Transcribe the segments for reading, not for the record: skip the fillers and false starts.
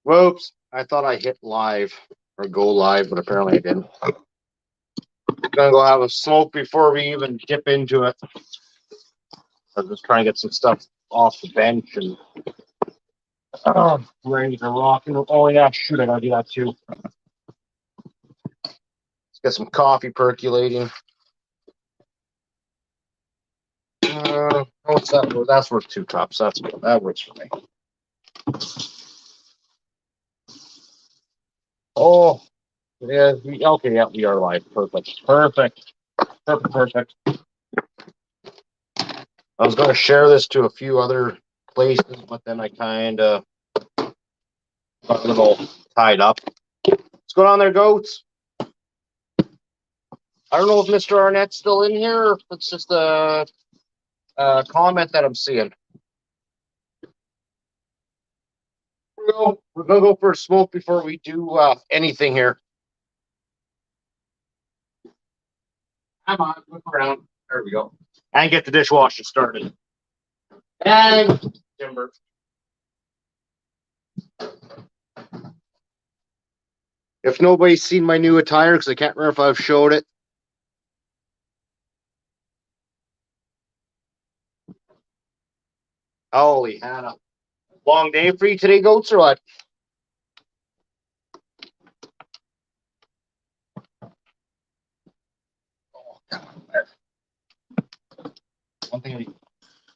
Whoops. I thought I hit live or go live, but apparently I didn't. Gonna go have a smoke before we even dip into it. I'm just trying to get some stuff off the bench and ready to rock. And oh yeah, shoot, I gotta do that too. Let's get some coffee percolating. What's that? That's worth 2 cups. That's good. That works for me. Oh, yeah. Okay, yeah, we are live. Perfect. Perfect. Perfect. Perfect. I was going to share this to a few other places, but then I kind of got a little tied up. What's going on there, goats? I don't know if Mr. Arnett's still in here or if it's just a comment that I'm seeing. We're gonna go for a smoke before we do anything here. Come on, look around. There we go. And get the dishwasher started. And timber. If nobody's seen my new attire, because I can't remember if I've showed it. Holy Hannah. Long day for you today, goats, or what?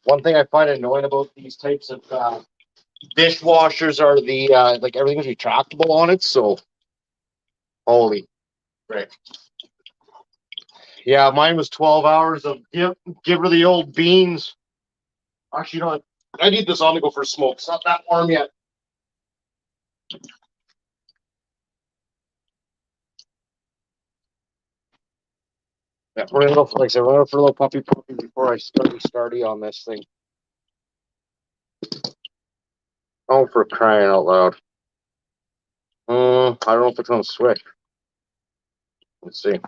One thing I find annoying about these types of dishwashers are the like everything's retractable on it. So, holy, right? Yeah, mine was 12 hours of give her the old beans. Actually, you know what? I need this on to go for a smoke. It's not that warm yet. Yeah, we're gonna go for, like I said, we're gonna go for a little puppy before I starty on this thing. Oh, for crying out loud. I don't know if it's gonna switch. Let's see.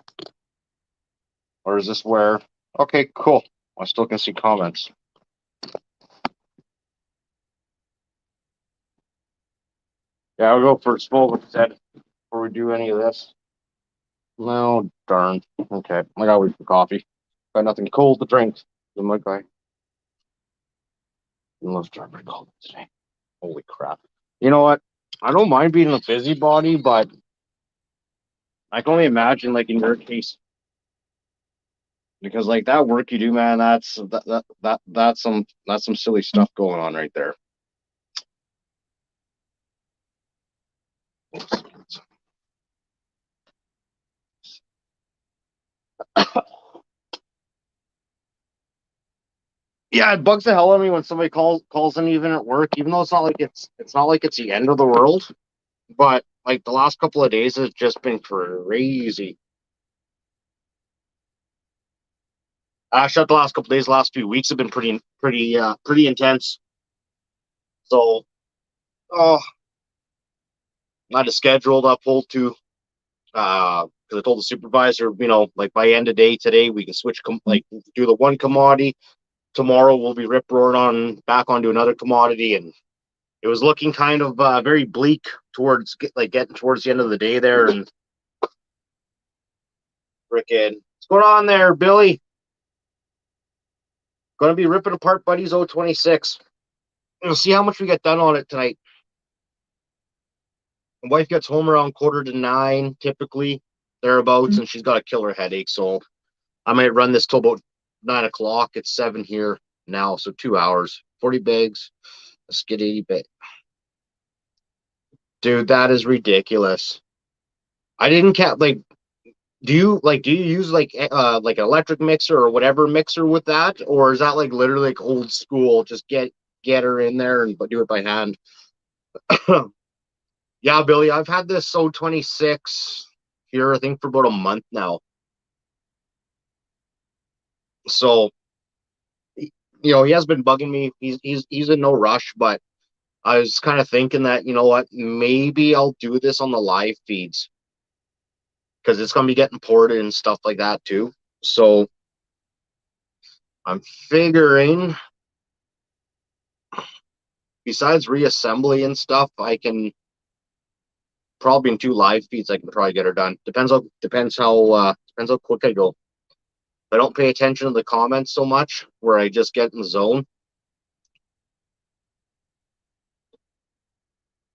Or is this where? Okay, cool. I still can see comments. Yeah, I'll go for a smoke instead before we do any of this. No, darn. Okay, I gotta wait for coffee. Got nothing cold to drink. I'm like, I love strawberry cold today. Holy crap. You know what? I don't mind being a busybody, but I can only imagine, like, in your case, because like that work you do, man, that's some silly stuff going on right there. Yeah, it bugs the hell out of me when somebody calls in even at work, even though it's not like it's the end of the world. But like the last couple of days has just been crazy. Actually, the last couple of days, last few weeks have been pretty intense. So, I had a schedule to uphold to. Because I told the supervisor, like by end of day today, we can switch, like do the one commodity. Tomorrow we'll be rip roaring on back onto another commodity, and it was looking kind of very bleak towards getting towards the end of the day there. And frickin', what's going on there, Billy? Going to be ripping apart Buddy's 026. We'll see how much we get done on it tonight. My wife gets home around 8:45, typically thereabouts, and she's got a killer headache. So I might run this till about 9 o'clock. It's 7 here now, so 2 hours, 40 bags. Let's get 80 bags. Dude, that is ridiculous. I didn't like. Do you use like an electric mixer or whatever mixer with that, or is that like literally like old school? Just get her in there and do it by hand. Yeah, Billy, I've had this 26 here, I think, for about a month now. So, he has been bugging me. He's in no rush, but I was kind of thinking that, you know what, maybe I'll do this on the live feeds because it's gonna be getting ported and stuff like that too. So I'm figuring, besides reassembly and stuff, I can probably in 2 live feeds I can probably get her done. Depends how quick I go. I don't pay attention to the comments so much, where I just get in the zone.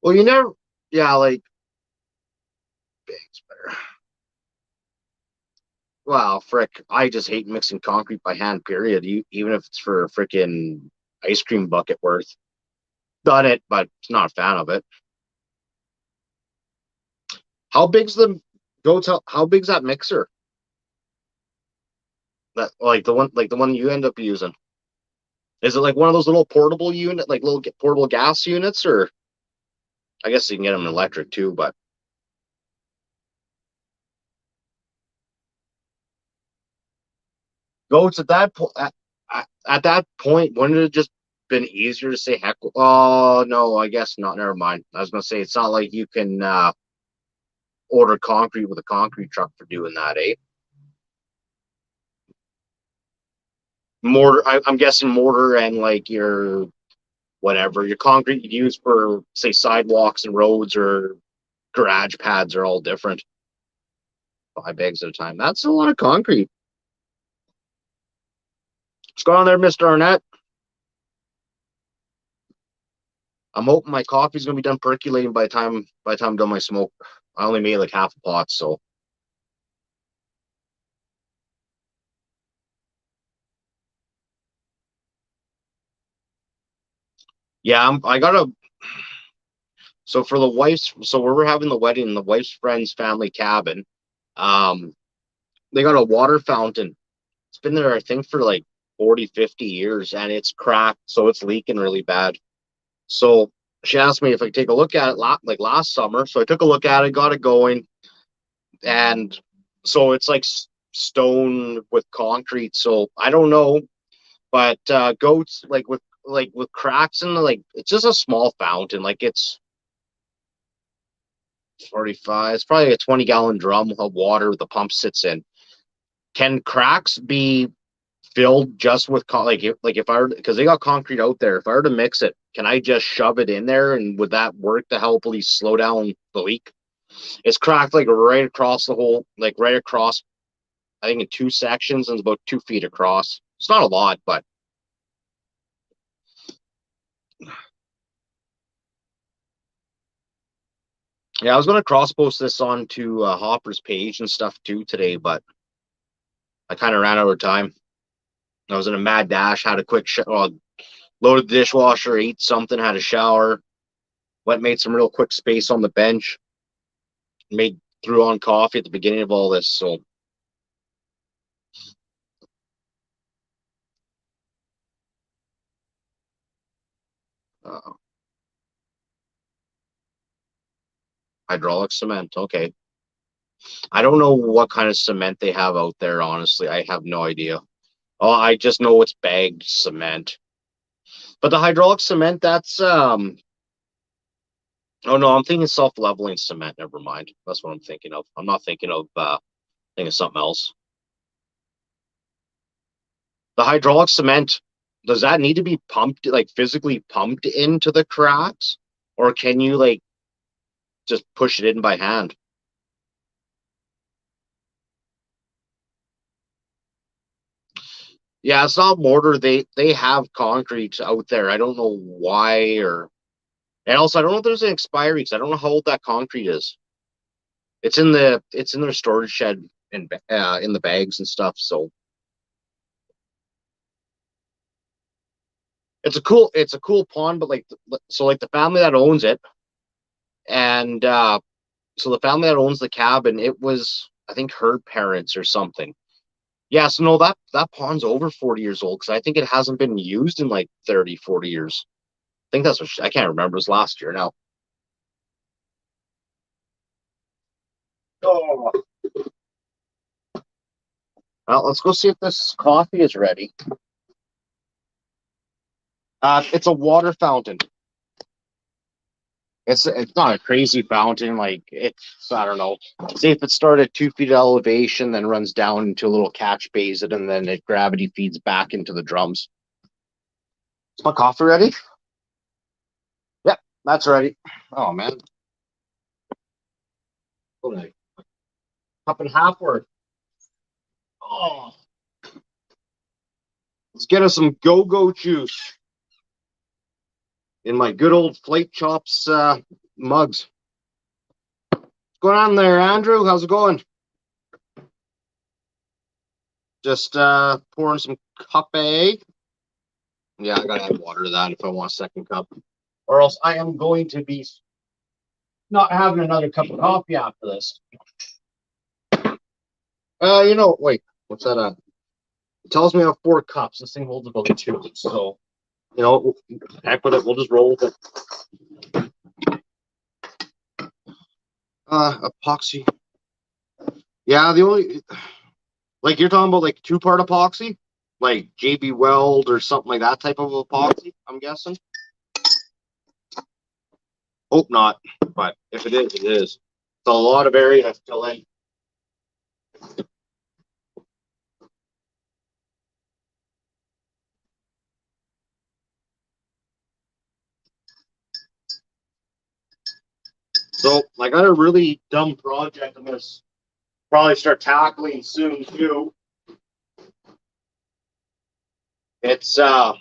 Well, you never, yeah, like, well, frick, I just hate mixing concrete by hand, period. Even if it's for a freaking ice cream bucket worth. Done it, but not a fan of it. How big's the how big's that mixer? That like the one you end up using? Is it like one of those little portable unit, like little portable gas units, or I guess you can get them electric too, but goats at that point. At that point, wouldn't it just been easier to say heck? Oh no, I guess not. Never mind. I was gonna say it's not like you can order concrete with a concrete truck for doing that, eh? Mortar. I'm guessing mortar and like your whatever your concrete you use for say sidewalks and roads or garage pads are all different. 5 bags at a time. That's a lot of concrete. What's going on there, Mr. Arnett? I'm hoping my coffee's gonna be done percolating by the time I'm done my smoke. I only made like half a pot, so yeah, I gotta. So for the wife's, so where we're having the wedding, the wife's friend's family cabin, um, they got a water fountain. It's been there, I think, for like 40, 50 years, and it's cracked, so it's leaking really bad. So she asked me if I could take a look at it like last summer. So I took a look at it, got it going, and so it's like stone with concrete. So I don't know, but goats like with cracks in the like it's just a small fountain. Like it's 45. It's probably a 20-gallon drum of water the pump sits in. Can cracks be filled just with like if I were because they got concrete out there. If I were to mix it, can I just shove it in there and would that work to help at least slow down the leak? It's cracked like right across the whole, like right across. I think in 2 sections and it's about 2 feet across. It's not a lot, but yeah, I was gonna cross post this onto Hopper's page and stuff too today, but I kind of ran out of time. I was in a mad dash, had a quick loaded the dishwasher, ate something, had a shower, went made some real quick space on the bench, made threw on coffee at the beginning of all this. So uh, hydraulic cement. Okay, I don't know what kind of cement they have out there. Honestly, I have no idea. Oh, I just know it's bagged cement. But the hydraulic cement, that's oh no, I'm thinking self-leveling cement. Never mind. That's what I'm thinking of. I'm not thinking of thinking of something else. The hydraulic cement, does that need to be pumped, like physically pumped into the cracks? Or can you like just push it in by hand? Yeah, it's not mortar. They have concrete out there. I don't know why or and also I don't know if there's an expiry because I don't know how old that concrete is. It's in their storage shed in the bags and stuff. So it's a cool pond, but like so like the family that owns it and so the family that owns the cabin, it was I think her parents or something. Yeah, so no, that pond's over 40 years old because I think it hasn't been used in like 30, 40 years. I think that's I can't remember. It was last year now. Oh. Well, let's go see if this coffee is ready. It's a water fountain. It's not a crazy fountain. Like it's I don't know. Say if it started at 2 feet of elevation, then runs down into a little catch basin, and then it gravity feeds back into the drums. Is my coffee ready? Yep, that's ready. Oh man. Cup and a half worth. Oh, let's get us some go-go juice in my good old Flake Chops mugs. What's going on there, Andrew? How's it going? Just pouring some cup A. Yeah, I gotta add water to that if I want a second cup, or else I am going to be not having another cup of coffee after this. Wait, what's that? It tells me I have 4 cups. This thing holds about 2, so heck with it. We'll just roll with it. Epoxy. Yeah, the only like you're talking about like 2-part epoxy, like JB Weld or something like that type of epoxy. I'm guessing. Hope not, but if it is, it is. It's a lot of area to fill in. So I got a really dumb project I'm gonna probably start tackling soon too. It's actually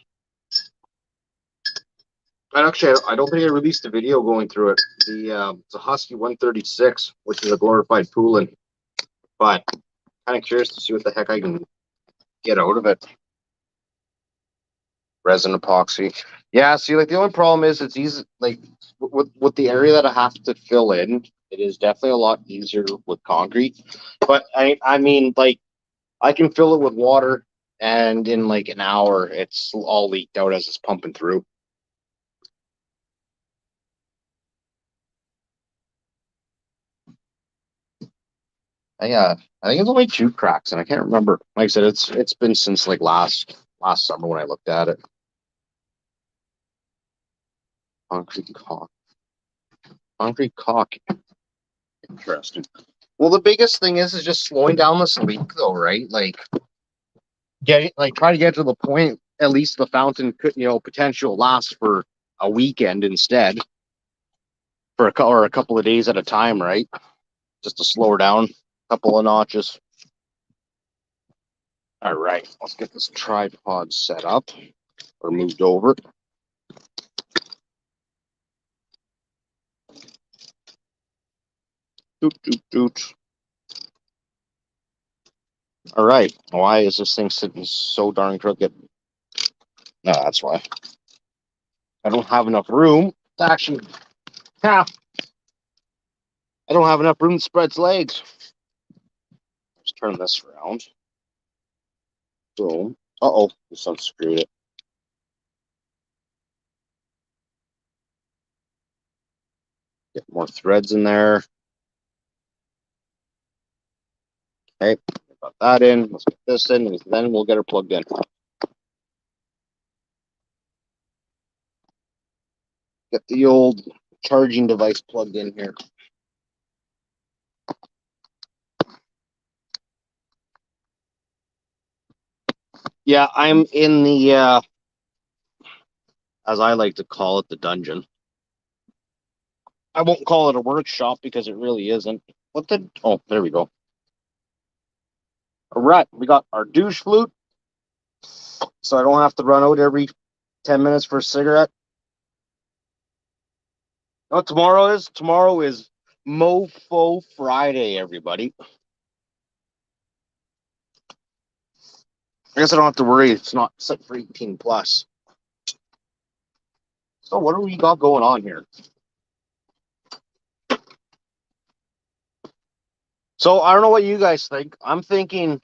I don't think I released a video going through it. It's a Husky 136, which is a glorified Poolin, but kind of curious to see what the heck I can get out of it. Resin epoxy. Yeah, see, like the only problem is it's easy, like with the area that I have to fill in, it is definitely a lot easier with concrete. But I mean, like I can fill it with water, and in like an hour, it's all leaked out as it's pumping through. I think it's only 2 cracks, and I can't remember. Like I said, it's been since like last summer when I looked at it. Concrete caulk. Concrete caulk. Interesting. Well, the biggest thing is just slowing down this leak, though, right? Like try to get to the point. At least the fountain could, potential last for a weekend instead, for a couple of days at a time, right? Just to slow her down a couple of notches. All right, let's get this tripod set up or moved over. Doot, doot, doot. All right, why is this thing sitting so darn crooked? No, that's why. I don't have enough room to actually. I don't have enough room to spread its legs. Let's turn this around. Boom. Uh-oh, just unscrewed it. Get more threads in there. Okay, got that in. Let's get this in, and then we'll get her plugged in. Get the old charging device plugged in here. Yeah, I'm in the, as I like to call it, the dungeon. I won't call it a workshop because it really isn't. Oh, there we go. All right, we got our douche flute, so I don't have to run out every 10 minutes for a cigarette. You know what tomorrow is? Tomorrow is Mofo Friday, everybody. I guess I don't have to worry. It's not set for 18 plus. So what do we got going on here? So I don't know what you guys think. I'm thinking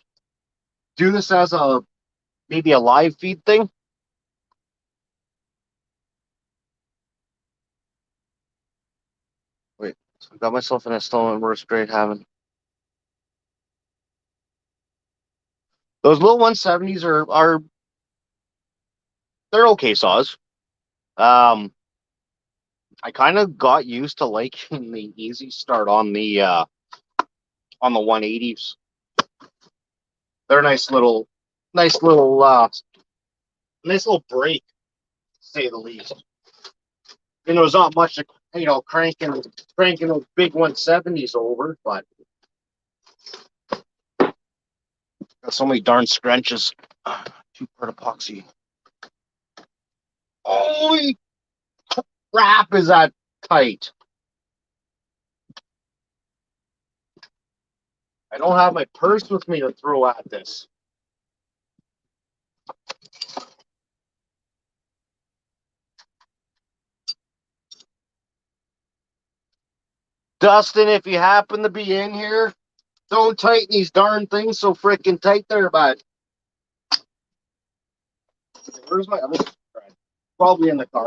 do this as maybe a live feed thing. Wait, I got myself in a stolen worst grade having. Those little 170s are they're okay saws. I kind of got used to liking the easy start on the 180s. They're a nice little break, to say the least. There's not much cranking those big 170s over, but got so many darn scrunches. Two-part epoxy. Holy crap, is that tight? I don't have my purse with me to throw at this. Dustin, if you happen to be in here, don't tighten these darn things so freaking tight there, bud. Where's my other thread? Probably in the car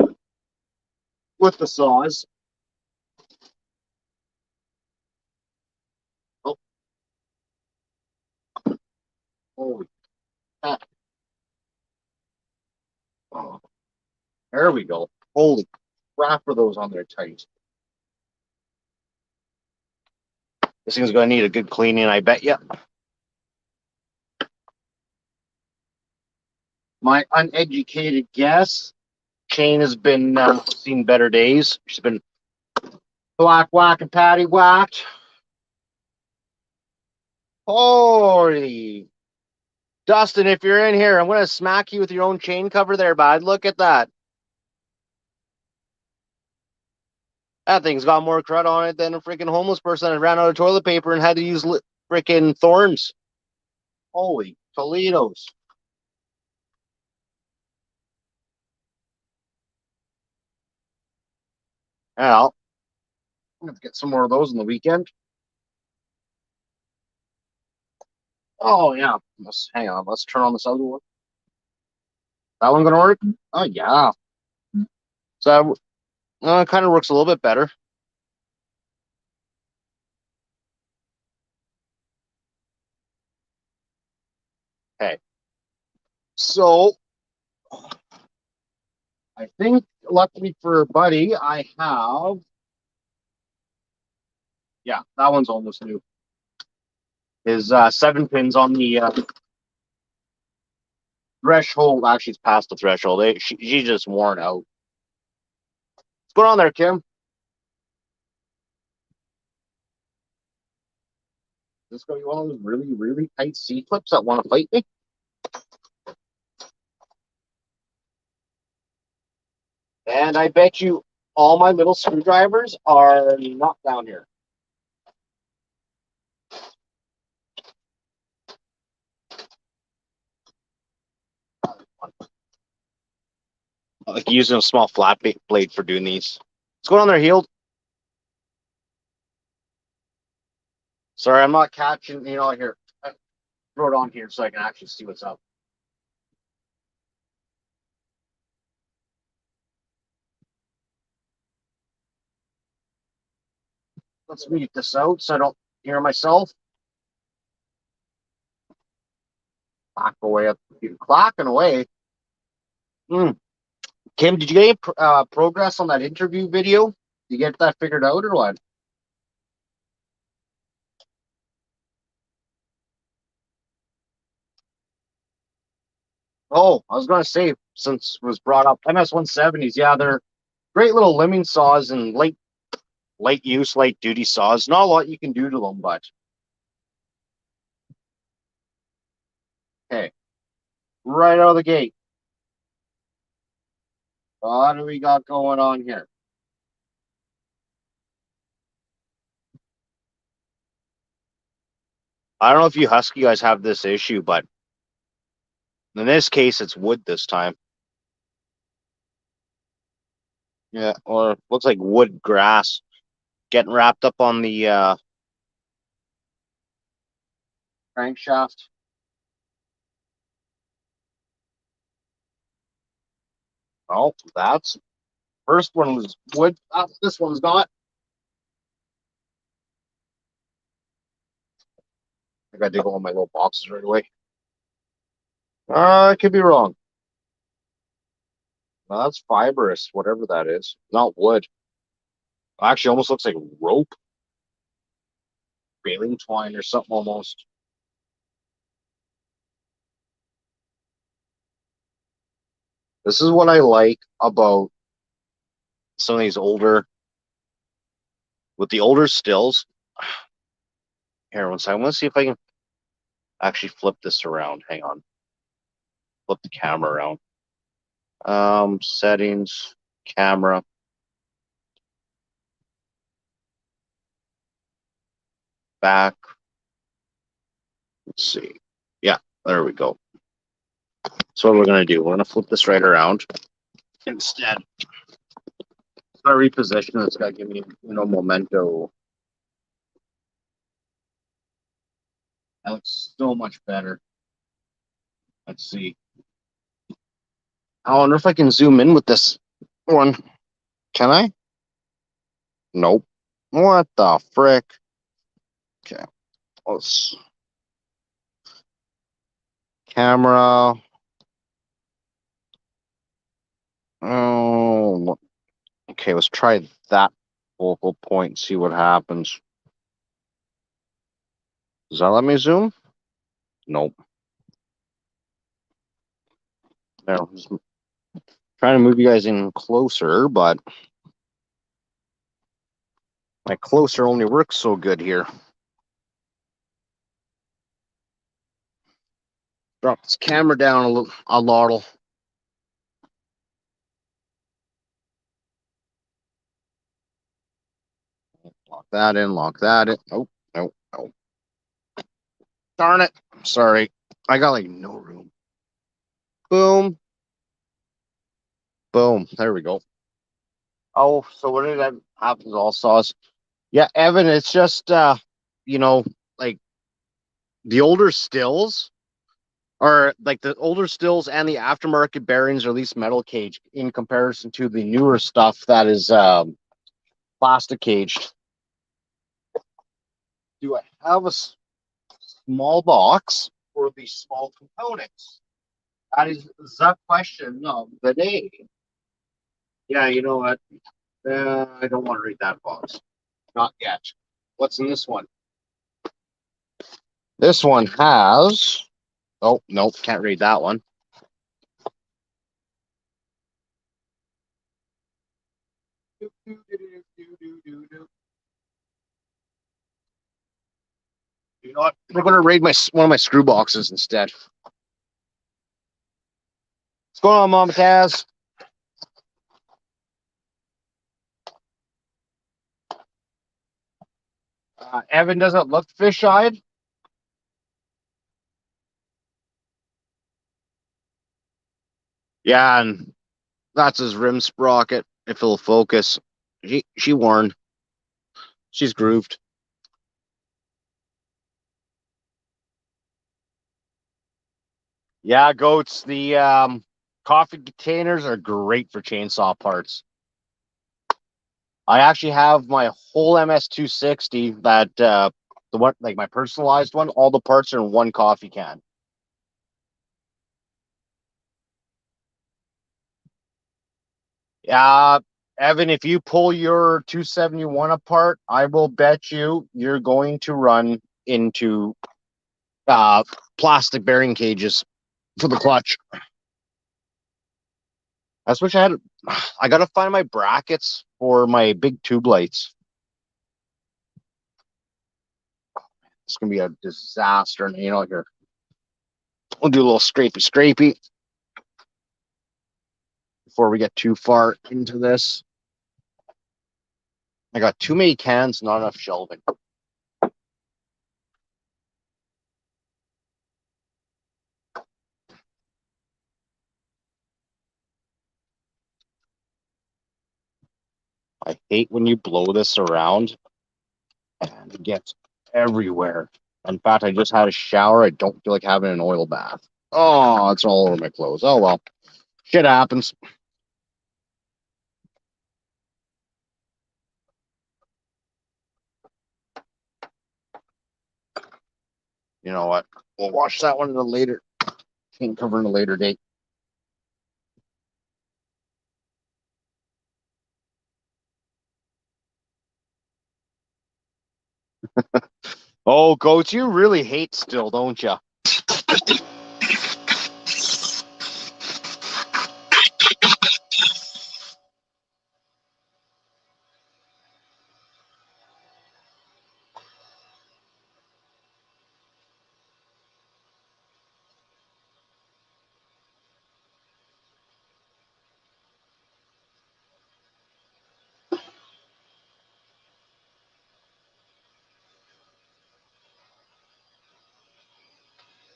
with the saws. Oh, holy crap. Oh, there we go. Holy crap, are those on there tight. This thing's going to need a good cleaning, I bet you. My uneducated guess, chain has been seen better days. She's been whack and patty whacked. Holy Dustin, if you're in here, I'm going to smack you with your own chain cover there, bud. Look at that. That thing's got more crud on it than a freaking homeless person that ran out of toilet paper and had to use freaking thorns. Holy Toledo's. Well, I'm going to get some more of those on the weekend. Oh, yeah. Hang on. Let's turn on this other one. That one going to work? Oh, yeah. So it kind of works a little bit better. Okay. So I think, luckily for Buddy, I have. Yeah, that one's almost new. His 7 pins on the threshold. Actually, it's past the threshold. She's just worn out. What's going on there, Kim? Is this going to be one of those really, really tight C clips that want to fight me? And I bet you all my little screwdrivers are not down here. Like using a small flat blade for doing these. What's going on there, Healed? Sorry, I'm not catching, here. Throw it on here so I can actually see what's up. Let's mute this out so I don't hear myself. Clock away up the computer. Clocking away. Kim, did you get any progress on that interview video? Did you get that figured out or what? Oh, I was going to say, since it was brought up, MS-170s, yeah, they're great little limbing saws and light use, light duty saws. Not a lot you can do to them, but okay. Right out of the gate. What do we got going on here? I don't know if you Husky guys have this issue, but in this case, it's wood this time. Yeah, or looks like wood grass getting wrapped up on the crankshaft. Oh, that's first one was wood. This one's not. I gotta dig all my little boxes right away. I could be wrong. No, that's fibrous, whatever that is. Not wood. Actually, almost looks like rope, baling twine, or something almost. This is what I like about some of these older with the older stills. Here, one second. I want to see if I can actually flip this around. Hang on. Flip the camera around. Settings, camera. Back. Let's see. Yeah, there we go. So what we're going to do, we're going to flip this right around. Instead, I reposition. It's got to give me, memento. That looks so much better. Let's see. I wonder if I can zoom in with this one. Can I? Nope. What the frick? Okay. Let's camera. Oh, okay. Let's try that focal point and see what happens. Does that let me zoom? Nope. There. Just trying to move you guys in closer, but my closer only works so good here. Drop this camera down a lot. Lock that in, lock that in. Oh, no. Darn it. Sorry. I got like no room. Boom. Boom. There we go. Oh, so what did that happen to all sauce? Yeah, Evan, it's just like the older stills are like the older stills and the aftermarket bearings are at least metal cage in comparison to the newer stuff that is plastic caged. Do I have a small box for the small components? That is the question of the day. Yeah, you know what? I don't want to read that box. Not yet. What's in this one? This one has. Oh, nope, can't read that one. You know what? We're going to raid one of my screw boxes instead. What's going on, Mama Taz? Evan doesn't look fish-eyed. Yeah, and that's his rim sprocket. If it'll focus, she worn. She's grooved. Yeah, goats. The coffee containers are great for chainsaw parts. I actually have my whole MS260 that the one like my personalized one. All the parts are in one coffee can. Yeah, Evan, if you pull your 271 apart, I will bet you're going to run into plastic bearing cages for the clutch. I wish I had. I gotta find my brackets for my big tube lights. It's gonna be a disaster. And here we'll do a little scrapey before we get too far into this. I got too many cans, not enough shelving. I hate when you blow this around and it gets everywhere. In fact, I just had a shower. I don't feel like having an oil bath. Oh, it's all over my clothes. Oh, well. Shit happens. You know what? We'll watch that one in a later. Can't cover in a later date. Oh, Goats, you really hate still, don't you?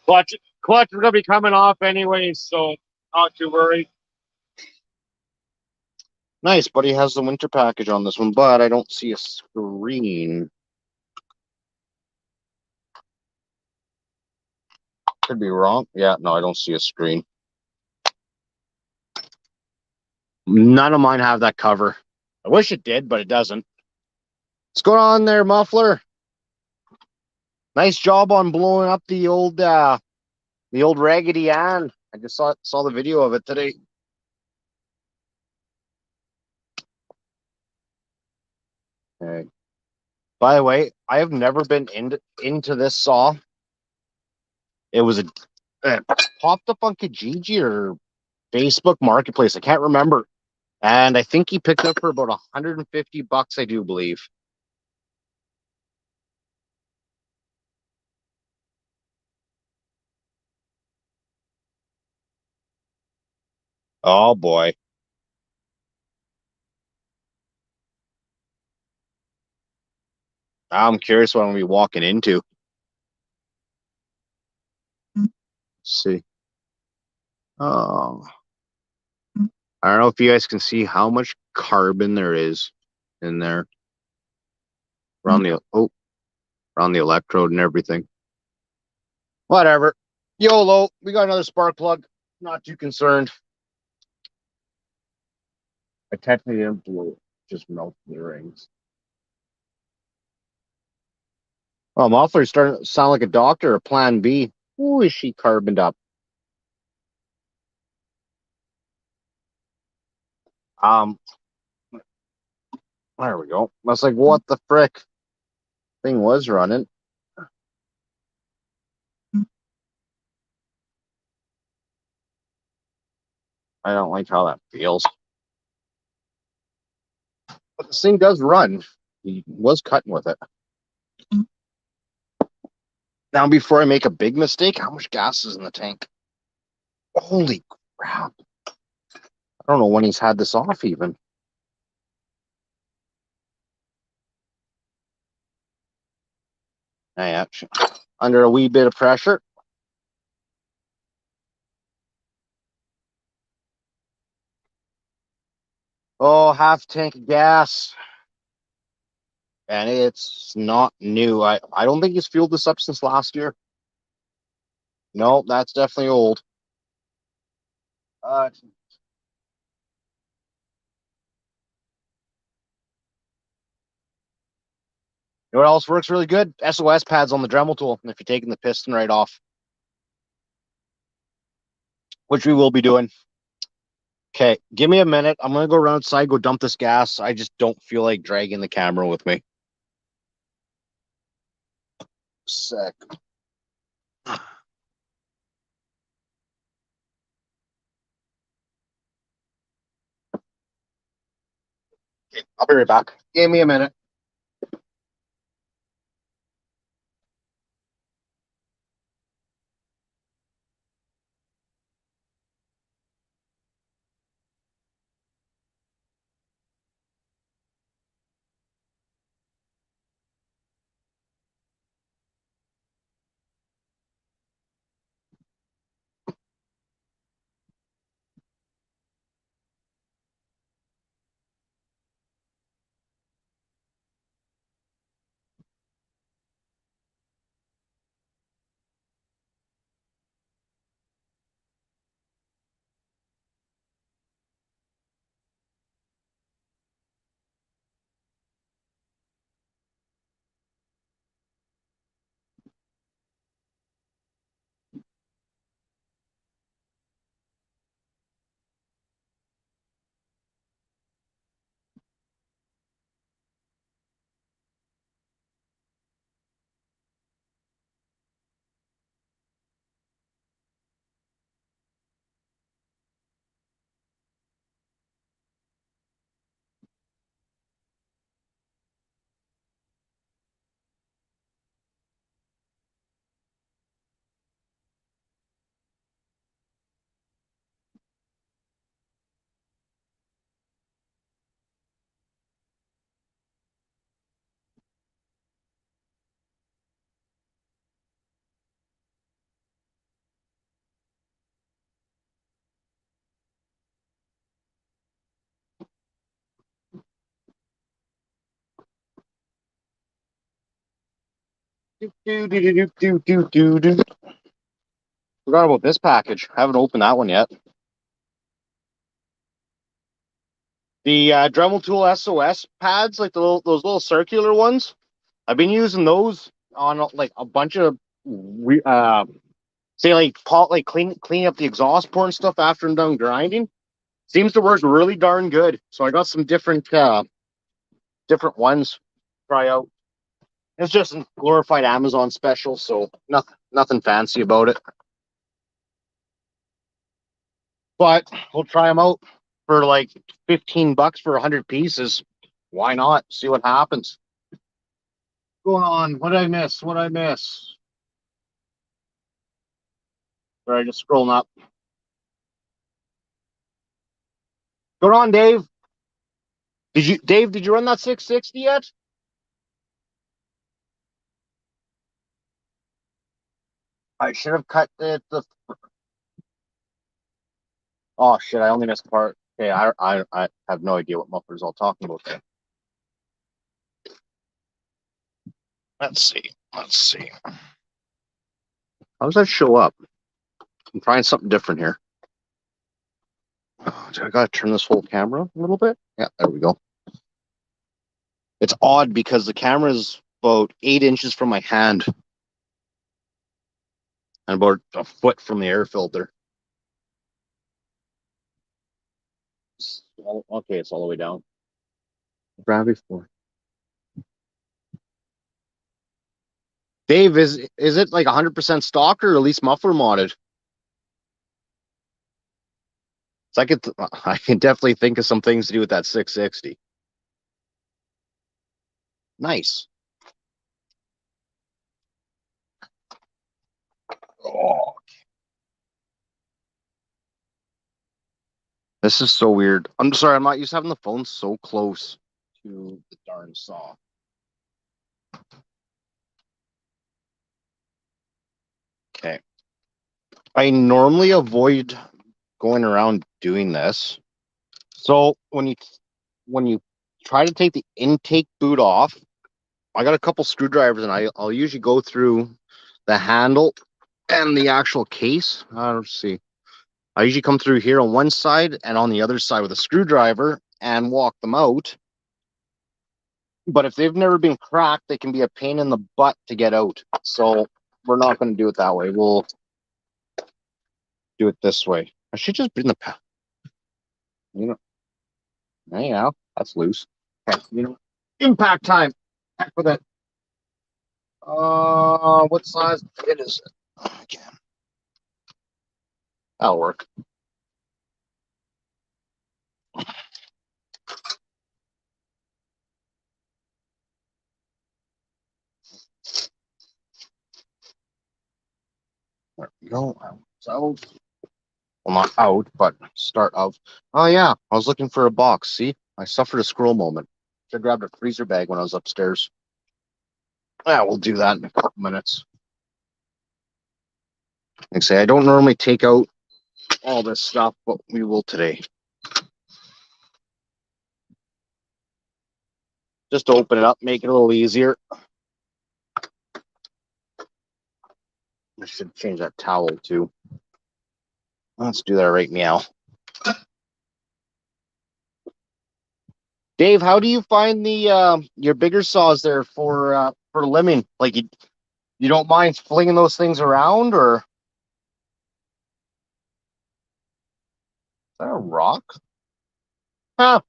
Clutch, clutch is gonna be coming off anyways, so not too worried. Nice, buddy has the winter package on this one, but I don't see a screen. Could be wrong. Yeah, no, I don't see a screen. None of mine have that cover. I wish it did, but it doesn't. What's going on there, Muffler? Nice job on blowing up the old Raggedy Ann. I just saw the video of it today. Okay. By the way, I have never been into this saw. It was it popped up on Kijiji or Facebook Marketplace. I can't remember. And I think he picked up for about $150, I do believe. Oh boy. I'm curious what I'm gonna be walking into. Let's see. Oh, I don't know if you guys can see how much carbon there is in there around around the electrode and everything. Whatever. YOLO. We got another spark plug. Not too concerned. I technically didn't blow it. Just melted the rings. Oh, Muffler's starting to sound like a doctor, a plan B. Ooh, is she carboned up? Um, there we go. I was like, what the frick? Thing was running. I don't like how that feels. But this thing does run. He was cutting with it. Now, before I make a big mistake, how much gas is in the tank? Holy crap. I don't know when he's had this off even. Yeah, under a wee bit of pressure. Oh, half tank of gas. And it's not new. I don't think he's fueled this up since last year. No, that's definitely old. You know what else works really good? SOS pads on the Dremel tool. If you're taking the piston right off, which we will be doing. Okay, give me a minute. I'm gonna go around outside, go dump this gas. I just don't feel like dragging the camera with me. Sec. Okay, I'll be right back. Give me a minute. Do. Forgot about this package. I haven't opened that one yet. The Dremel Tool SOS pads, like those little circular ones. I've been using those on like a bunch of say like clean up the exhaust port and stuff after I'm done grinding. Seems to work really darn good. So I got some different ones to try out. It's just a glorified Amazon special, so nothing fancy about it. But we'll try them out for like $15 for 100 pieces. Why not? See what happens. What's going on? What did I miss? What did I miss? Sorry, just scrolling up. Go on, Dave. Did you run that 660 yet? I should have cut the. Oh shit! I only missed the part. Okay, I have no idea what muffler's all talking about there. Let's see. Let's see. How does that show up? I'm trying something different here. Oh, I gotta turn this whole camera a little bit. Yeah, there we go. It's odd because the camera is about 8 inches from my hand and about a foot from the air filter. Okay, it's all the way down. Gravity floor. Dave, is it like 100% stock or at least muffler modded? So I can definitely think of some things to do with that 660. Nice. Oh, this is so weird. I'm sorry, I'm not used to having the phone so close to the darn saw. Okay. I normally avoid going around doing this. So when you try to take the intake boot off, I got a couple screwdrivers and I'll usually go through the handle and the actual case. Let's see. I usually come through here on one side and on the other side with a screwdriver and walk them out. But if they've never been cracked, they can be a pain in the butt to get out. So we're not going to do it that way. We'll do it this way. I should just bring the you know, anyhow, that's loose. Okay, impact time. Heck with it. What size it is it? Okay, that'll work. There we go. So, well, not out, but start of. Oh yeah, I was looking for a box. See, I suffered a scroll moment. Should have grabbed a freezer bag when I was upstairs. Yeah, we'll do that in a couple minutes. Like I say, I don't normally take out all this stuff, but we will today. Just open it up, make it a little easier. I should change that towel too. Let's do that right now. Dave, how do you find the your bigger saws there for limbing? Like you don't mind flinging those things around, or is that a rock? Huh.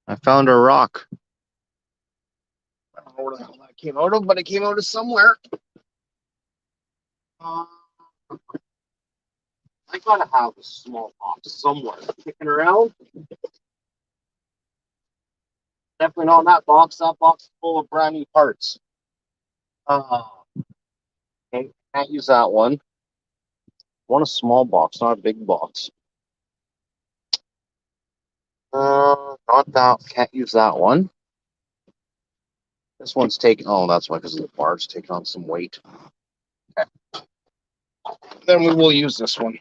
I found a rock. I don't know where the hell that came out of, but it came out of somewhere. Uh, I gotta have a small box somewhere kicking around. Definitely not in that box. That box is full of brand new parts. Okay, can't use that one. I want a small box, not a big box. Not that. Can't use that one. This one's taking. Oh, that's why, because the bar's taking on some weight. Okay. Then we will use this one.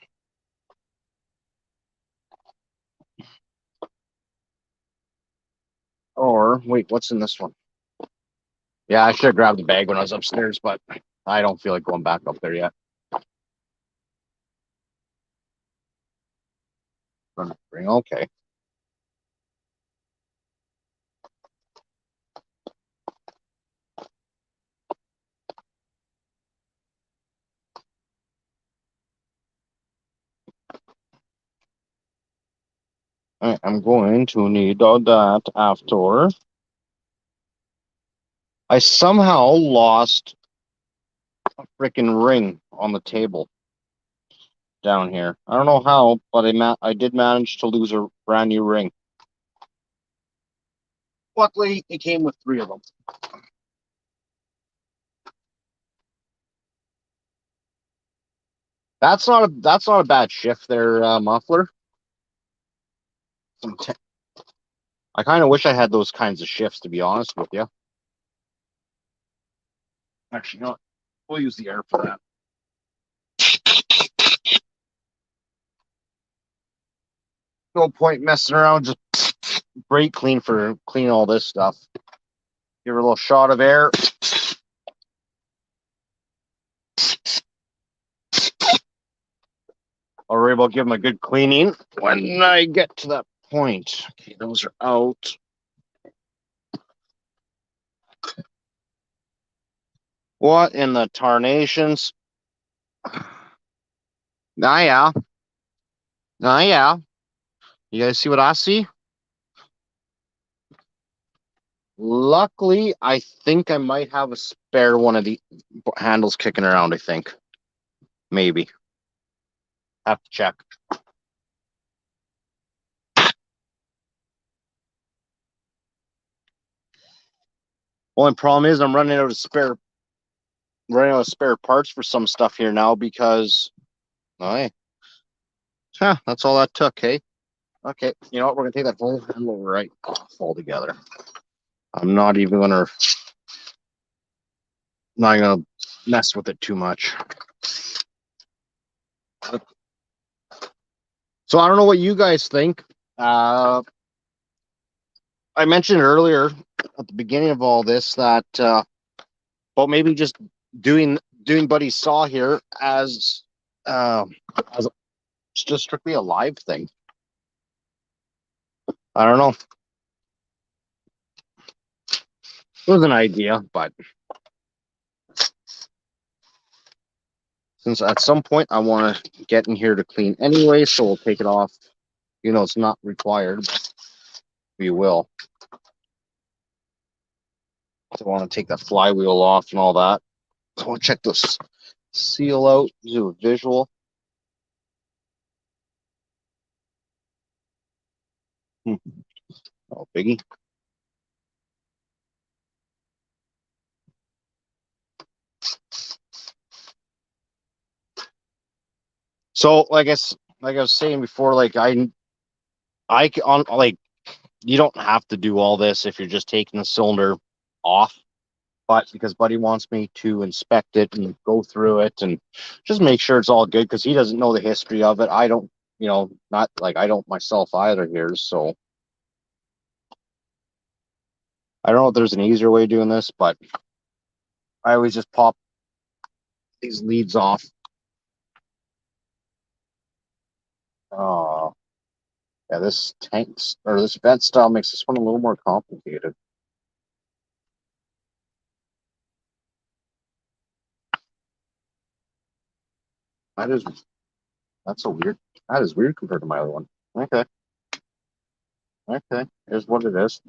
Or wait, what's in this one? Yeah, I should have grabbed the bag when I was upstairs, but I don't feel like going back up there yet. Okay. I'm going to need that after. I somehow lost a freaking ring on the table down here. I don't know how, but I did manage to lose a brand new ring. Luckily, it came with 3 of them. That's not a bad shift there, Muffler. I kind of wish I had those kinds of shifts, to be honest with you. Actually, you know what? We'll use the air for that. No point messing around. Just brake clean all this stuff. Give her a little shot of air. I'll worry about giving them a good cleaning when I get to that point. Okay, those are out. What in the tarnations? Yeah. Yeah. You guys see what I see? Luckily, I think I might have a spare one of the handles kicking around, I think. Maybe. Have to check. Only problem is I'm running out of spare parts for some stuff here now because that's all that took, hey? Okay, you know what? We're gonna take that whole handle right off altogether. I'm not gonna mess with it too much. So I don't know what you guys think. I mentioned earlier at the beginning of all this that well, maybe just doing Buddy's saw here as just strictly a live thing. I don't know. It was an idea, but since at some point I want to get in here to clean anyway, so we'll take it off. You know, it's not required, but we will. So I want to take that flywheel off and all that. So we'll check this seal out, do a visual. Oh, biggie. So, like I was saying before, like I on like you don't have to do all this if you're just taking the cylinder off, but because Buddy wants me to inspect it and go through it and just make sure it's all good because he doesn't know the history of it. I don't, not like I don't myself either here. So I don't know if there's an easier way of doing this, but I always just pop these leads off. Oh, yeah, this vent style makes this one a little more complicated. That's that is weird compared to my other one. Okay. Okay. Here's what it is.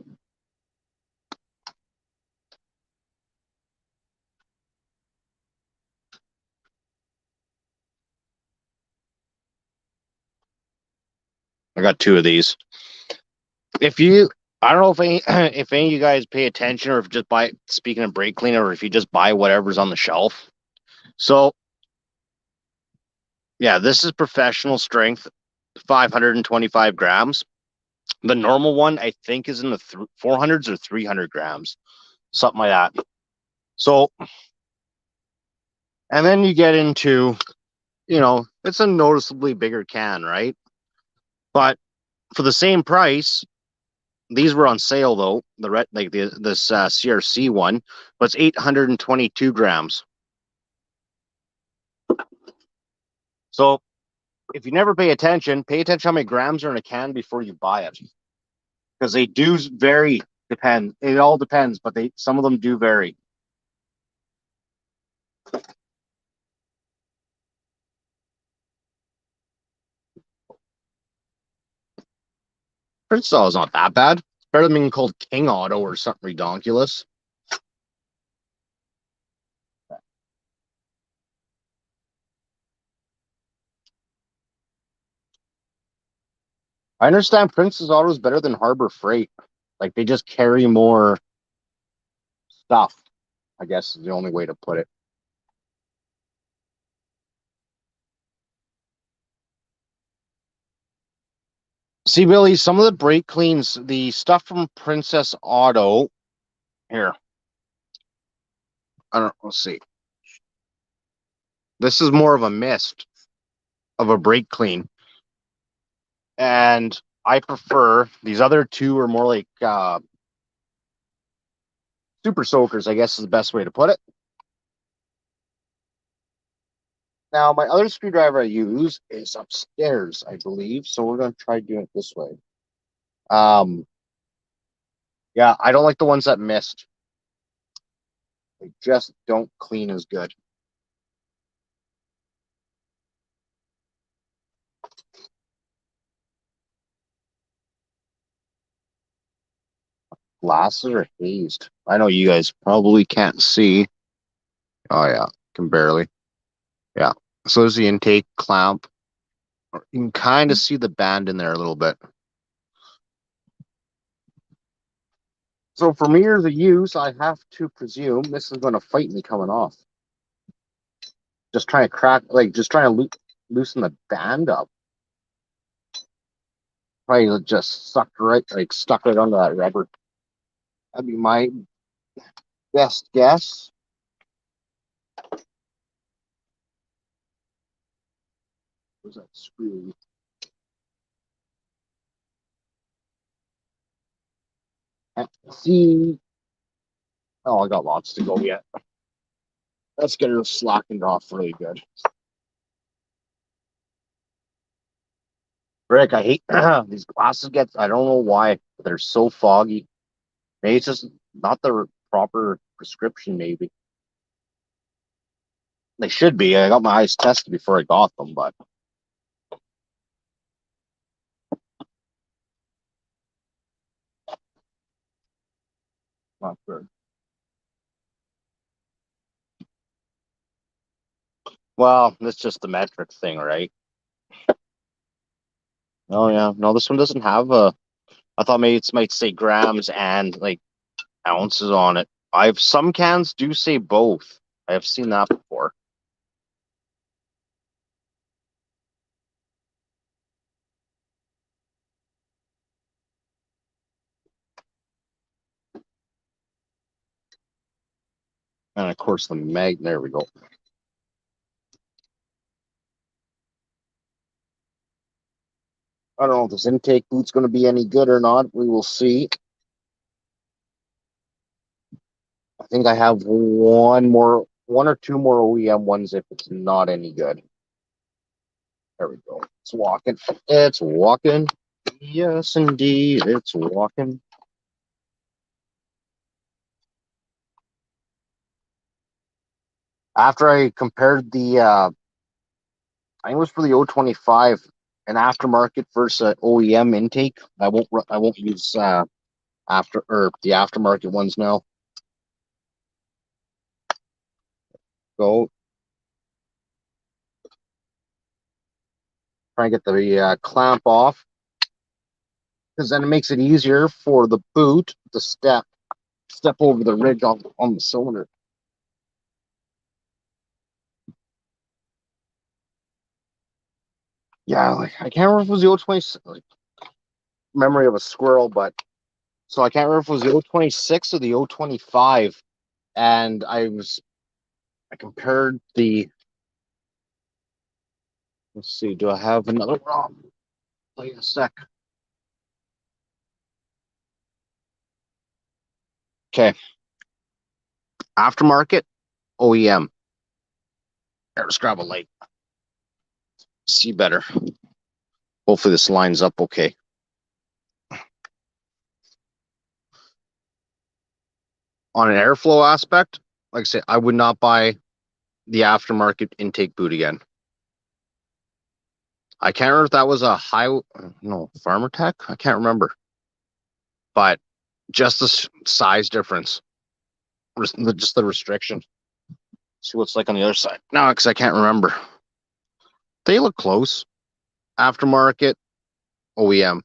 I got 2 of these. I don't know if if any of you guys pay attention or if just buy, speaking of brake cleaner, or if you just buy whatever's on the shelf. So, yeah, this is professional strength, 525 grams. The normal one, I think, is in the 400s or 300 grams, something like that. So, and then you get into, it's a noticeably bigger can, right? But for the same price, These were on sale though. The red, like this CRC one, but it's 822 grams. So if you never pay attention how many grams are in a can before you buy it, because they do vary. Depend. It all depends, but some of them do vary. Prince is not that bad. It's better than being called King Auto or something redonkulous. I understand Prince's Auto is better than Harbor Freight. Like they just carry more stuff. I guess is the only way to put it. See, Billy, some of the brake cleans, the stuff from Princess Auto. Here, I don't. Let's see. This is more of a mist of a brake clean, and I prefer these other two are more like super soakers. I guess is the best way to put it. Now, my other screwdriver I use is upstairs, I believe. So we're gonna try doing it this way. Um, yeah, I don't like the ones that mist. They just don't clean as good. Glasses are hazed. I know you guys probably can't see. Oh yeah, can barely. Yeah. So there's the intake clamp. You can kind of see the band in there a little bit. So for meters of use, I have to presume this is going to fight me coming off. Just trying to crack, like just trying to loosen the band up. Probably just stuck right onto that rubber. That'd be my best guess. Where's that screw? See. Oh, I got lots to go yet. Let's get her slackened off really good. Rick, I hate these glasses I don't know why, but they're so foggy. Maybe it's just not the proper prescription, maybe. They should be. I got my eyes tested before I got them, but not sure. Well, it's just the metric thing, right? Oh yeah. No, this one doesn't have a I thought maybe it might say grams and like ounces on it. I've some cans do say both. I have seen that before. And of course the mag there we go. I don't know if this intake boot's gonna be any good or not. We will see. I think I have one or two more OEM ones if it's not any good. There we go. It's walking. It's walking. Yes, indeed. It's walking. After I compared I think it was for the 025, an aftermarket versus OEM intake. I won't use the aftermarket ones now. Go try and get the clamp off because then it makes it easier for the boot to step over the ridge on the cylinder. Yeah, like I can't remember if it was the 020, like, memory of a squirrel, but so I can't remember if it was the 026 or the 025, and I compared the. Let's see, do I have another ROM? Wait a sec. Okay. Aftermarket, OEM. Here, let's grab a light. See better. Hopefully this lines up okay. On an airflow aspect, like I say, I would not buy the aftermarket intake boot again. I can't remember if that was a Farmer Tech. I can't remember, but just the size difference, just the restriction. See what's like on the other side now, because I can't remember. They look close. Aftermarket, OEM.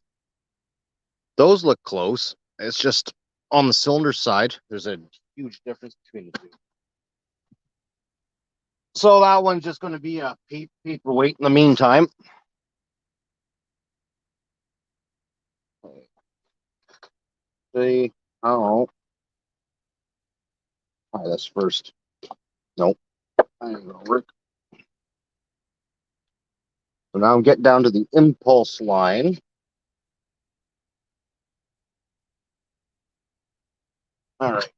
Those look close. It's just on the cylinder side, there's a huge difference between the two. So that one's just going to be a paperweight in the meantime. See, I don't know. Try this first. Nope. I ain't gonna work. So now I'm getting down to the impulse line. All right.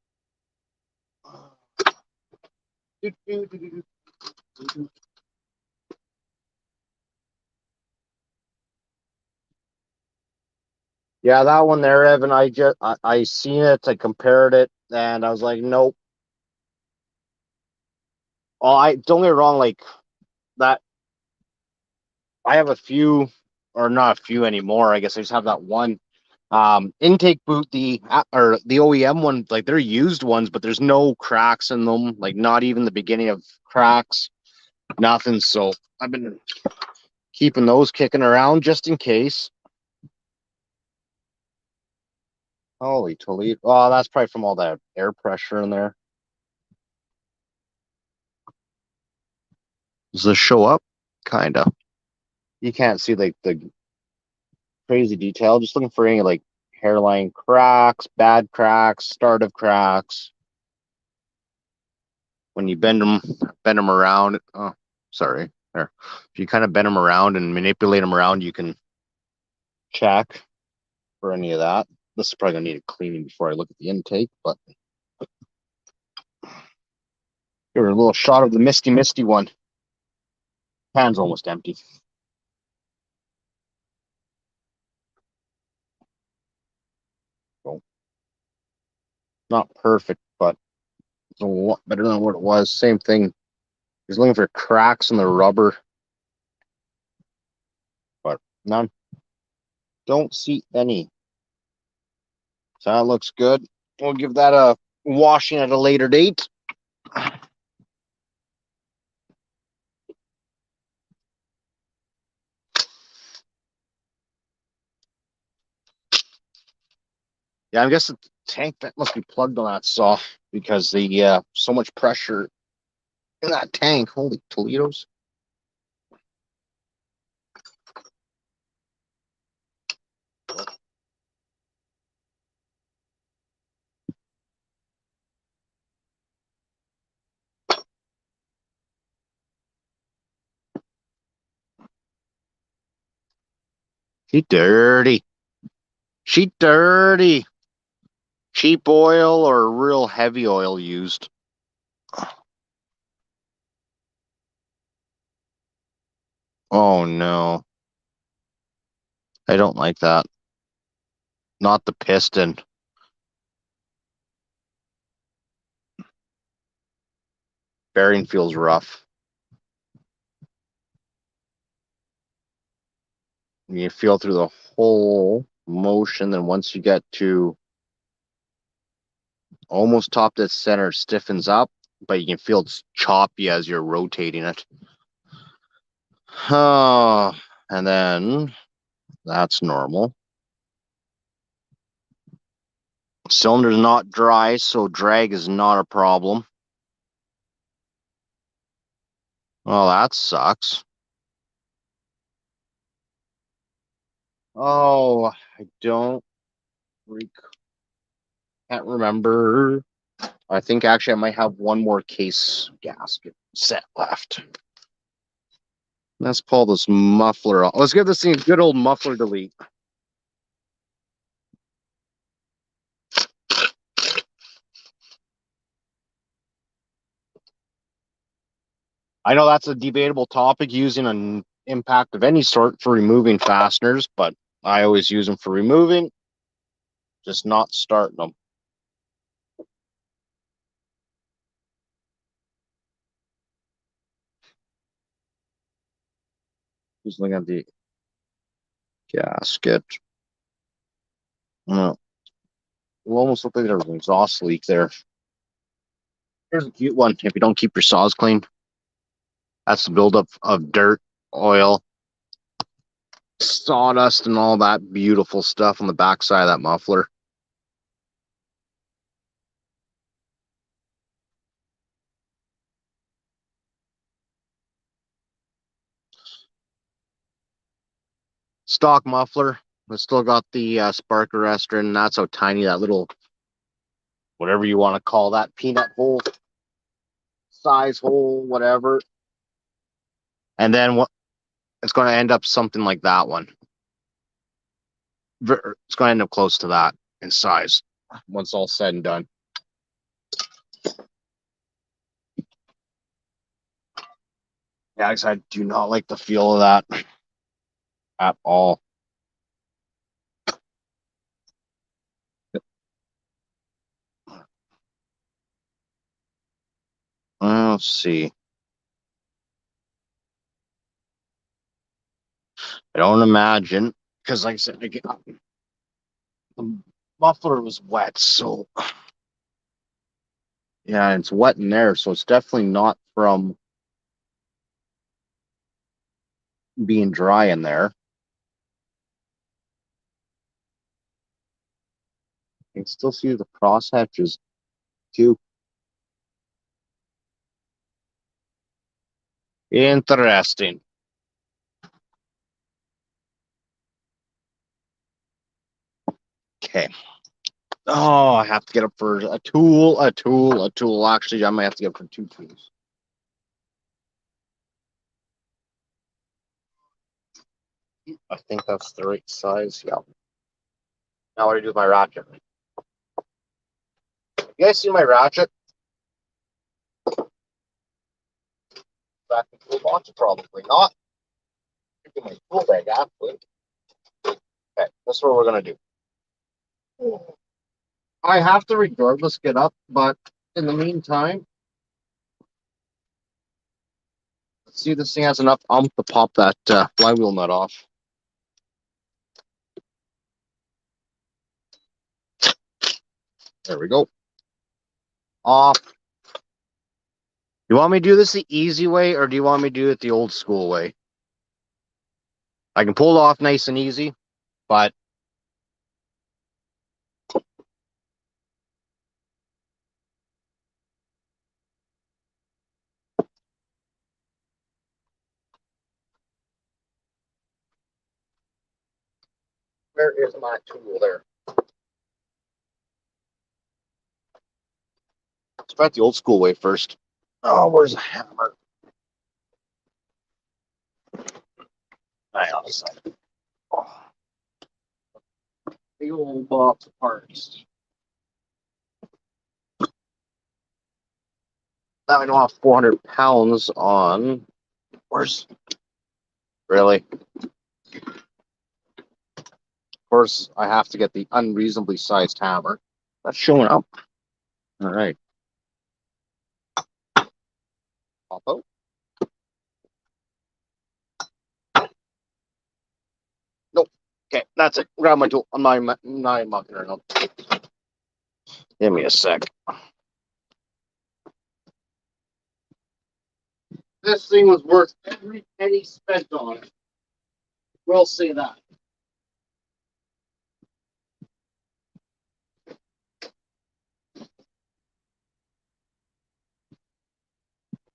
Yeah, that one there, Evan. I seen it. I compared it, and I was like, nope. Oh, I don't get me wrong. Like that, I have a few, or not a few anymore. I guess I just have that one intake boot. The OEM one, like they're used ones, but there's no cracks in them. Like not even the beginning of cracks. Nothing. So I've been keeping those kicking around just in case. Holy Toledo. Oh, that's probably from all that air pressure in there. Does this show up? Kinda. You can't see like the crazy detail. Just looking for any like hairline cracks, bad cracks, start of cracks. When you bend them around. Oh, sorry. There. If you kind of bend them around and manipulate them around, you can check for any of that. This is probably gonna need a cleaning before I look at the intake, but here, a little shot of the misty one. Pan's almost empty. So, not perfect, but it's a lot better than what it was. Same thing. He's looking for cracks in the rubber, but none. Don't see any. So that looks good. We'll give that a washing at a later date. Yeah, I guess the tank that must be plugged on that saw because the so much pressure in that tank. Holy Toledo's. She dirty. She dirty. Cheap oil or real heavy oil used. Oh no. I don't like that. Not the piston. Bearing feels rough. You feel through the whole motion, then once you get to almost top dead center, it stiffens up, but you can feel it's choppy as you're rotating it. And then that's normal. Cylinder's not dry, so drag is not a problem. Well, that sucks. Oh, I can't remember. I think actually I might have one more case gasket set left. Let's pull this muffler off. Let's give this thing a good old muffler delete. I know that's a debatable topic, using an impact of any sort for removing fasteners, but I always use them for removing, just not starting them. Just looking at the gasket. It almost looked like there was an exhaust leak there. Here's a cute one. If you don't keep your saws clean, that's the buildup of dirt, oil, sawdust, and all that beautiful stuff on the backside of that muffler. Stock muffler. It's still got the spark arrestor, and that's how tiny that little, whatever you want to call that, peanut hole, size hole, whatever. And then what? It's going to end up something like that one. It's going to end up close to that in size once all said and done. Yeah, I do not like the feel of that at all. Let's see. I don't imagine, because like I said, the muffler was wet, so yeah, it's wet in there, so it's definitely not from being dry in there. You can still see the cross hatches too. Interesting. Okay. Oh, I have to get up for a tool. Actually, I might have to get up for two tools. I think that's the right size. Yeah. Now what do I do with my ratchet? You guys see my ratchet? Back in the toolbox? Probably not. In my tool bag, actually. Okay, that's what we're gonna do. I have to regardless get up, but in the meantime, let's see if this thing has enough to pop that flywheel nut off. There we go. Off. You want me to do this the easy way, or do you want me to do it the old school way? I can pull it off nice and easy, but where is my tool there? Let's try it the old school way first. Oh, where's the hammer? Hang on a second. Oh, the old box of parts. Now I don't have 400 pounds on. Where's really? Of course, I have to get the unreasonably sized hammer. That's showing up. All right. Pop out. Nope. Okay, that's it. Grab my tool. I'm not mucking around. Give me a sec. This thing was worth every penny spent on it. We'll say that.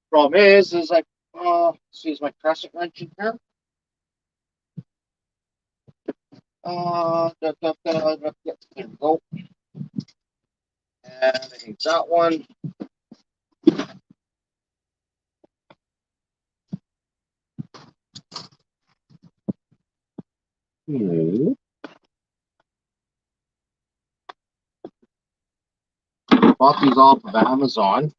Problem is like, see, my crescent wrench in here? There we go. And I think that one. Bought these off of Amazon,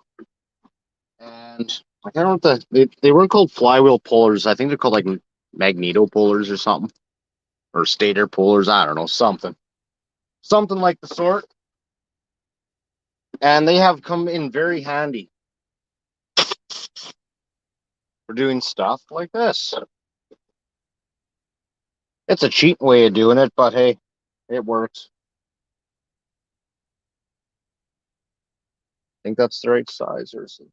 and I don't know what they weren't called flywheel pullers. I think they're called like magneto pullers or something, or stator pullers. I don't know, something like the sort. And they have come in very handy for doing stuff like this. It's a cheap way of doing it, but hey, it works. I think that's the right size, or is it?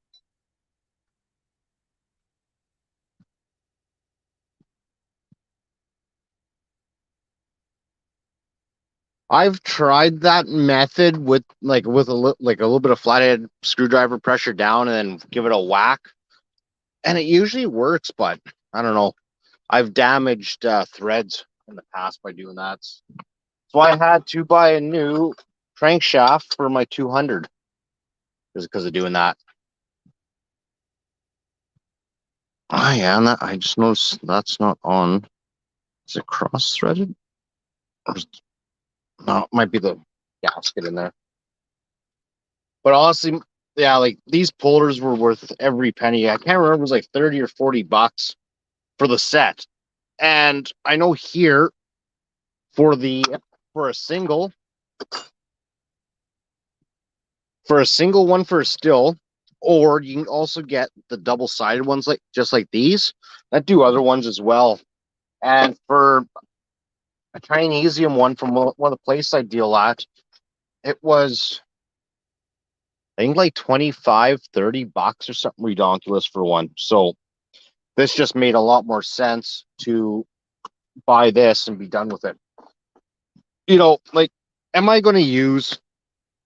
I've tried that method with like a little bit of flathead screwdriver pressure down and then give it a whack, and it usually works. But I don't know. I've damaged threads in the past by doing that, so I had to buy a new crankshaft for my 200 just because of doing that. Oh yeah, and that, I just noticed that's not on. Is it cross-threaded? No, it might be the gasket in there. But honestly, yeah, like these pullers were worth every penny. I can't remember, it was like 30 or 40 bucks for the set. And I know here for the for a single for a single one for a still, or you can also get the double-sided ones like just like these that do other ones as well. And for a Chinesium one from one of the places I deal at, it was I think like 25, 30 bucks or something ridiculous for one. So this just made a lot more sense to buy this and be done with it. Like, am I going to use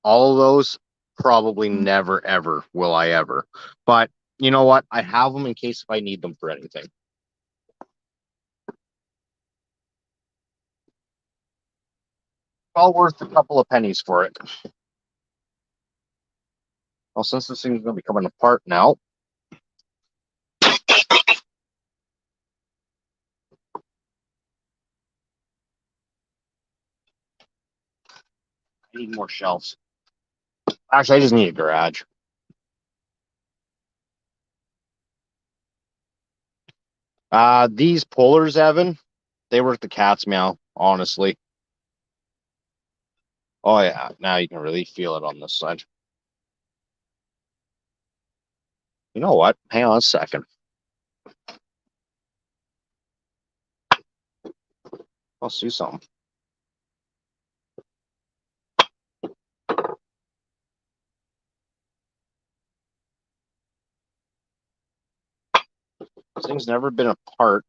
all of those? Probably never, ever will I ever. But you know what? I have them in case if I need them for anything. All worth a couple of pennies for it. Well, since this thing's going to be coming apart now, I need more shelves. Actually, I just need a garage. These pullers, Evan, they work the cat's meow, honestly. Oh yeah, now you can really feel it on this side. You know what? Hang on a second. I'll see something. This thing's never been apart.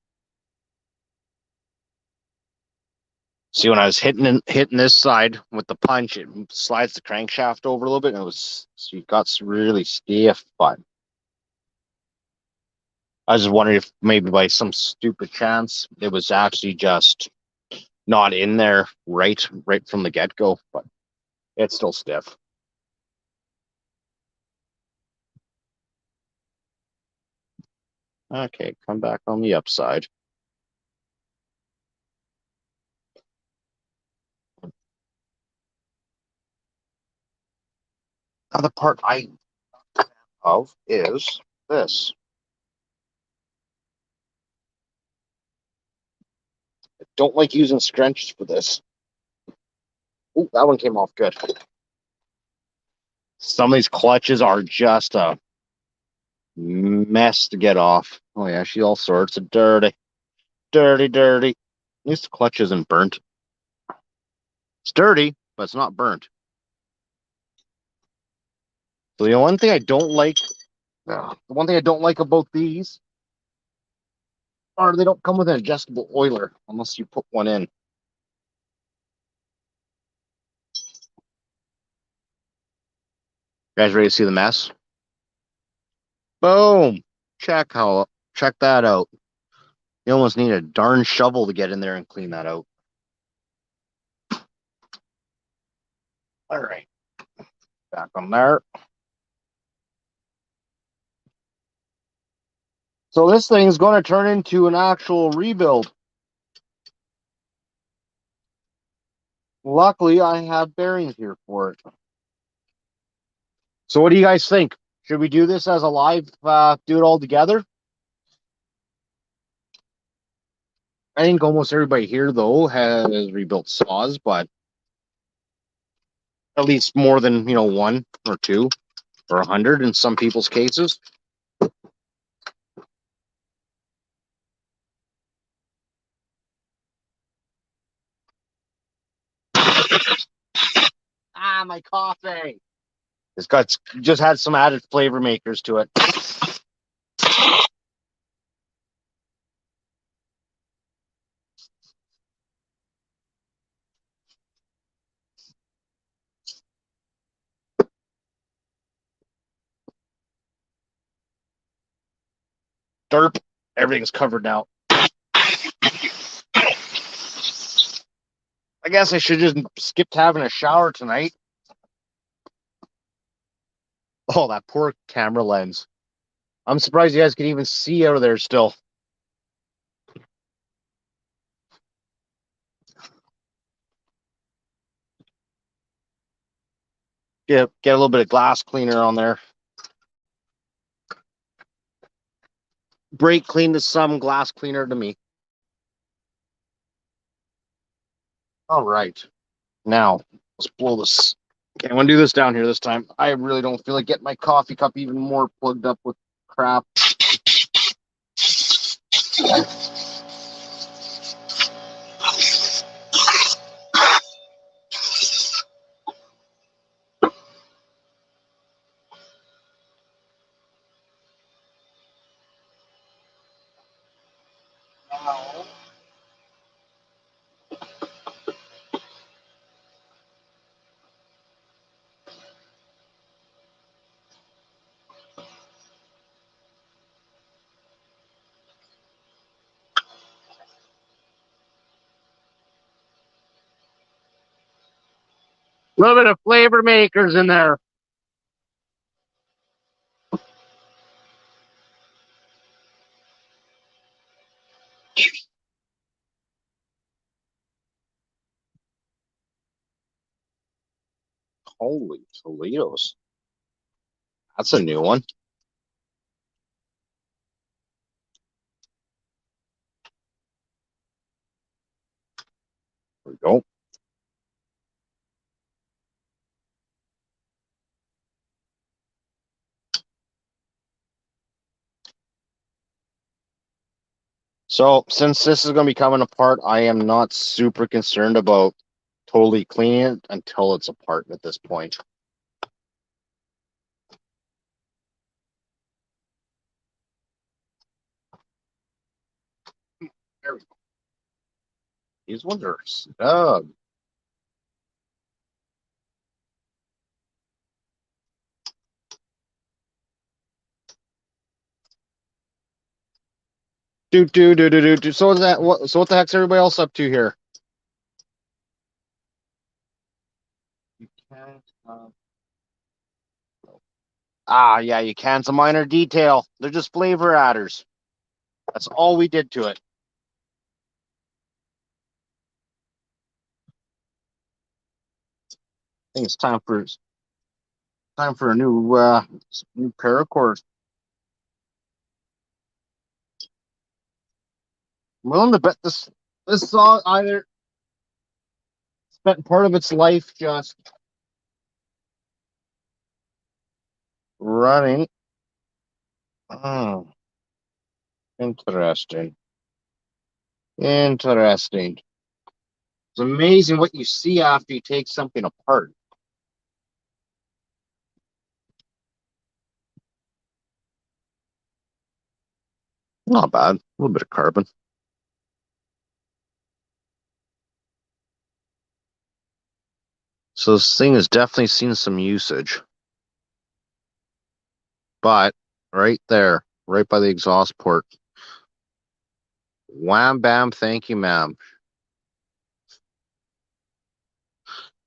See, when I was hitting this side with the punch, it slides the crankshaft over a little bit, and it got really stiff. But I was just wondering if maybe by some stupid chance it was actually just not in there right from the get go. But it's still stiff. Okay, come back on the upside. Now the part I of is this. I don't like using scrunchies for this. Oh, that one came off good. Some of these clutches are just a mess to get off. Oh yeah, she's all sorts of dirty. Dirty, dirty. At least the clutch isn't burnt. It's dirty, but it's not burnt. So the one thing I don't like, the one thing I don't like about these are they don't come with an adjustable oiler unless you put one in. You guys ready to see the mess? Boom. Check that out. You almost need a darn shovel to get in there and clean that out. All right. Back on there. So this thing's going to turn into an actual rebuild. Luckily, I have bearings here for it. So what do you guys think? Should we do this as a live, do it all together? I think almost everybody here, though, has rebuilt saws, but at least more than, one or two or 100 in some people's cases. Ah, my coffee. It's got just had some added flavor makers to it. Derp. Everything's covered now. I guess I should just skipped having a shower tonight. Oh, that poor camera lens. I'm surprised you guys can even see out of there still. Get a little bit of glass cleaner on there. Brake clean to some, glass cleaner to me. All right. Now, let's blow this. Okay, I'm going to do this down here this time. I really don't feel like getting my coffee cup even more plugged up with crap. A little bit of flavor makers in there. Holy Toledo's. That's a new one. There we go. So since this is going to be coming apart, I am not super concerned about totally cleaning it until it's apart at this point. There we go. These ones are snug. Do. So is that what? So what the heck's everybody else up to here? You can't. Yeah, you can. It's a minor detail. They're just flavor adders. That's all we did to it. I think it's time for a new paracord. I'm willing to bet this saw either spent part of its life just running. Oh, interesting. Interesting. It's amazing what you see after you take something apart. Not bad. A little bit of carbon. So this thing has definitely seen some usage. But right there, right by the exhaust port. Wham bam, thank you, ma'am.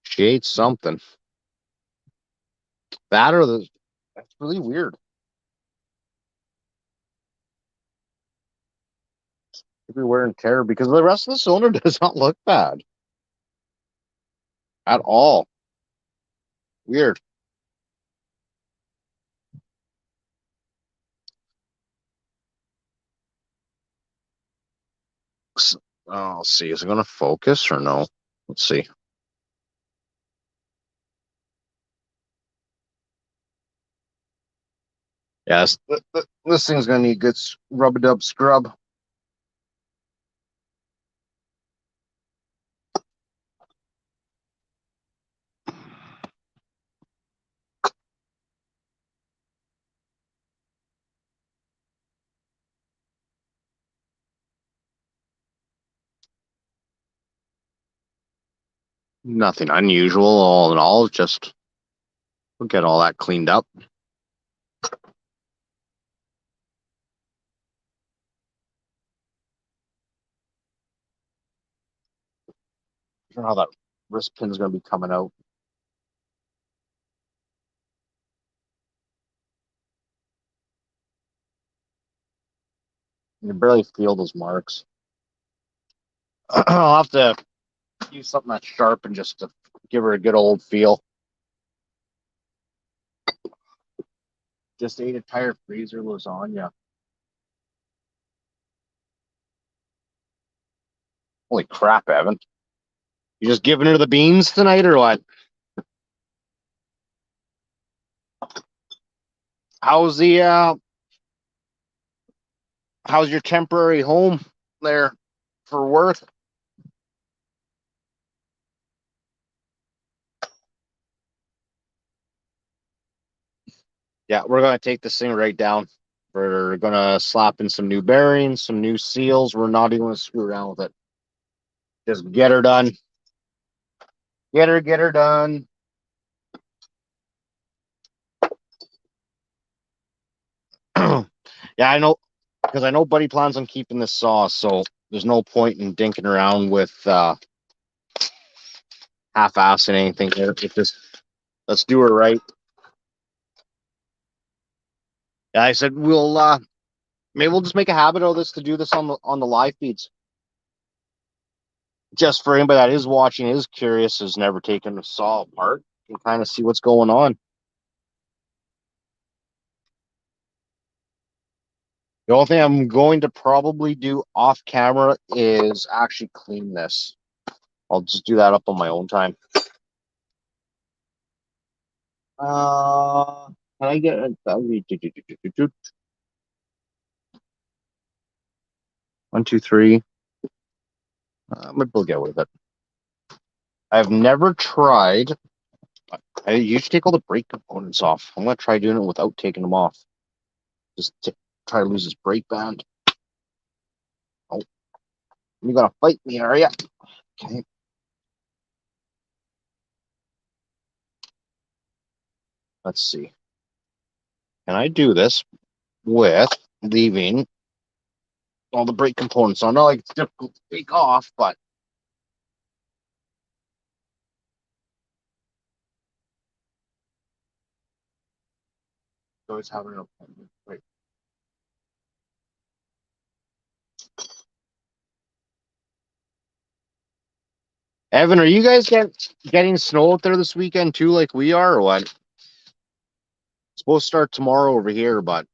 She ate something. That or that's really weird. Maybe wear and tear because the rest of the cylinder does not look bad at all. Weird. Let's see. Is it going to focus or no? Let's see. Yes, this thing's going to need good rub-a-dub scrub. Nothing unusual, all in all. Just we'll get all that cleaned up. I don't know how that wrist pin's going to be coming out. You can barely feel those marks. I'll have to use something that's sharp and just to give her a good old feel. Just ate a tire freezer lasagna. Holy crap, Evan. You just giving her the beans tonight or what? How's the how's your temporary home there for Worth? Yeah, we're gonna take this thing right down. We're gonna slap in some new bearings, some new seals. We're not even gonna screw around with it. Just get her done. Get her done. Yeah, I know because I know Buddy plans on keeping this saw, so there's no point in dinking around with half-assing anything here. It just let's do her right. Yeah, I said we'll maybe we'll just make a habit of this to do this on the live feeds. Just for anybody that is watching, is curious, has never taken a saw apart, can kind of see what's going on. The only thing I'm going to probably do off camera is actually clean this. I'll just do that up on my own time. Can I get a 1, 2, 3? Maybe we'll get with it. I've never tried. I usually take all the brake components off. I'm gonna try doing it without taking them off. Just try to lose this brake band. Oh, you're gonna fight me, are you? Okay. Let's see. Can I do this with leaving all the brake components on? Not like it's difficult to take off, but always having an appointment. Wait. Evan, are you guys getting snow out there this weekend too, like we are, or what? It's supposed to start tomorrow over here, but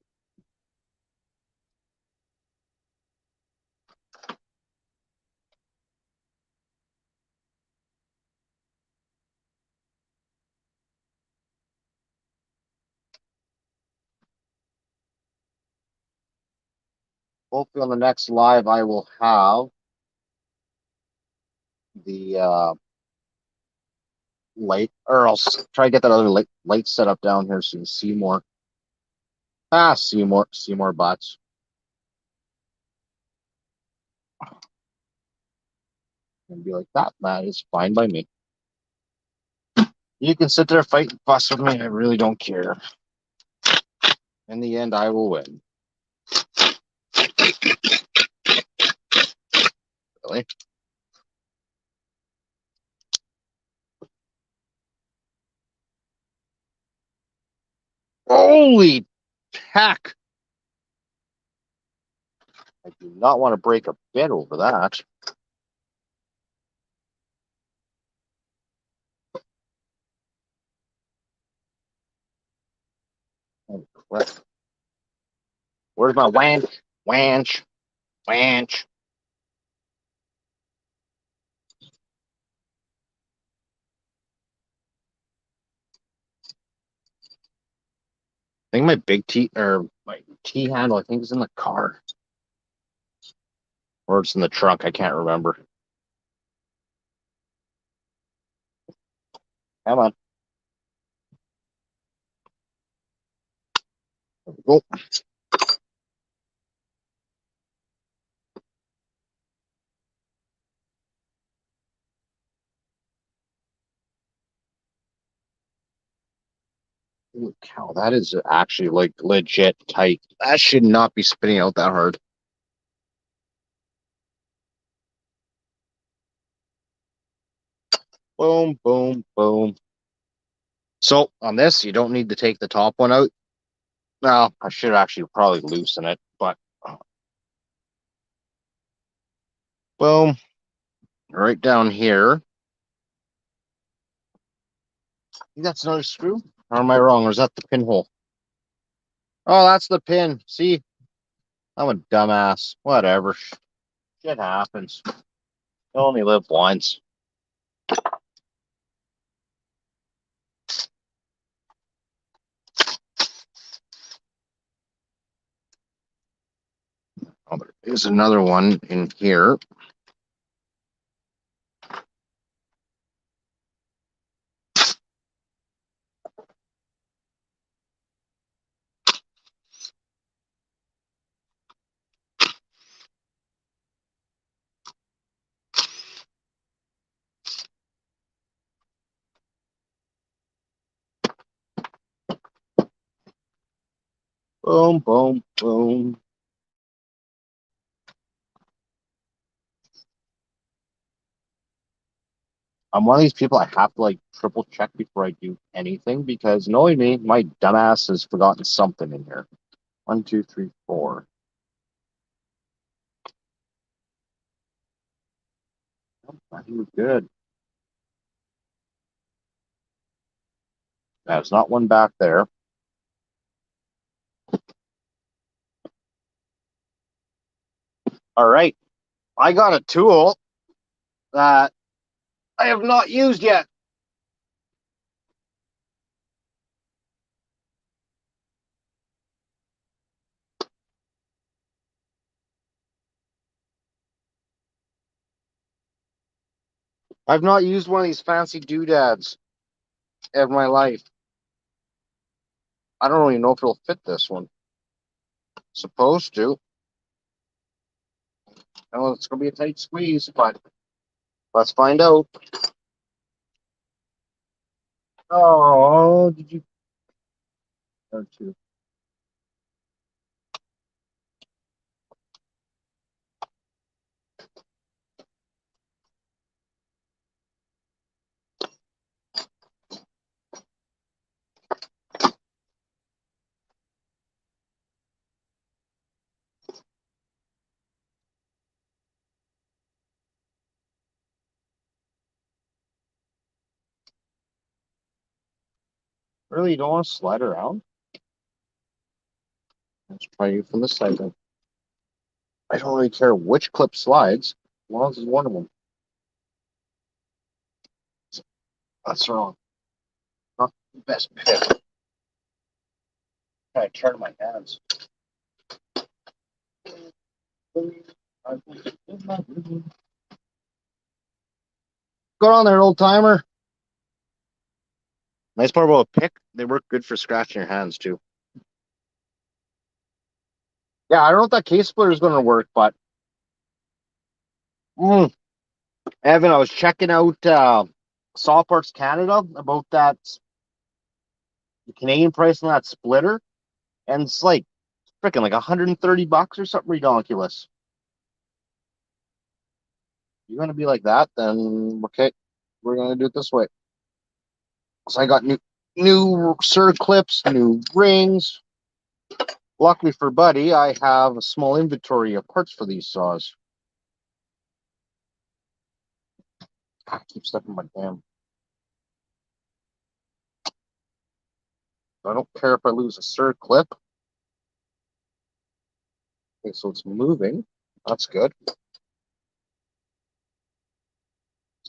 hopefully on the next live I will have the light, or I'll try to get that other light set up down here so you can see more. See more butts. And be like, that is fine by me. You can sit there, fight, and fuss with me. I really don't care. In the end, I will win. Really? Holy heck! I do not want to break a bit over that. Where's my wanch? Wanch. I think my big T or my T handle, I think is in the car. Or it's in the trunk, I can't remember. Come on. Go. Holy cow, that is actually like legit tight. That should not be spinning out that hard. Boom, boom, boom. So on this, you don't need to take the top one out. Well, I should actually probably loosen it, but boom, right down here. I think that's another screw. Or am I wrong? Or is that the pinhole? Oh, that's the pin. See, I'm a dumbass. Whatever. Shit happens. You only live once. Oh, there is another one in here. Boom, boom, boom. I'm one of these people I have to like triple check before I do anything because knowing me, my dumbass has forgotten something in here. One, two, three, four. I think we're good. There's not one back there. All right. I got a tool that I have not used yet. I've not used one of these fancy doodads in my life. I don't really know if it'll fit this one. Supposed to. Oh, it's gonna be a tight squeeze, but let's find out. Oh, did you? Oh, two. Really, you don't want to slide around? Let's try you from the side then. I don't really care which clip slides, as long as it's one of them. That's wrong. Not the best pick. I turn my hands. Go on there, old timer. Nice part about a pick, they work good for scratching your hands too. Yeah, I don't know if that case splitter is going to work, but Evan, I was checking out Saw Parts Canada about that the Canadian price on that splitter, and it's like freaking like $130 or something ridiculous. You're gonna be like that, then okay, we're gonna do it this way. So I got new clips, new rings. Luckily for Buddy, I have a small inventory of parts for these saws. I keep stuck in my damn. I don't care if I lose a third clip. Okay, so it's moving. That's good. It's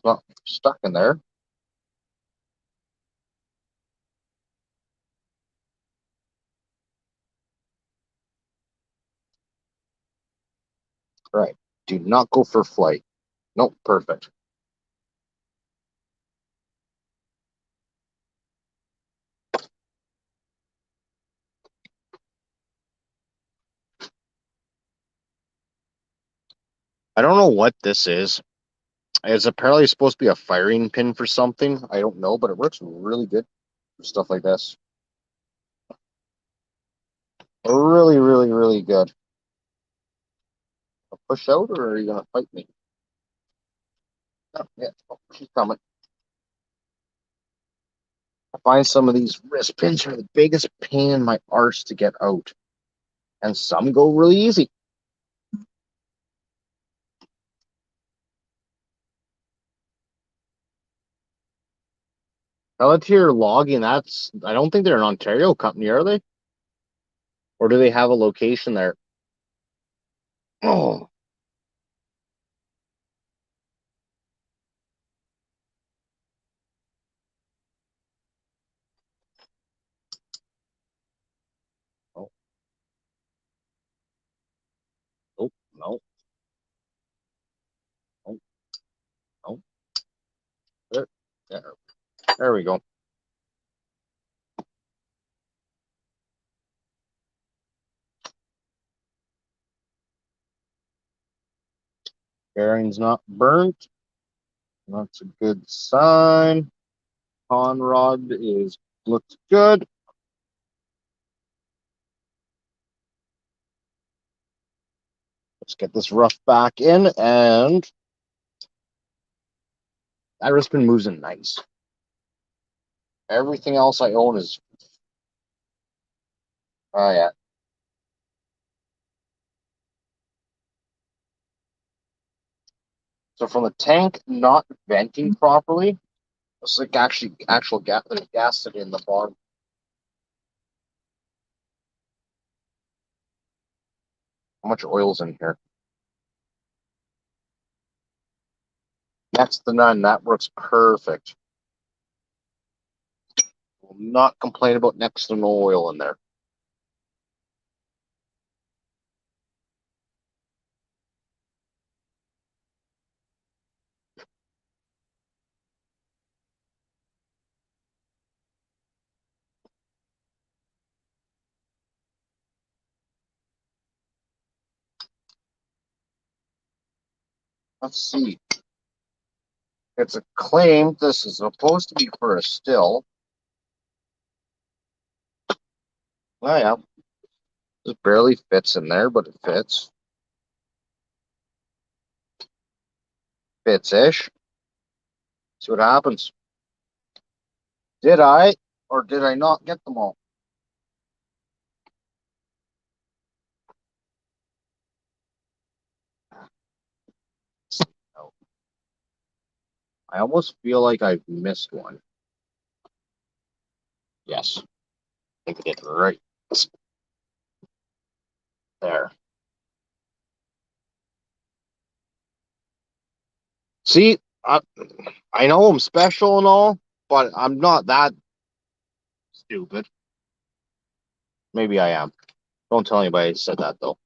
not stuck in there. Right. Do not go for flight. Nope, perfect. I don't know what this is. It's apparently supposed to be a firing pin for something. I don't know, but it works really good for stuff like this. Really, really, really good. I'll push out, or are you gonna fight me? Oh, yeah, oh, she's coming. I find some of these wrist pins are the biggest pain in my arse to get out, and some go really easy. Pelletier Logging, that's, I don't think they're an Ontario company, are they? Or do they have a location there? Oh, oh, oh, no, no, no. There, there, there we go. Bearing's not burnt. That's a good sign. Con rod is looks good. Let's get this rough back in, and that wrist pin moves in nice. Everything else I own is, oh yeah. So from the tank not venting properly, it's like actual gas, there's gas sitting in the bottom. How much oil's in here? Next to none. That works perfect. Will not complain about next to no oil in there. Let's see. It's a claim. This is supposed to be for a still. Oh yeah. It barely fits in there, but it fits. Fits-ish. See what happens. Did I or did I not get them all? No. I almost feel like I've missed one. Yes. I think I did right there. See, I know I'm special and all, but I'm not that stupid. Maybe I am. Don't tell anybody I said that though.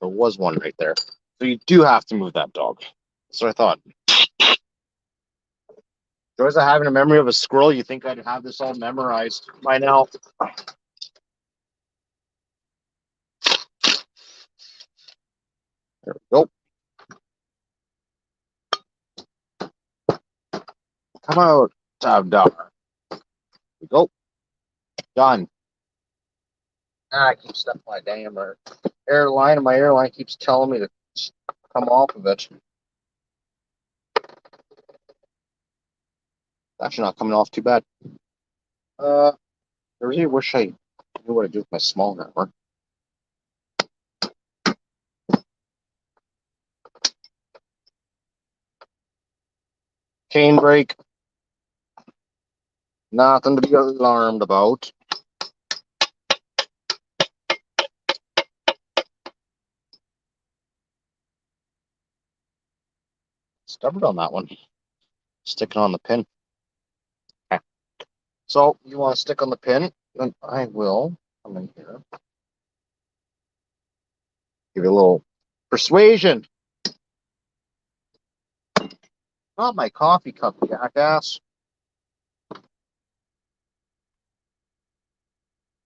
There was one right there. So you do have to move that dog. So I thought. Joys of having a memory of a squirrel, you think I'd have this all memorized by now. There we go. Come out, Tabdar. There we go. Done. I keep stepping my damn airline, and my airline keeps telling me to come off of it. Actually, not coming off too bad. I really wish I knew what to do with my small hammer. Chain brake. Nothing to be alarmed about. Stubborn on that one. Sticking on the pin. Okay. So you want to stick on the pin, then I will come in here. Give it a little persuasion. Not my coffee cup, jackass.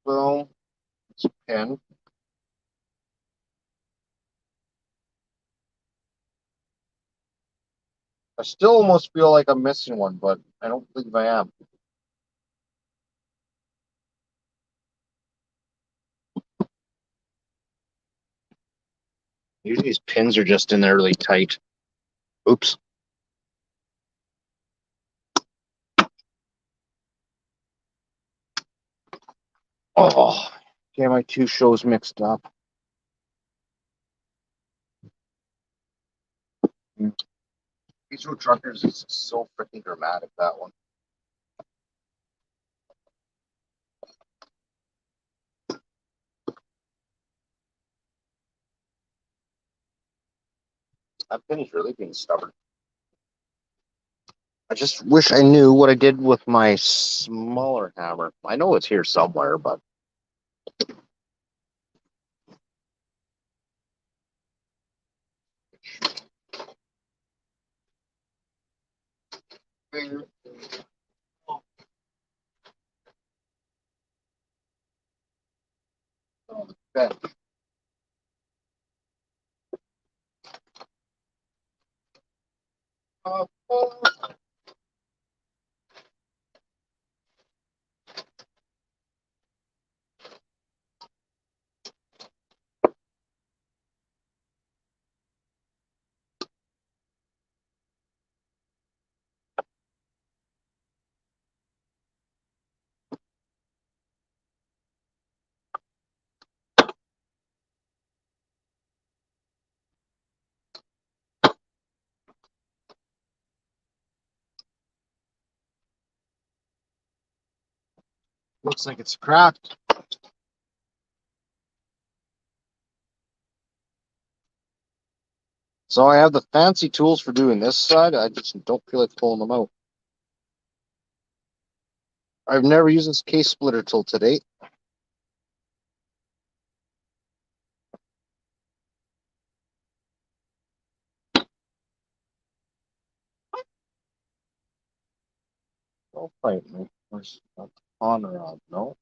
Boom. It's a pin. I still almost feel like I'm missing one, but I don't believe I am. Usually these pins are just in there really tight. Oops. Oh, get my two shows mixed up. These road truckers is so freaking dramatic, that one. That pin is really being stubborn. I just wish I knew what I did with my smaller hammer. I know it's here somewhere, but okay. Looks like it's cracked. So I have the fancy tools for doing this side. I just don't feel like pulling them out. I've never used this case splitter till today. Don't fight me. Where's the on rod? No.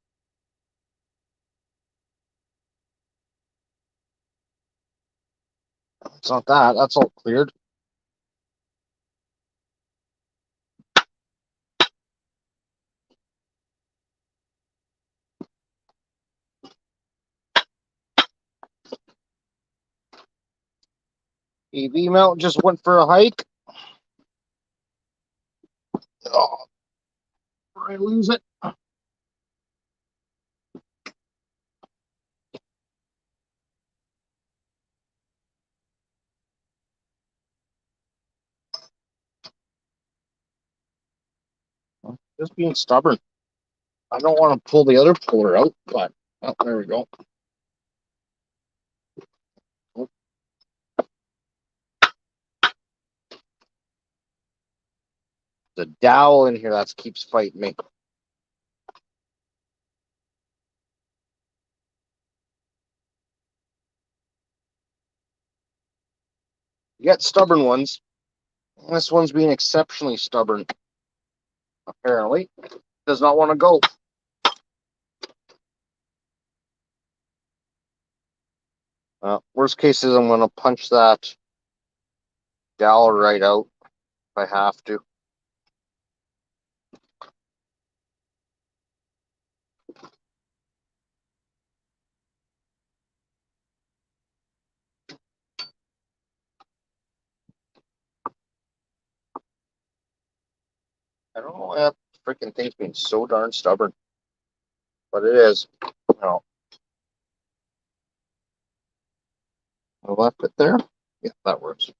It's not that. That's all cleared. EV mount just went for a hike. Oh, I lose it. Just being stubborn. I don't want to pull the other puller out, but oh, there we go. The dowel in here that keeps fighting me. You get stubborn ones. This one's being exceptionally stubborn. Apparently, does not want to go. Worst case is I'm going to punch that dowel right out if I have to. I don't know why that freaking thing's being so darn stubborn, but it is. No, I left it there. Yeah, that works.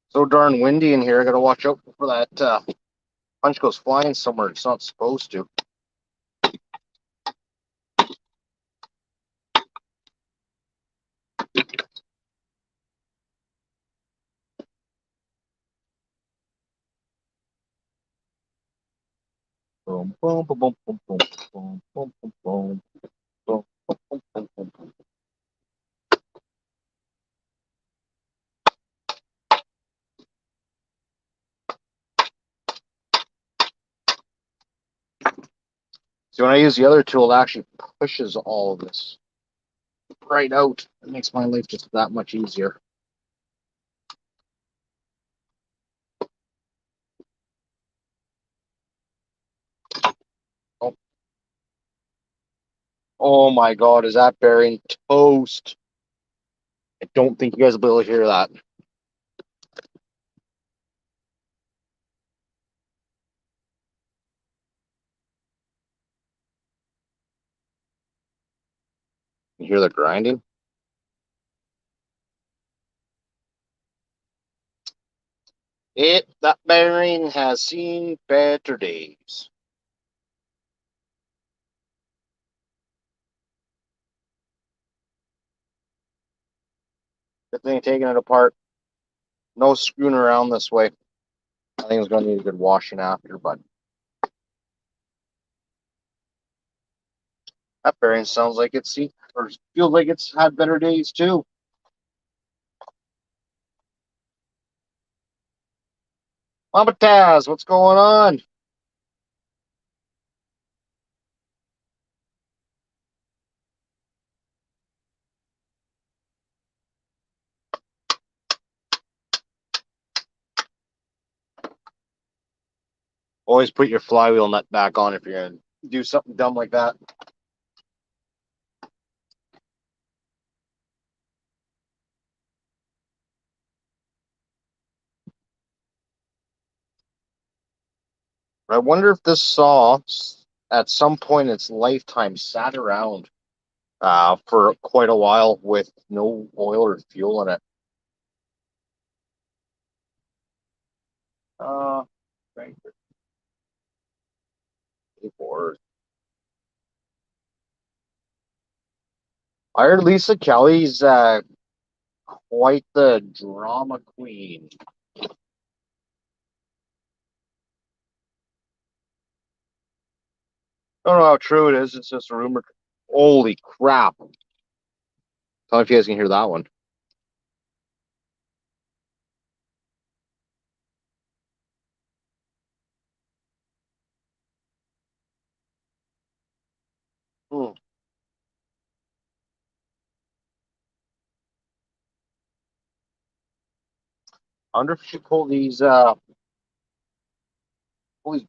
So darn windy in here. I got to watch out for that punch goes flying somewhere it's not supposed to. boom, boom, boom, boom, boom, boom, boom, boom, boom, boom, boom, boom, boom, boom, boom. So when I use the other tool, it actually pushes all of this right out. It makes my life just that much easier. Oh, oh my God, is that bearing toast? I don't think you guys will be able to hear that. You hear the grinding? That bearing has seen better days. Good thing taking it apart. No screwing around this way. I think it's going to need a good washing after, but that bearing sounds like it's seen, or feels like it's had better days too. Mama Taz, what's going on? Always put your flywheel nut back on if you're going to do something dumb like that. I wonder if this saw, at some point in its lifetime, sat around for quite a while with no oil or fuel in it. Right. I heard Lisa Kelly's quite the drama queen. I don't know how true it is. It's just a rumor. Holy crap. Tell me if you guys can hear that one. Hmm. I wonder if she pull these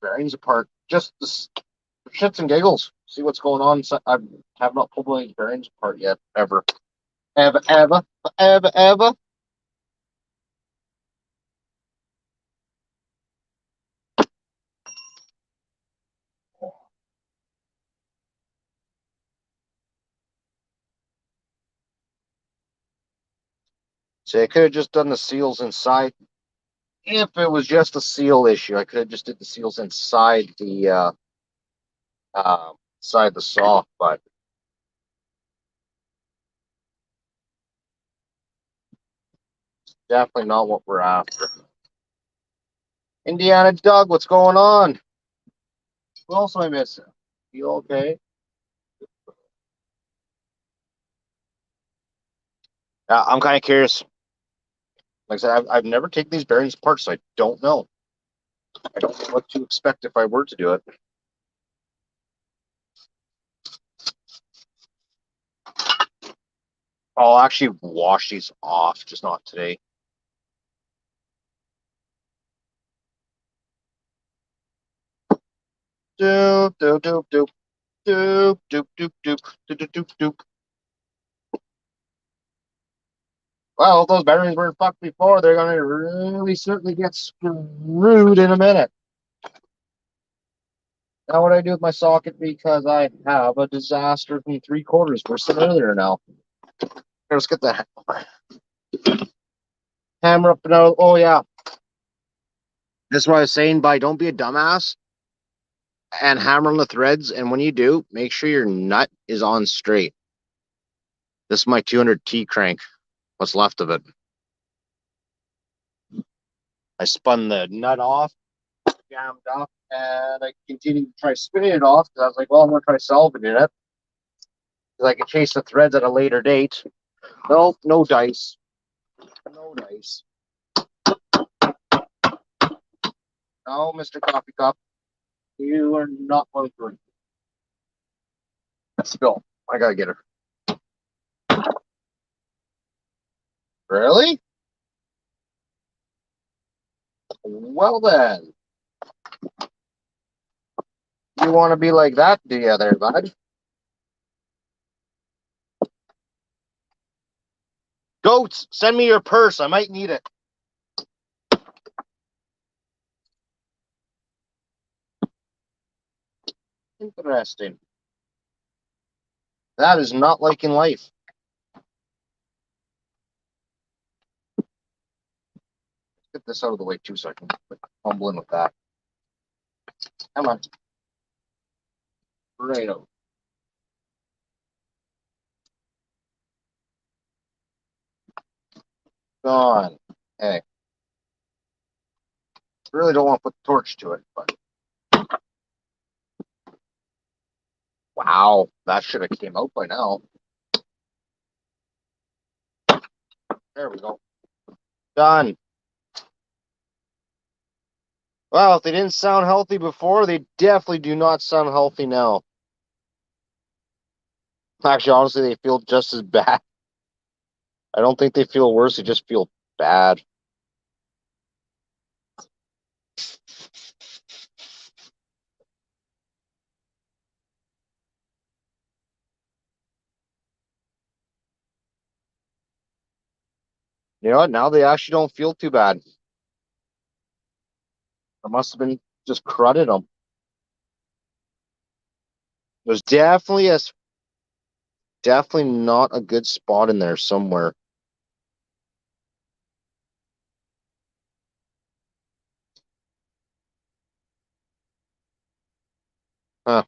bearings apart just for shits and giggles. See what's going on. So I have not pulled any bearings apart yet, ever. Ever, ever, ever, ever. See, I could have just done the seals inside. If it was just a seal issue, I could have just did the seals inside the saw, but definitely not what we're after. Indiana Doug, what's going on? Who else am I missing? You okay? I'm kind of curious. Like I said, I've never taken these bearings apart, so I don't know. I don't know what to expect if I were to do it. I'll actually wash these off, just not today. Doop, doop, doop, doop, doop, doop, doop, doop, doop, doop, doop. Well, if those bearings weren't fucked before, they're going to really certainly get screwed in a minute. Now, what I do with my socket, because I have a disaster from 3/4 worse than earlier now. Let's get the hammer up and out. Oh, yeah. That's what I was saying by don't be a dumbass and hammer on the threads. And when you do, make sure your nut is on straight. This is my 200T crank, what's left of it. I spun the nut off, jammed up, and I continued to try spinning it off because I was like, well, I'm going to try salvaging it because I can chase the threads at a later date. Nope, no dice. No dice. No, Mr. Coffee Cup. You are not going through. Spill. I gotta get her. Really? Well then. You want to be like that, do you there, bud? Goats, send me your purse. I might need it. Interesting. That is not like in life. Get this out of the way too so I can fumble in with that. Come on. Right out. Gone. Hey. Really don't want to put the torch to it, but wow, that should have came out by now. There we go. Done. Well, if they didn't sound healthy before, they definitely do not sound healthy now. Actually, honestly, they feel just as bad. I don't think they feel worse. They just feel bad. You know what? Now they actually don't feel too bad. I must have been just crudded them. There's definitely not a good spot in there somewhere. Huh.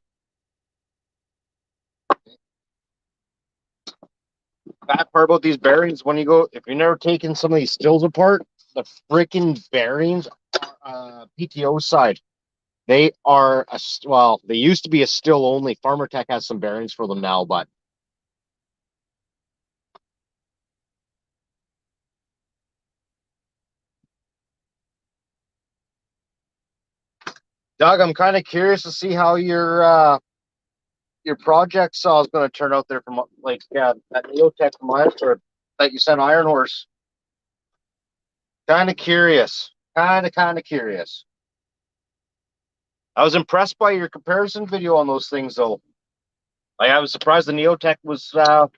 Bad part about these bearings when you go, if you've never taken some of these stills apart, the freaking bearings are PTO side. They are well, they used to be a still only. Farmer Tech has some bearings for them now, but Doug, I'm kind of curious to see how your project saw is going to turn out there from like that Neotech from or that you sent Iron Horse. Kind of curious. Kind of curious. I was impressed by your comparison video on those things, though. Like, I was surprised the Neotech was. Oh,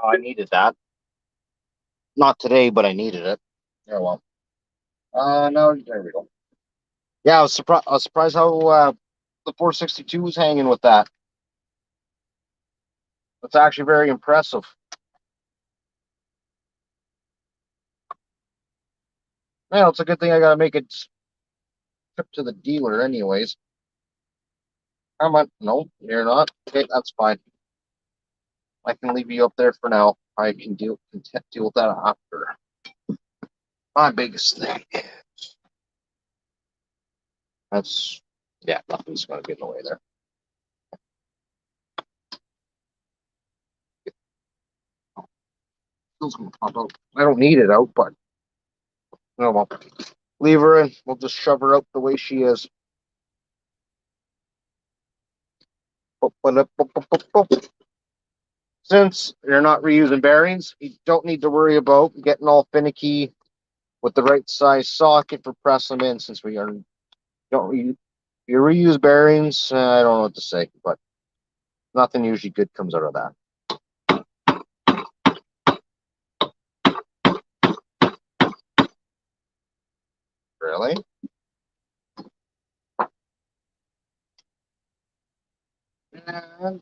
I needed that. Not today, but I needed it. Yeah, well. No, there we go. Yeah, I was surprised. I was surprised how the 462 was hanging with that. That's actually very impressive. Yeah, it's a good thing I got to make it trip to the dealer, anyways. Come on. No, you're not. Okay, that's fine. I can leave you up there for now. I can deal with that after. My biggest thing. That's yeah, nothing's going to get in the way there. It's gonna pop out. I don't need it out, but no, well, leave her in. We'll just shove her out the way she is. Since you're not reusing bearings, you don't need to worry about getting all finicky with the right size socket for pressing them in. Since we are don't you reuse bearings, I don't know what to say, but nothing usually good comes out of that. Really? And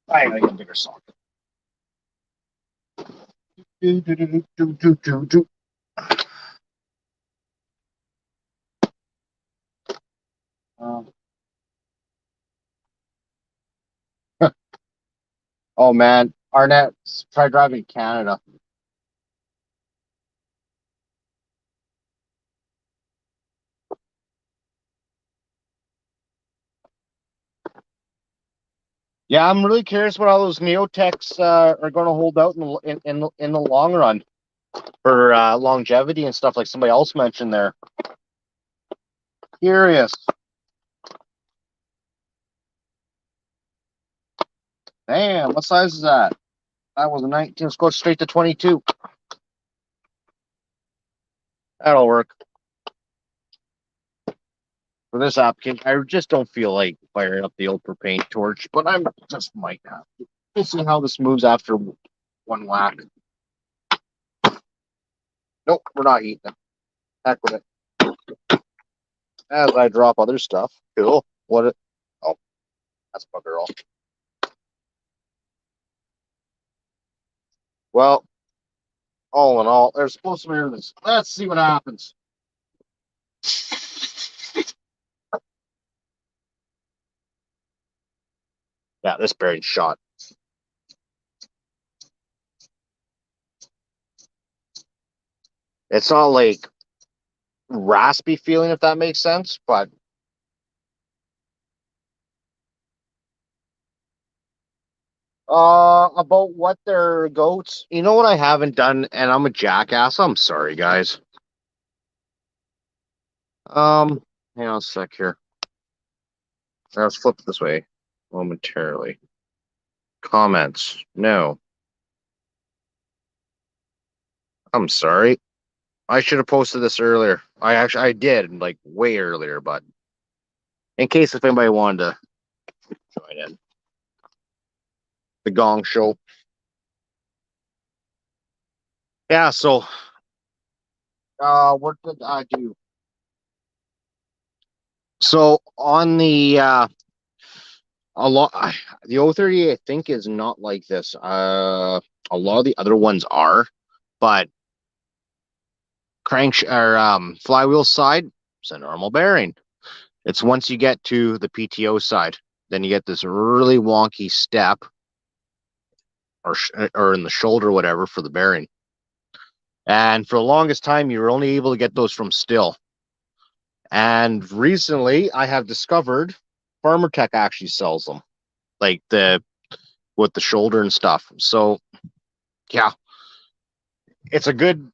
I gotta get a bigger socket. Do, do, do, do, do, do, do. Oh man, Arnett, try driving Canada. Yeah, I'm really curious what all those Neotechs are going to hold out in the long run for longevity and stuff like somebody else mentioned there. Curious. Damn, what size is that? That was a 19. Let's go straight to 22. That'll work. For this application, I just don't feel like firing up the old propane torch, but I just might have to. We'll see how this moves after one whack. Nope, we're not eating it. Heck with it. As I drop other stuff. Cool. What it? Oh, that's bugger all. Well, all in all, there's supposed to be this. Let's see what happens. Yeah, this bearing's shot. It's not like raspy feeling, if that makes sense, but about what their goats. You know what I haven't done, and I'm a jackass. I'm sorry, guys. Um, hang on a sec here. Let's flip this way momentarily. Comments. No. I'm sorry. I should have posted this earlier. I did like way earlier, but in case if anybody wanted to join in. The Gong Show. Yeah, so what did I do? So on the a lot the O30 I think is not like this. A lot of the other ones are, but flywheel side, it's a normal bearing. It's once you get to the PTO side, then you get this really wonky step or in the shoulder, whatever, for the bearing. And for the longest time, you were only able to get those from Still. And recently, I have discovered Farmer Tech actually sells them, like with the shoulder and stuff. So yeah, it's a good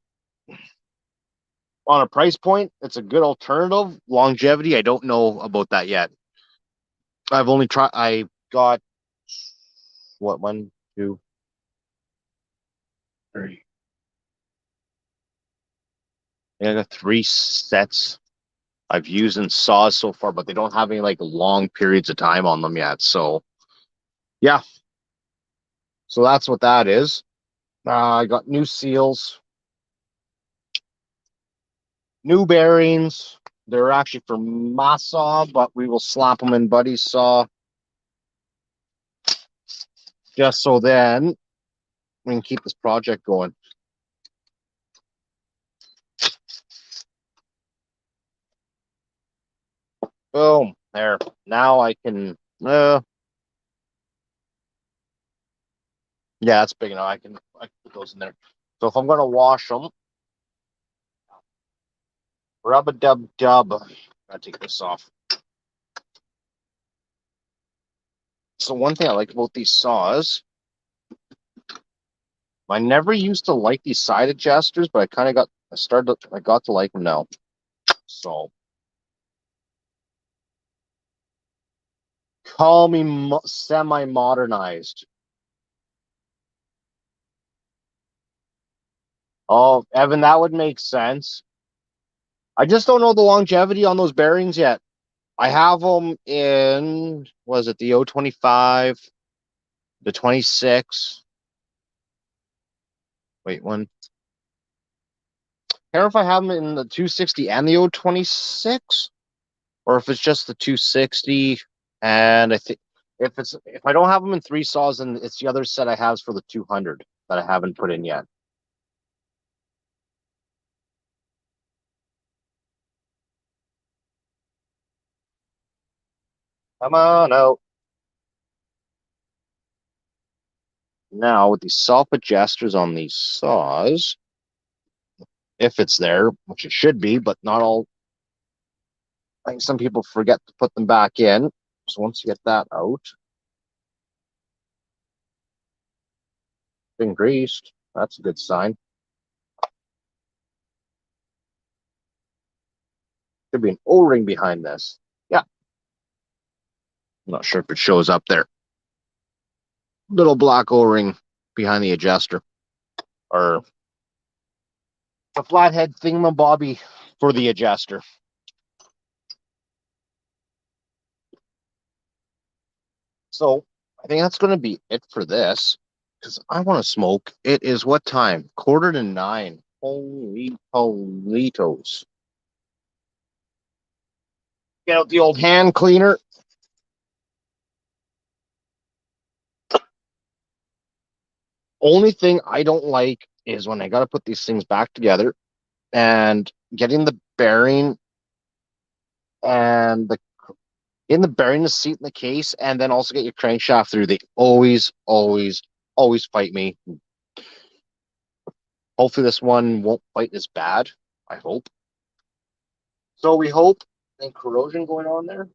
on a price point. It's a good alternative. Longevity, I don't know about that yet. I've only tried. I got what one, two, three. Yeah, I got three sets I've used in saws so far, but they don't have any like long periods of time on them yet. So yeah, so that's what that is. I got new seals, new bearings. They're actually for my saw, but we will slap them in Buddy's saw just so then we can keep this project going. Boom, there. Now I can. Yeah, that's big enough. I can put those in there. So if I'm gonna wash them, rub a dub dub. Gotta take this off. So one thing I like about these saws, I never used to like these side adjusters, but I got to like them now. So call me semi-modernized. Oh, Evan, that would make sense. I just don't know the longevity on those bearings yet. I have them in, was it the 025, the 26? Wait, one. I don't know if I have them in the 260 and the 026, or if it's just the 260. And I think if I don't have them in three saws, then it's the other set I have for the 200 that I haven't put in yet. Come on out. Now with these self adjusters on these saws, if it's there, which it should be, but not all. I think some people forget to put them back in. So once you get that out, Been greased. That's a good sign. Could be an O-ring behind this. Yeah. I'm not sure if it shows up there. Little black O-ring behind the adjuster. Or the flathead thingamabobby for the adjuster. So I think that's going to be it for this. Because I want to smoke. It is what time? 8:45. Holy Politos. Get out the old hand cleaner. Only thing I don't like is when I got to put these things back together and getting the bearing and the bearing, the seat, and the case, and then also get your crankshaft through. They always fight me. Hopefully this one won't fight as bad. I hope. So we hope. Any corrosion going on there?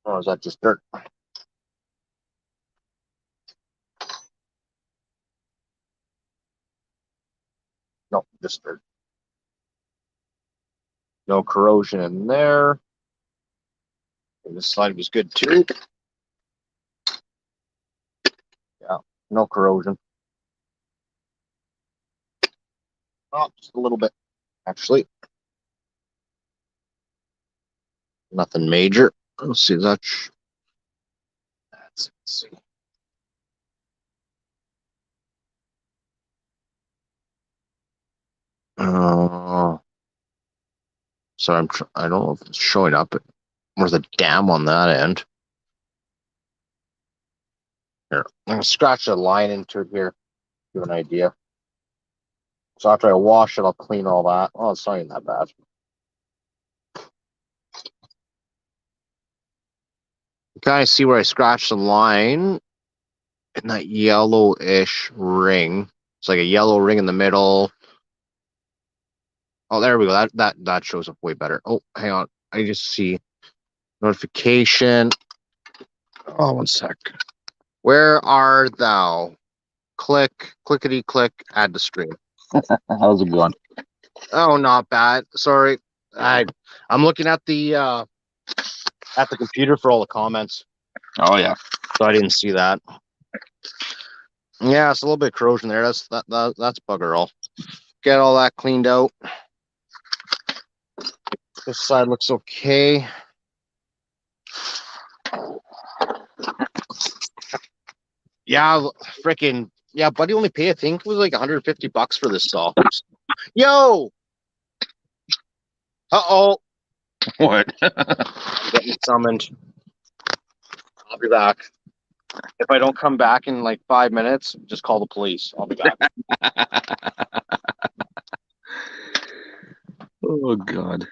Or is that just dirt? No, just dirt. No corrosion in there. And this side was good too. Yeah, no corrosion. Oh, just a little bit, actually. Nothing major. Let's see. Let's see. So I don't know if it's showing up. There's a dam on that end. Here, I'm gonna scratch a line into it here. Give an idea. So after I wash it, I'll clean all that. Oh, it's not even that bad. You kind of see where I scratched the line in that yellowish ring. It's like a yellow ring in the middle. Oh, there we go. That shows up way better. Oh, hang on. I just see notification. Oh, one sec. Where are thou? Clickety click, add to stream. How's it going? Oh, not bad. Sorry. I'm looking at the computer for all the comments. Oh yeah. So I didn't see that. Yeah, it's a little bit of corrosion there. That's bugger all. Get all that cleaned out. This side looks okay. Yeah, freaking yeah, buddy only paid, I think it was like $150 for this saw. Yo! Uh-oh. What? I'm getting summoned. I'll be back. If I don't come back in like 5 minutes, just call the police. I'll be back. Oh God.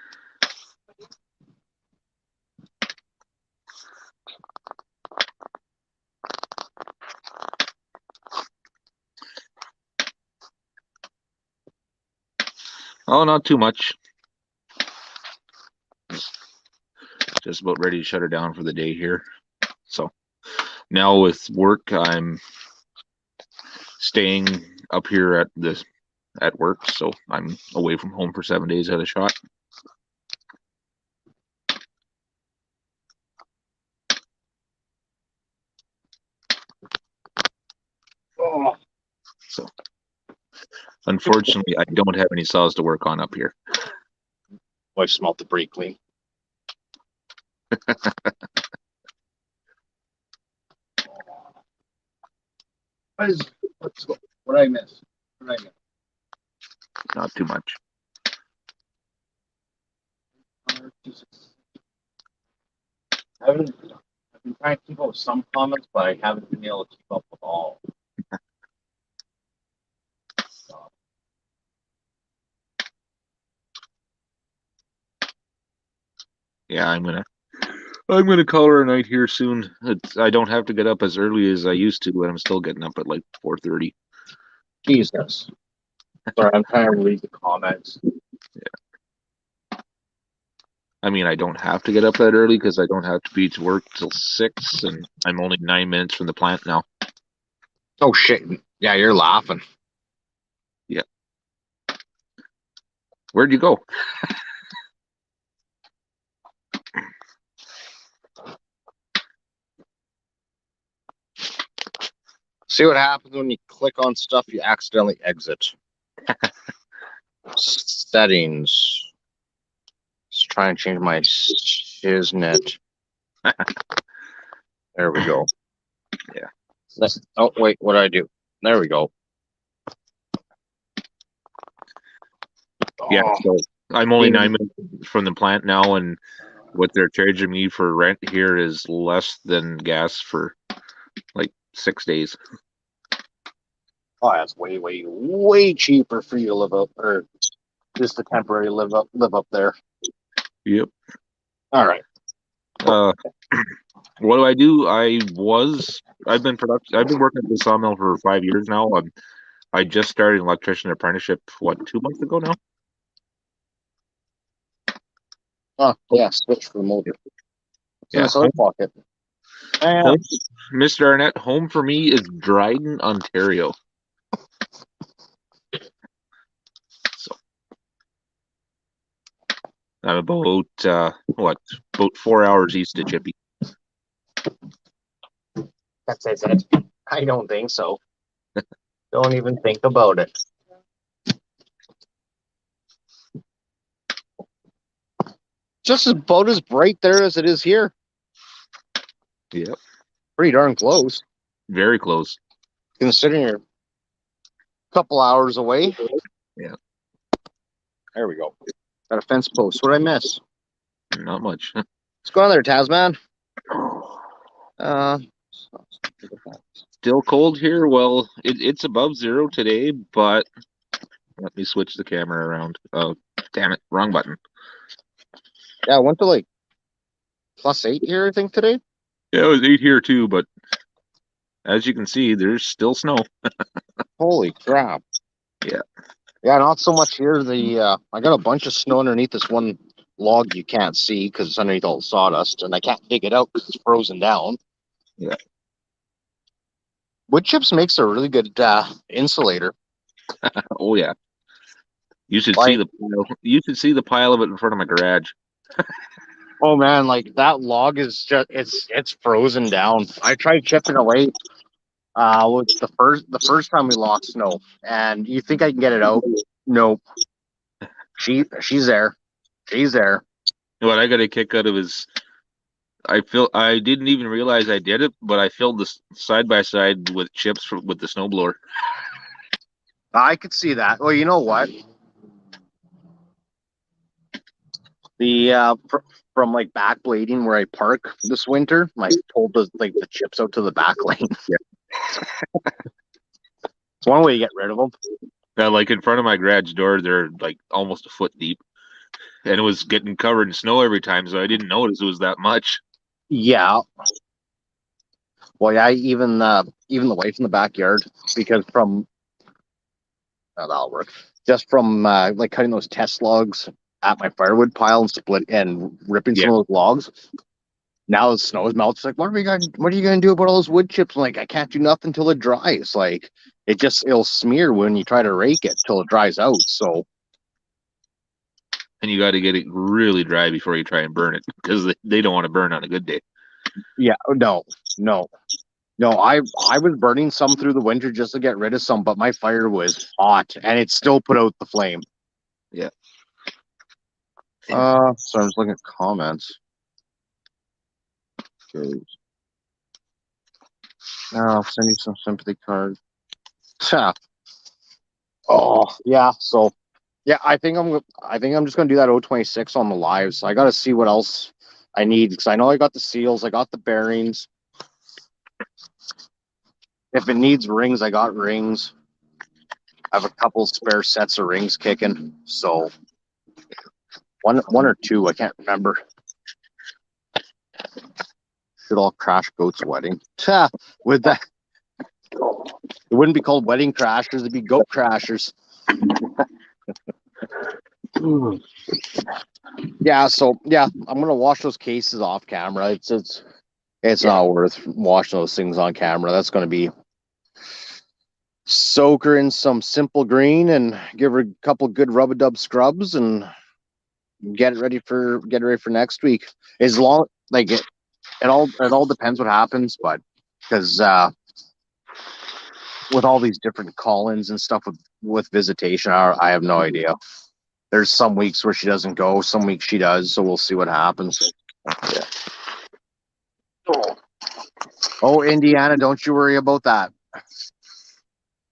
Oh, not too much. Just about ready to shut her down for the day here. So now with work, I'm staying up here at work, so I'm away from home for 7 days at a shot. Oh. So unfortunately, I don't have any saws to work on up here. I smelled the brake clean. What did I miss? Not too much. I've been trying to keep up with some comments, but I haven't been able to keep up with all. Yeah, I'm gonna call her a night here soon. I don't have to get up as early as I used to, but I'm still getting up at like 4:30. Jesus. Sorry, I'm trying to read the comments. Yeah. I mean, I don't have to get up that early because I don't have to be to work till 6, and I'm only 9 minutes from the plant now. Oh shit! Yeah, you're laughing. Yeah. Where'd you go? See what happens when you click on stuff you accidentally exit. Settings. Let's try and change my shiznit. There we go. Yeah. Oh, wait, what did I do? There we go. Yeah, Oh, so I'm only 9 minutes from the plant now, and what they're charging me for rent here is less than gas for like 6 days. oh, that's way, way, way cheaper for you to live up, or just a temporary live up there. Yep. All right. What do I do? I've been working at the sawmill for 5 years now. I just started an electrician apprenticeship, 2 months ago now? Oh, yeah, switch for the motor. It's in Yeah. the side pocket. Yeah. Home, Mr. Arnett, home for me is Dryden, Ontario. So I'm about about 4 hours east of Chippy. That's it. I don't think so. Don't even think about it. Just about as bright there as it is here. Yep. Pretty darn close. Very close. Considering you're a couple hours away. Yeah. There we go. Got a fence post. What did I miss? Not much. What's going on there, Tasman? Still cold here. Well, it's above zero today, but let me switch the camera around. Oh, damn it. Wrong button. Yeah, I went to like +8 here, I think, today. Yeah, it was 8 here too, but as you can see, there's still snow. Holy crap. Yeah. Yeah, not so much here. I got a bunch of snow underneath this one log you can't see because it's underneath all the sawdust, and I can't dig it out because it's frozen down. Yeah. Wood chips makes a really good insulator. Oh yeah. You should see the pile. You should see the pile of it in front of my garage. Oh man, like that log is just it's frozen down. I tried chipping away with the first time we lost snow, and you think I can get it out? Nope. She's there. She's there. What I got a kick out of is I didn't even realize I did it, but I filled this side by side with chips with the snowblower. I could see that. Well, you know what? The from like back blading where I park this winter, I pulled the chips out to the back lane. Yeah. It's one way to get rid of them. Like in front of my garage door, they're like almost a foot deep, and it was getting covered in snow every time, so I didn't notice it was that much. Yeah. Well, yeah. Even the way from the backyard, because from that'll work. Just from like cutting those test logs at my firewood pile and split and ripping some of those logs. Now the snow is melting. It's like, what are you gonna do about all those wood chips? I'm like, I can't do nothing until it dries. Like it'll smear when you try to rake it till it dries out. So And you got to get it really dry before you try and burn it because they don't want to burn on a good day. yeah, no. I was burning some through the winter just to get rid of some, but my fire was hot and it still put out the flame. Yeah. So I'm just looking at comments. Okay. Now I'll send you some sympathy cards. Oh yeah, so yeah, I think I'm just gonna do that 026 on the lives. I gotta see what else I need because I know I got the seals, I got the bearings. If it needs rings, I got rings. I have a couple spare sets of rings kicking, so one or two, I can't remember. Should all crash goat's wedding. With that, it wouldn't be called wedding crashers; it'd be goat crashers. Yeah, so yeah, I'm gonna wash those cases off camera. It's not worth washing those things on camera. That's gonna be soak her in some simple green and give her a couple good rub-a-dub scrubs and get it ready for next week. As long like it all depends what happens, but because with all these different call-ins and stuff with visitation, I have no idea. There's some weeks where she doesn't go, some weeks she does, so we'll see what happens. Yeah. Oh, Indiana, don't you worry about that.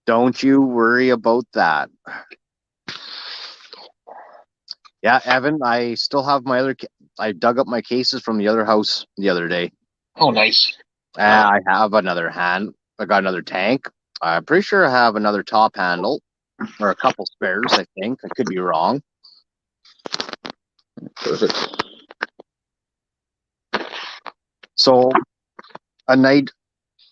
Don't you worry about that. Yeah, Evan, I still have my other. I dug up my cases from the other house the other day. Oh, nice. I have another hand. I got another tank. I'm pretty sure I have another top handle or a couple spares. I think I could be wrong. Perfect. So a night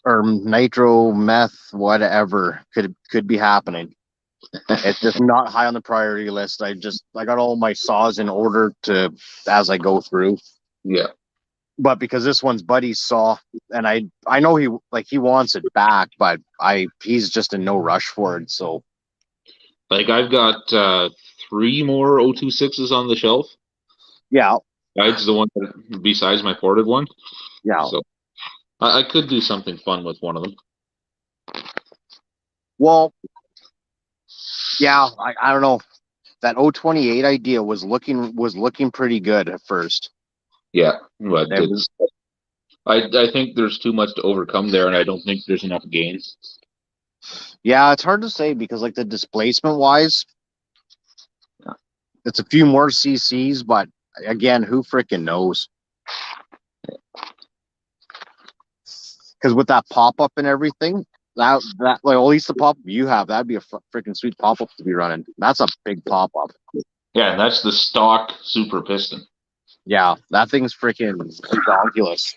or nitro meth whatever could be happening. It's just not high on the priority list. I got all my saws in order to as I go through. Yeah. But because this one's Buddy's saw, and I know he wants it back, but he's just in no rush for it. So Like I've got 3 more 026s on the shelf. yeah, Besides the one besides my ported one. yeah. So I could do something fun with one of them. Well, yeah, I don't know. That 028 idea was looking pretty good at first. Yeah, but It was, I think there's too much to overcome there, and I don't think there's enough gains. yeah, it's hard to say because like the displacement wise, it's a few more CCs, but again, who freaking knows? Because with that pop up and everything, that like at least the pop up you have, that'd be a freaking sweet pop up to be running. That's a big pop up. Yeah, and that's the stock super piston. Yeah, that thing's freaking ridiculous.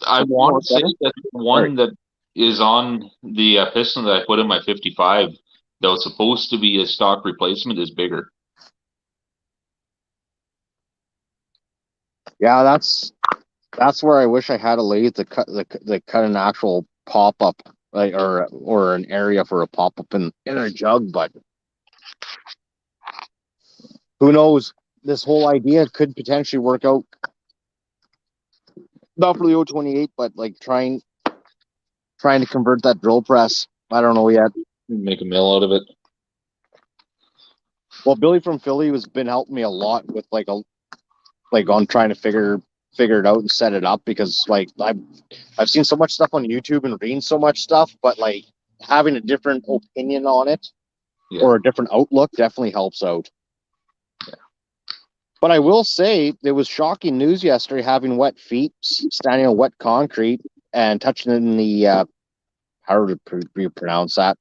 I want to say that the one that is on the piston that I put in my 55 that was supposed to be a stock replacement is bigger. Yeah, that's where I wish I had a lathe to cut an actual pop up, like or an area for a pop up in a jug, but who knows? This whole idea could potentially work out. Not for the 028, but like trying to convert that drill press. I don't know yet. Make a mill out of it. Well, Billy from Philly has been helping me a lot with like on trying to figure it out and set it up because like I've seen so much stuff on YouTube and reading so much stuff, but like having a different opinion on it or a different outlook definitely helps out. Yeah. But I will say it was shocking news yesterday having wet feet, standing on wet concrete and touching in the how do you pronounce that?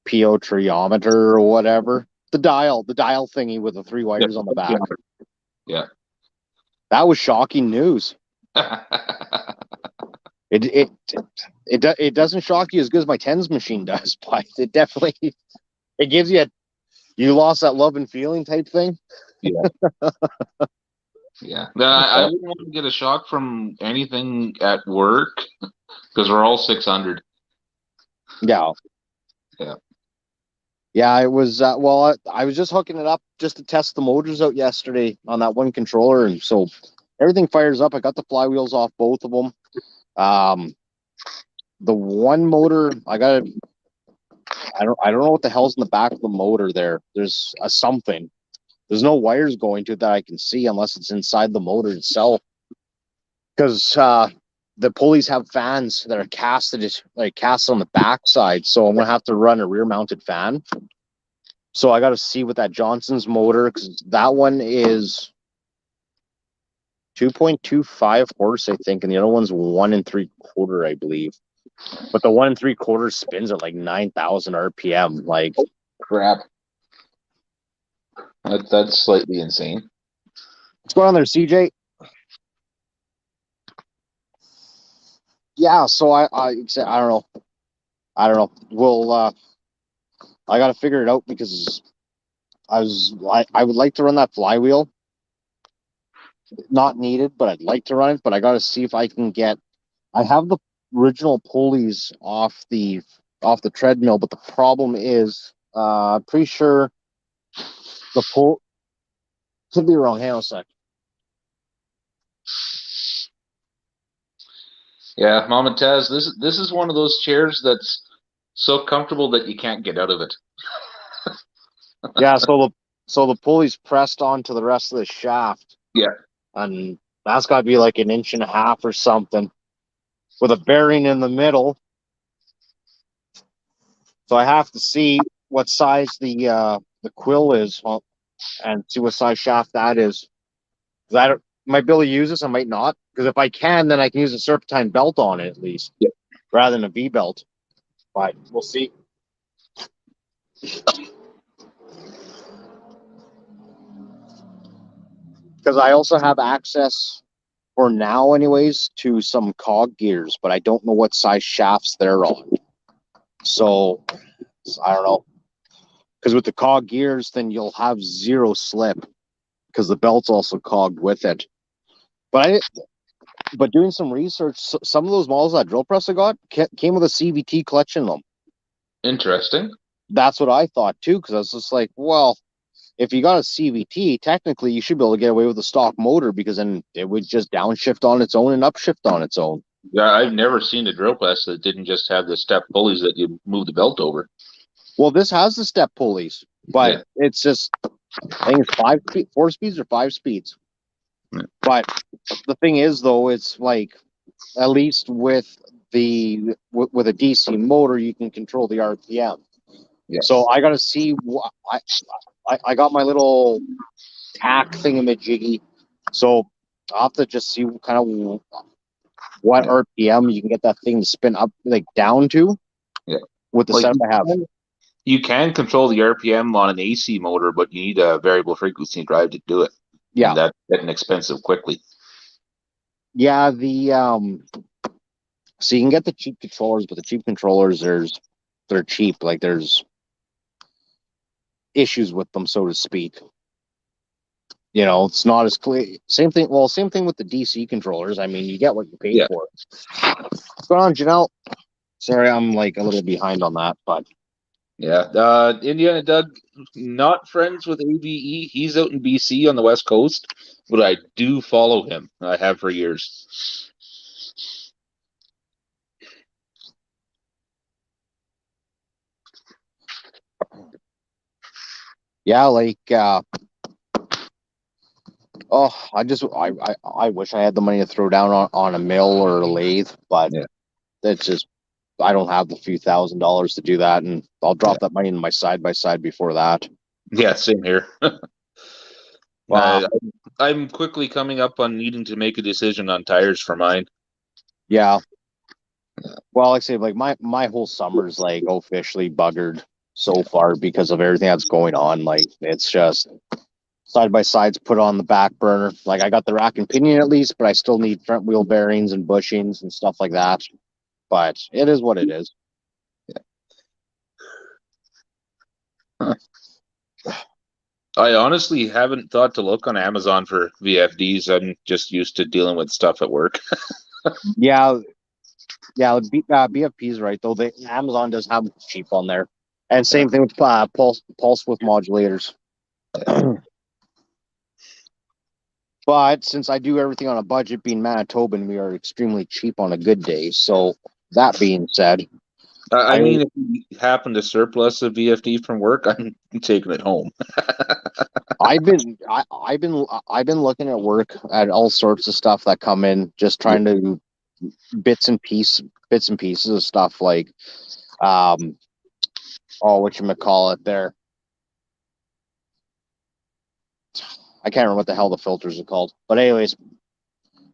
Piotriometer or whatever. The dial thingy with the 3 wires on the back. Yeah. That was shocking news. It doesn't shock you as good as my tens machine does, but it definitely it gives you you lost that love and feeling type thing. Yeah. Yeah. I wouldn't want to get a shock from anything at work because we're all 600. Yeah. Yeah. Yeah, it was well I was just hooking it up just to test the motors out yesterday on that one controller, and so everything fires up. I got the flywheels off both of them. The one motor I got I don't know what the hell's in the back of the motor there. There's a something. There's no wires going to it that I can see unless it's inside the motor itself. Because the pulleys have fans that are cast on the backside, so I'm gonna have to run a rear mounted fan. So I got to see with that Johnson's motor because that one is 2.25 horse, I think, and the other one's 1 3/4, I believe. But the 1 3/4 spins at like 9,000 RPM. Like crap. That's slightly insane. What's going on there, CJ? Yeah, so I don't know. We'll I got to figure it out because I would like to run that flywheel. Not needed, but I'd like to run it. But I got to see if I can get. I have the original pulleys off the treadmill, but the problem is, I'm pretty sure the pull could be wrong. Hang on a sec. Yeah, Mom and Taz, this is one of those chairs that's so comfortable that you can't get out of it. Yeah, so the pulley's pressed onto the rest of the shaft, Yeah. and that's got to be like an inch and a half or something, with a bearing in the middle. So I have to see what size the quill is, and see what size shaft that is. 'Cause I might be able to use this, I might not. Because if I can, then I can use a serpentine belt on it at least, Yeah. rather than a V belt. But we'll see. Because I also have access, for now anyways, to some cog gears, but I don't know what size shafts they're on. So I don't know. Because with the cog gears, then you'll have zero slip because the belt's also cogged with it. But doing some research, some of those models that drill press I got came with a CVT clutch in them. Interesting. That's what I thought too, because I was just like, well, if you got a CVT, technically you should be able to get away with a stock motor, because then it would just downshift on its own and upshift on its own. Yeah, I've never seen a drill press that didn't just have the step pulleys that you move the belt over. Well, this has the step pulleys, but Yeah. it's just, I think it's 4 speeds or 5 speeds. Yeah. But the thing is, though, it's like, at least with with a DC motor, you can control the RPM. Yes. So I got to see. I got my little tack thingamajiggy. So I'll have to just see kind of what RPM you can get that thing to spin up, like down to. Yeah. With the setup I have. You can control the RPM on an AC motor, but you need a variable frequency drive to do it. Yeah. And that's getting expensive quickly. Yeah, so you can get the cheap controllers, but the cheap controllers, they're cheap. Like, there's issues with them, so to speak. You know, it's not as clear. Same thing. Well, same thing with the DC controllers. I mean, you get what you pay for. What's going on, Janelle? Sorry, I'm like a little behind on that, but yeah. Indiana Doug, not friends with ABE. He's out in BC on the West Coast, but I do follow him. I have for years. yeah, like I wish I had the money to throw down on a mill or a lathe, but that's just, I don't have the few $1,000s to do that, and I'll drop that money in my side by side before that. Yeah, same here. Wow. I'm quickly coming up on needing to make a decision on tires for mine. Yeah. Well, like I say, like my whole summer's like officially buggered so far because of everything that's going on. Like, it's just side by sides put on the back burner. Like, I got the rack and pinion at least, but I still need front wheel bearings and bushings and stuff like that. But it is what it is. I honestly haven't thought to look on Amazon for VFDs. I'm just used to dealing with stuff at work. Yeah, yeah. BFP's right though. Amazon does have cheap on there, and same thing with pulse with modulators. But since I do everything on a budget, being Manitoban, we are extremely cheap on a good day. So that being said, I mean, if you happen to surplus a VFD from work, I'm taking it home. I've been looking at work at all sorts of stuff that come in, just trying to bits and pieces of stuff, like whatchamacallit there. I can't remember what the hell the filters are called. But anyways,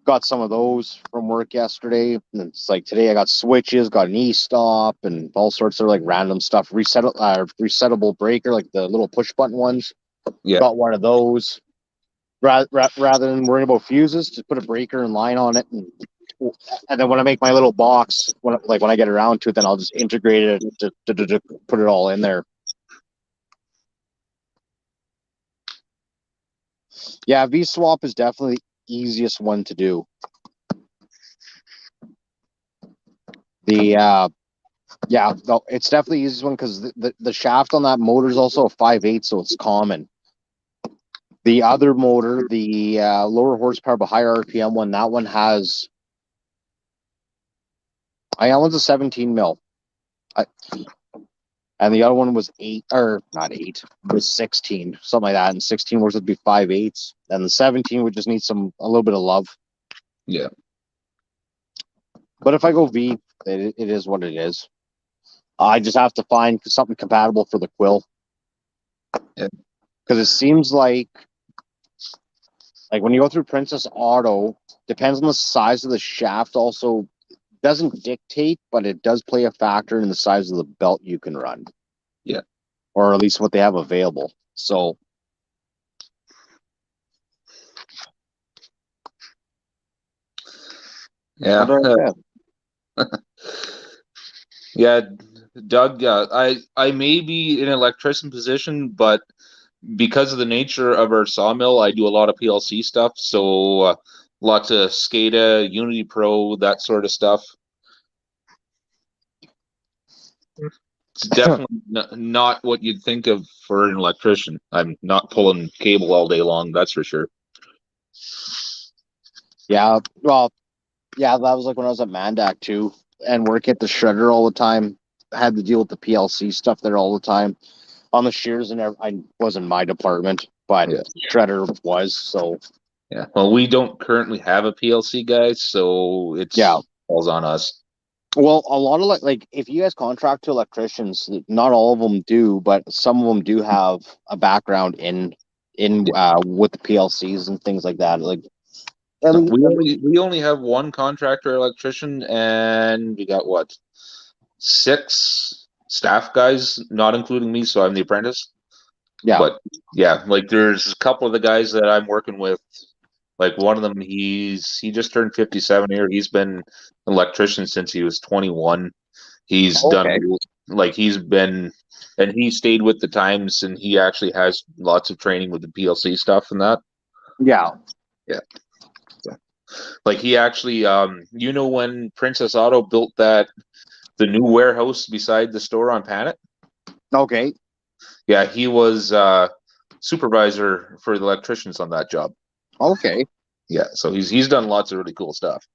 got some of those from work yesterday. And it's like today I got switches, got an e-stop, and all sorts of like random stuff. Resettable breaker, like the little push button ones. Yeah. Got one of those. Rather than worrying about fuses, just put a breaker and line on it, and then when I make my little box, when I get around to it, then I'll just integrate it to put it all in there. Yeah, V-swap is definitely the easiest one to do. The Yeah, no, it's definitely the easiest one because the shaft on that motor is also a 5/8, so it's common. The other motor, the lower horsepower but higher RPM one, that one has. That one's a 17 mil. I, and the other one was 8, or not 8, it was 16, something like that. And 16 works would be 5/8, and the 17 would just need a little bit of love. Yeah. But if I go V, it is what it is. I just have to find something compatible for the quill. Yeah. Because it seems like when you go through Princess Auto, depends on the size of the shaft. Also, doesn't dictate, but it does play a factor in the size of the belt you can run. Yeah. Or at least what they have available. So Yeah. Yeah, Doug, I may be in an electrician position, but because of the nature of our sawmill, I do a lot of PLC stuff. So lots of SCADA, Unity Pro, that sort of stuff. It's definitely not what you'd think of for an electrician. I'm not pulling cable all day long, that's for sure. yeah, well, yeah, that was like when I was at Mandak too, and work at the shredder all the time. I had to deal with the PLC stuff there all the time. On the shears and I wasn't my department, but Yeah. shredder was. So Yeah. Well, we don't currently have a PLC guy, so yeah. falls on us. Well, a lot of like if you guys contract to electricians, not all of them do, but some of them do have a background in Yeah. with the PLCs and things like that. Like, No, and, we only have one contractor electrician, and we got what, 6 staff guys, not including me, so I'm the apprentice. yeah. But yeah, like there's a couple of the guys that I'm working with. Like one of them, he just turned 57 here. He's been an electrician since he was 21. He's done Okay. he's been, and he stayed with the times, and he actually has lots of training with the PLC stuff and that. Yeah. Yeah. Like he actually, when Princess Auto built the new warehouse beside the store on Panet? Okay. Yeah, he was supervisor for the electricians on that job. Okay. Yeah, so he's done lots of really cool stuff.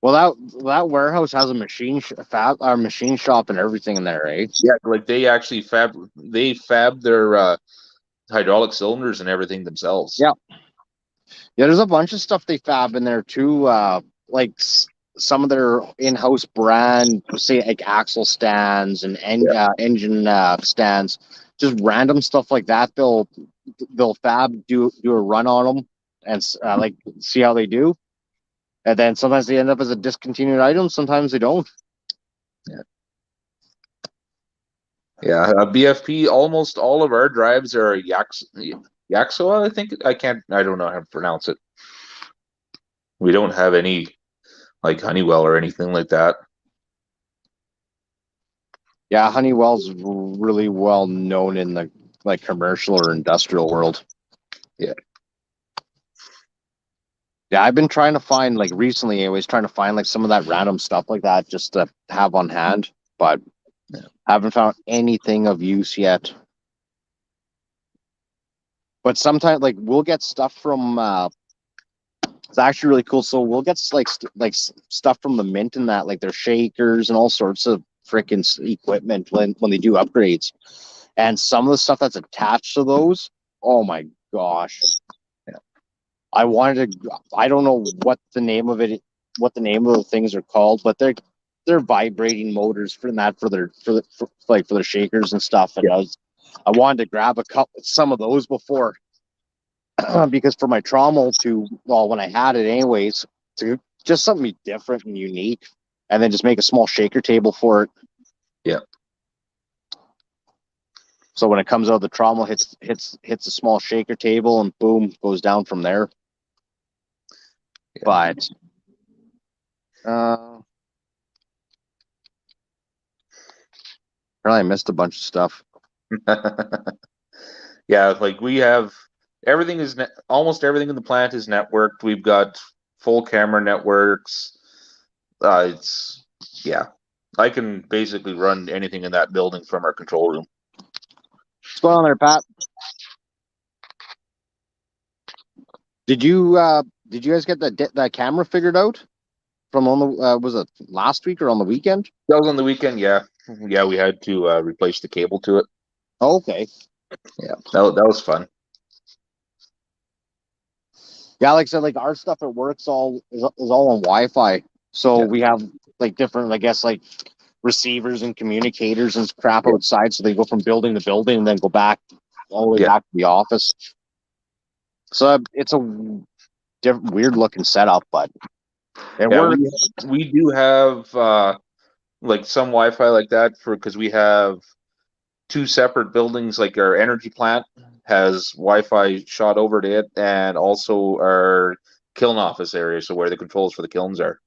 Well, that warehouse has a machine shop and everything in there, eh? Yeah, like they actually fab their hydraulic cylinders and everything themselves. Yeah. Yeah, there's a bunch of stuff they fab in there too. Like some of their in-house brand, say like axle stands and engine stands, just random stuff like that. They'll fab do a run on them and like see how they do, and then sometimes they end up as a discontinued item. Sometimes they don't. Yeah. Yeah, BFP. Almost all of our drives are Yaxoa. I don't know how to pronounce it. We don't have any like Honeywell or anything like that. Yeah, Honeywell's really well known in the like commercial or industrial world. Yeah. Yeah, I've been trying to find like recently. I was trying to find like some of that random stuff like that just to have on hand, but haven't found anything of use yet. But sometimes like we'll get stuff from. It's actually really cool. So we'll get stuff from the mint and that, like their shakers and all sorts of freaking equipment when they do upgrades. And some of the stuff that's attached to those, oh my gosh. Yeah. I don't know what the name of the things are called, but they're vibrating motors for their shakers and stuff. And I wanted to grab some of those before because for my trommel when I had it anyways, to just something different and unique, and then just make a small shaker table for it. Yeah. So when it comes out, the trommel hits a small shaker table, and boom, goes down from there. Yeah. But apparently I missed a bunch of stuff. Yeah, like we have almost everything in the plant is networked. We've got full camera networks. It's yeah. I can basically run anything in that building from our control room. What's going on there, Pat? Did you guys get that camera figured out from on the was it last week or on the weekend? That was on the weekend, yeah. Yeah, we had to replace the cable to it. Oh, okay. Yeah, that was fun. Yeah, like I said, like our stuff at work's is all on Wi-Fi. So Yeah, we have like different, I guess, like receivers and communicators and crap yeah, outside. So they go from building to building and then go back all the way yeah, back to the office. So it's a different, weird looking setup, but it yeah. works. We do have like some Wi-Fi like that for because we have two separate buildings. Like our energy plant has Wi-Fi shot over to it, and also our kiln office area, so where the controls for the kilns are.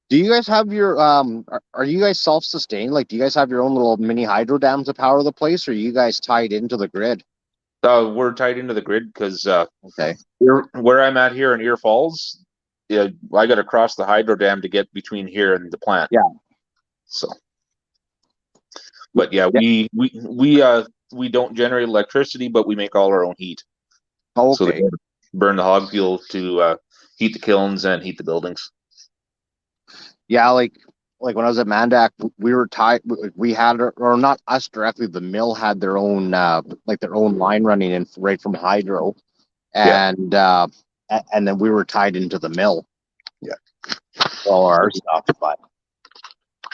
Do you guys have your are you guys self-sustained? Like, do you guys have your own little mini hydro dam to power the place, or are you guys tied into the grid? We're tied into the grid because Okay. where I'm at here in Ear Falls, yeah, I got to cross the hydro dam to get between here and the plant. Yeah. So, but yeah, Yeah. we don't generate electricity, but we make all our own heat. So they Okay. burn the hog fuel to heat the kilns and heat the buildings. Yeah, like when I was at Mandak, we were tied. We had, or not us directly, the mill had their own like their own line running in right from hydro, Yeah, and and then we were tied into the mill yeah. for all our stuff. But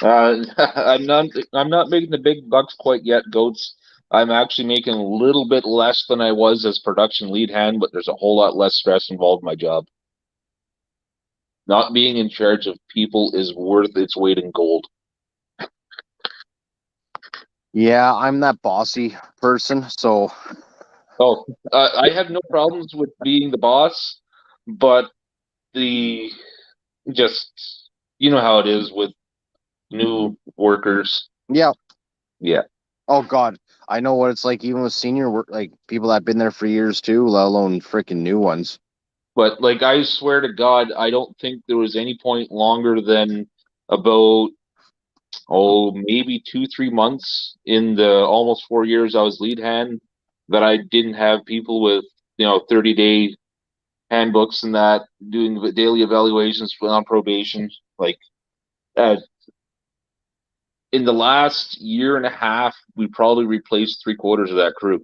I'm not making the big bucks quite yet, goats. I'm actually making a little bit less than I was as production lead hand, but there's a whole lot less stress involved in my job. Not being in charge of people is worth its weight in gold. yeah, I'm that bossy person, so Oh, I have no problems with being the boss, but the just you know how it is with new workers. yeah. Yeah, Oh God, I know what it's like even with senior work, like people that've been there for years too, let alone freaking new ones. but like I swear to God, I don't think there was any point longer than about maybe 2 3 months in the almost 4 years I was lead hand that I didn't have people with 30-day handbooks and that doing the daily evaluations on probation. Like uh, in the last year and a half, we probably replaced 3/4 of that crew.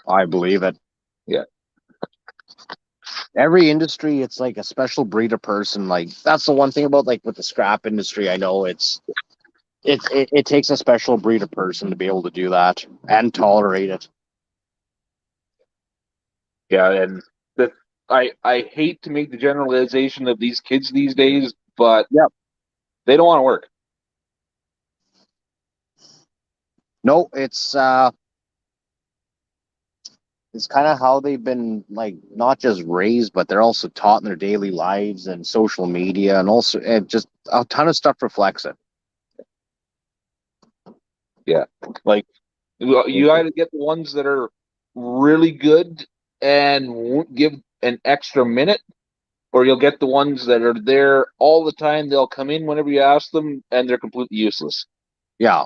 I believe it. Yeah, Every industry, it's like a special breed of person. Like that's the one thing about like with the scrap industry. I know it takes a special breed of person to be able to do that and tolerate it. yeah, and that I hate to make the generalization of these kids these days, but Yep. they don't want to work. No, it's kind of how they've been like not just raised, but they're also taught in their daily lives and social media, and also it just a ton of stuff reflects it. Yeah, like you either get the ones that are really good and won't give an extra minute, or you'll get the ones that are there all the time. They'll come in whenever you ask them, and they're completely useless. Yeah,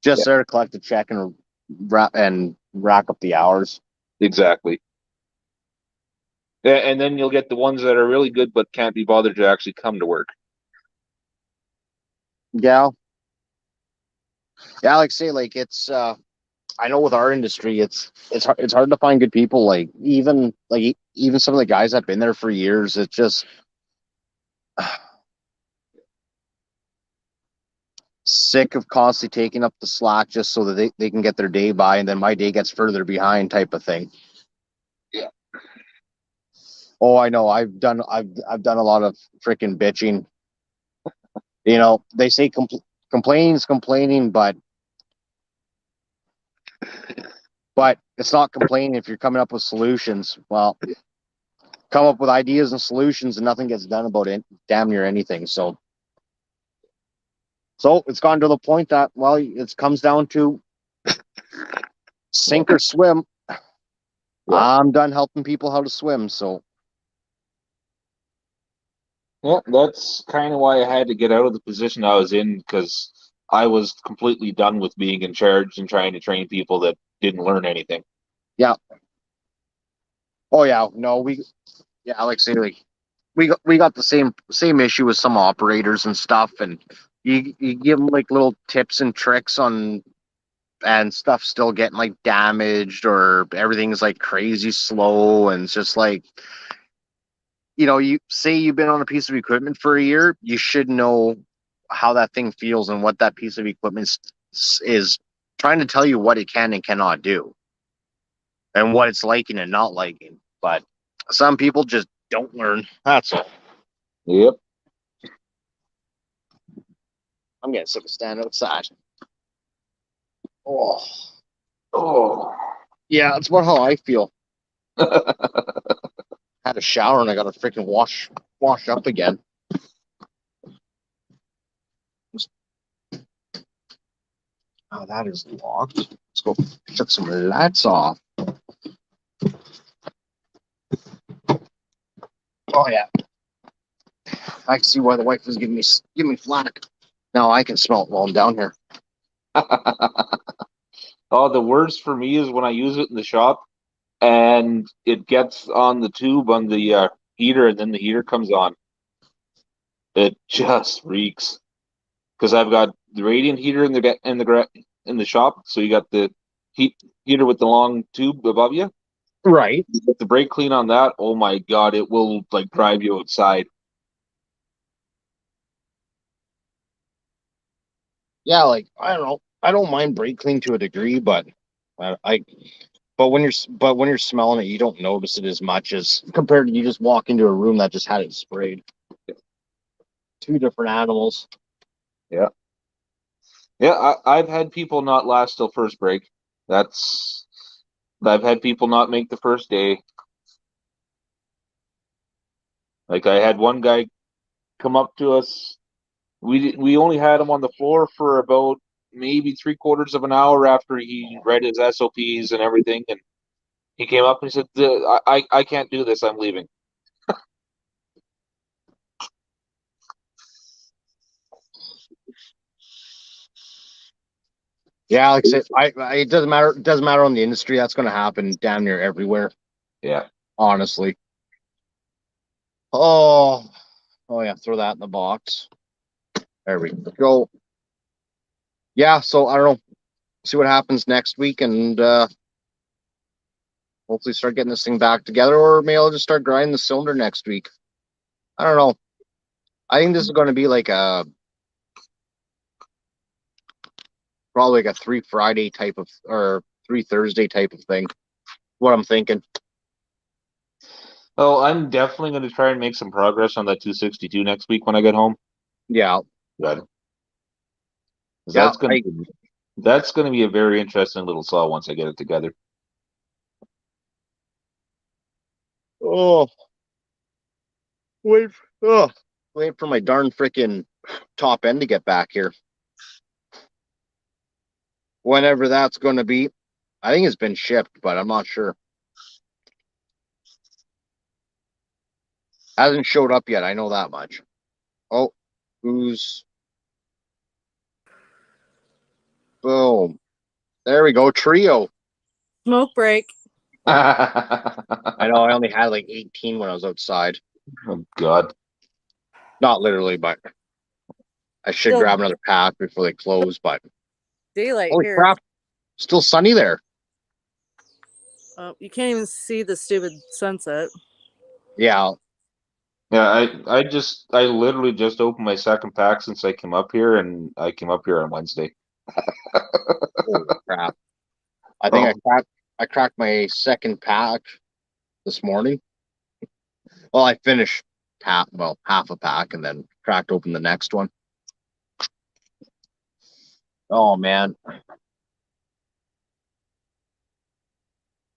Yeah, just there to collect a check and rack up the hours. exactly. And then you'll get the ones that are really good but can't be bothered to actually come to work. Yeah, yeah, like say like it's I know with our industry, it's hard to find good people. Even some of the guys that've been there for years, it's just sick of constantly taking up the slack just so that they can get their day by, and then my day gets further behind type of thing. Yeah. Oh, I know. I've done a lot of freaking bitching. They say complaining is complaining, but it's not complaining if you're coming up with solutions. Well, come up with ideas and solutions, and nothing gets done about it. Damn near anything. So it's gone to the point that it comes down to Yeah. sink or swim. Yeah. I'm done helping people how to swim. So Yeah, that's kind of why I had to get out of the position I was in because I was completely done with being in charge and trying to train people that didn't learn anything. Yeah. Oh yeah. No, like I say, like we got the same issue with some operators and stuff, and you give them like little tips and tricks on and stuff still getting like damaged or everything's like crazy slow, and it's just like, you say you've been on a piece of equipment for a year, you should know how that thing feels and what that piece of equipment is trying to tell you what it can and cannot do and what it's liking and not liking. But some people just don't learn. That's all. Yep. I'm getting sick of standing outside. Oh, Oh. yeah, that's about how I feel. Had a shower and I got to freaking wash up again. Oh, that is locked. Let's go shut some lights off. Oh yeah, I can see why the wife was giving me flack. Now I can smell it while I'm down here. Oh, the worst for me is when I use it in the shop and it gets on the tube on the heater, and then the heater comes on. It just reeks because I've got the radiant heater in the shop, so you got the heat heater with the long tube above you. Right. You get the brake clean on that. Oh my God, it will like drive you outside. Yeah, like I don't know. I don't mind brake clean to a degree, but I but when you're smelling it, you don't notice it as much as compared to you just walk into a room that just had it sprayed. Two different animals. Yeah. Yeah, I've had people not last till first break. That's I've had people not make the first day. Like I had one guy come up to us. We only had him on the floor for about maybe three-quarters of an hour after he read his SOPs and everything, and he came up and he said, I can't do this. I'm leaving." Yeah, like I said, it doesn't matter. It doesn't matter on the industry. That's going to happen damn near everywhere. Yeah. Honestly. Oh, oh yeah. Throw that in the box. There we go. Yeah. So I don't know. See what happens next week, and hopefully start getting this thing back together, or maybe I'll just start grinding the cylinder next week. I don't know. I think this is going to be like a probably like a 3 Friday type of or 3 Thursday type of thing. What I'm thinking. Oh, I'm definitely going to try and make some progress on that 262 next week when I get home. Yeah. Good. 'Cause Yeah. that's going to be a very interesting little saw once I get it together. Oh, wait. Oh, wait for my darn freaking top end to get back here. Whenever that's going to be. I think it's been shipped, but I'm not sure. Hasn't showed up yet. I know that much. Oh, who's boom. There we go. Trio. Smoke break. I know I only had like 18 when I was outside. Oh God. Not literally, but I should Still grab another pack before they close. But daylight holy here. crap, still sunny there. Oh, you can't even see the stupid sunset. Yeah. Yeah, I literally just opened my second pack since I came up here, and I came up here on Wednesday. Holy crap. I think Oh, I cracked my second pack this morning. Well, I finished half a pack and then cracked open the next one. Oh man.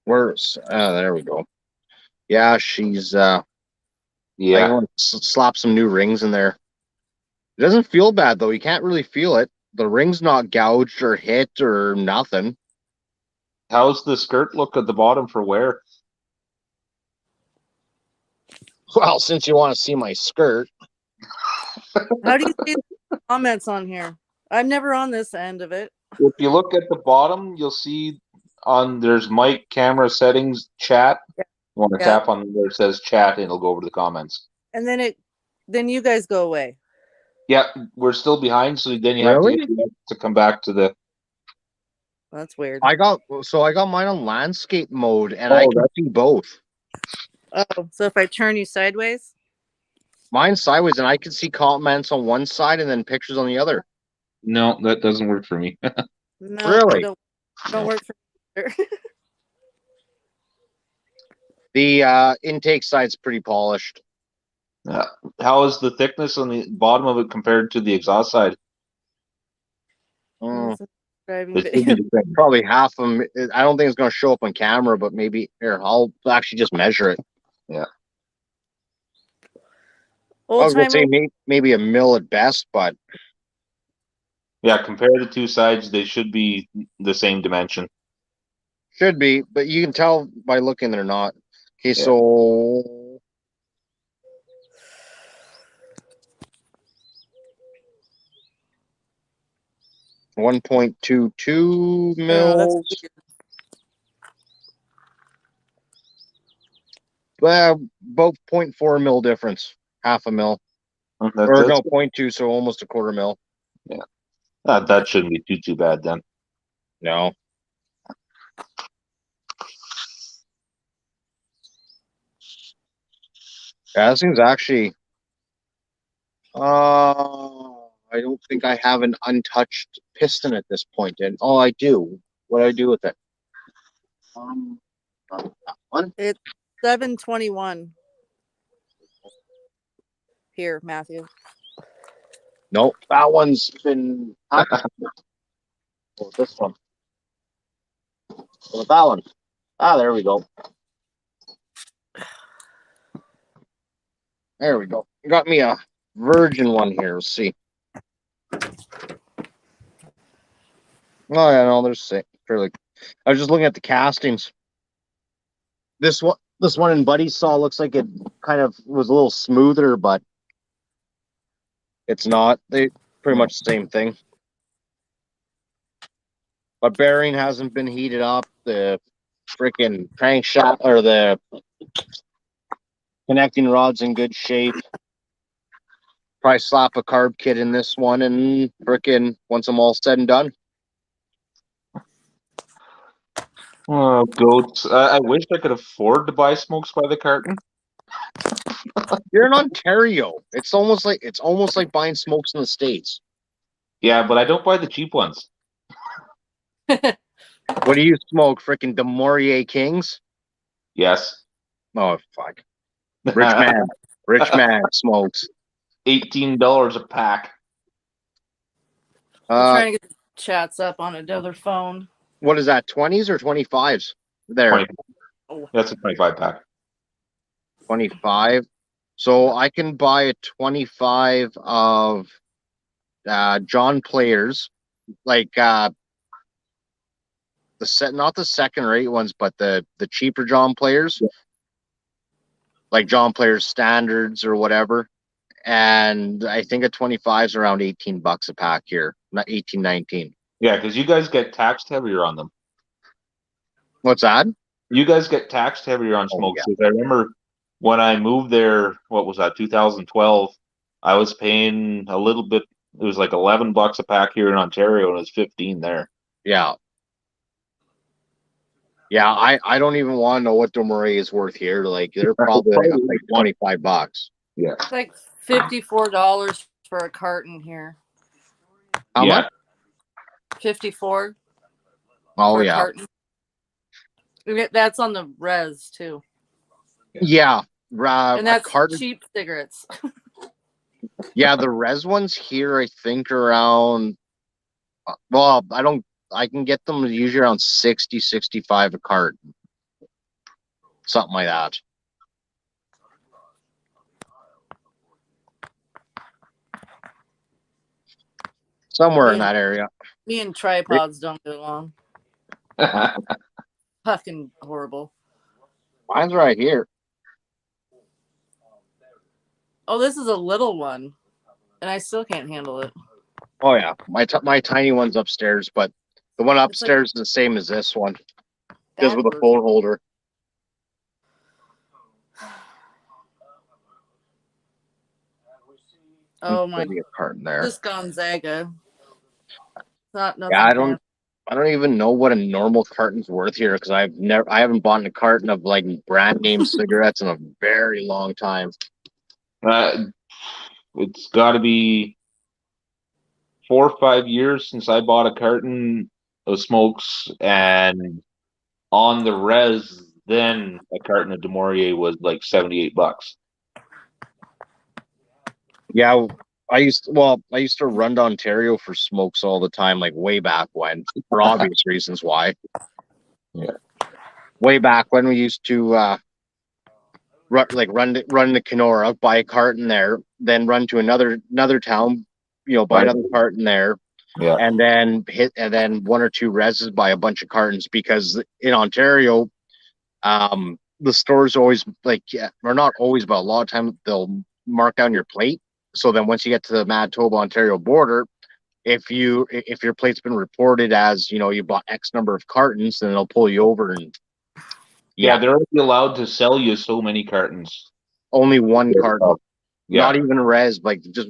Where's there we go. Yeah, she's I yeah. want to slap some new rings in there. It doesn't feel bad though. You can't really feel it. The ring's not gouged or hit or nothing. How's the skirt look at the bottom for wear? Well, since you want to see my skirt, How do you see the comments on here? I'm never on this end of it. If you look at the bottom, you'll see there's mic, camera settings, chat. Yeah. You want to Yeah. tap on where it says chat, and it'll go over to the comments. And then you guys go away. Yeah, we're still behind, so then you have Really? to come back to the. That's weird. I got mine on landscape mode, and I Oh, can see both. Oh, so if I turn you sideways? Mine's sideways, and I can see comments on one side and then pictures on the other. No, that doesn't work for me. No, Really? don't work for me. The intake side's pretty polished. How is the thickness on the bottom of it compared to the exhaust side? Driving It should video. be the same. Probably half of them. I don't think it's going to show up on camera, but maybe here I'll actually just measure it. Yeah. I was going Old-timer. to say maybe a mil at best, but Yeah, compare the two sides. They should be the same dimension. should be. But you can tell by looking they're not. Okay, Yeah. so 1.22 Oh, mils. that's weird. Both 0.4 mil difference, half a mil, or no, 0.2, so almost a quarter mil. Yeah, that shouldn't be too bad then. No. Yeah, this thing's actually. I don't think I have an untouched piston at this point, and I do. What do I do with it? That one. It's 721. Here, Matthew. Nope, that one's been. Oh, this one. What that one? There we go. There we go. Got me a virgin one here. Let's see. Oh yeah, no, there's fairly. I was just looking at the castings. This one in Buddy's saw looks like it kind of was a little smoother, but it's not. They pretty much the same thing. But bearing hasn't been heated up. The freaking crankshaft or the connecting rod's in good shape. Probably slap a carb kit in this one, and freaking once I'm all said and done. Oh, goats! I wish I could afford to buy smokes by the carton. You're in Ontario. It's almost like buying smokes in the States. Yeah, but I don't buy the cheap ones. What do you smoke? Freaking Demorier Kings? Yes. Oh fuck. Rich man smokes. $18 a pack. I'm trying to get the chats up on another phone. What is that? 20s or 25s? There. 20. That's a 25 pack. 25. So I can buy a 25 of John Players, like not the second rate ones, but the cheaper John Players, like John Players standards or whatever. And I think a 25 is around $18 a pack here, not 18, 19. Yeah, because you guys get taxed heavier on them. What's that? You guys get taxed heavier on smokes. Yeah. I remember when I moved there, what was that, 2012, I was paying a little bit. It was like $11 a pack here in Ontario, and it was 15 there. Yeah. Yeah, I don't even want to know what Demorier is worth here. Like they're probably like $25. Yeah. It's like $54 for a carton here. How much? 54. Oh for a yeah. carton. That's on the res too. Yeah. And that's carton. cheap cigarettes. Yeah, the res ones here I think around. Well, I can get them usually around 60, 65 a carton. Something like that. Somewhere in that area. Me and tripods don't get along. Fucking horrible. Mine's right here. Oh, this is a little one. and I still can't handle it. Oh yeah, my tiny one's upstairs, but the one It's like upstairs is the same as this one, just that with a version. phone holder. Oh my! Maybe a carton there. This Gonzaga. Not Yeah, nothing fancy. I don't even know what a normal carton's worth here because I haven't bought a carton of like brand name cigarettes in a very long time. It's got to be 4 or 5 years since I bought a carton of smokes, and on the res, then a carton of Demorier was like $78. Yeah, I used to run to Ontario for smokes all the time, like way back when, for obvious reasons why. Yeah. Way back when we used to run to Kenora, buy a carton there, then run to another town, buy another carton there, Yeah. and then one or two reses, buy a bunch of cartons because in Ontario, the stores always or not always, but a lot of time they'll mark down your plate. So then once you get to the Manitoba Ontario border, if your plate's been reported as you bought X number of cartons, then they'll pull you over and Yeah, they're only allowed to sell you so many cartons. only one carton, Yeah. not even res, like just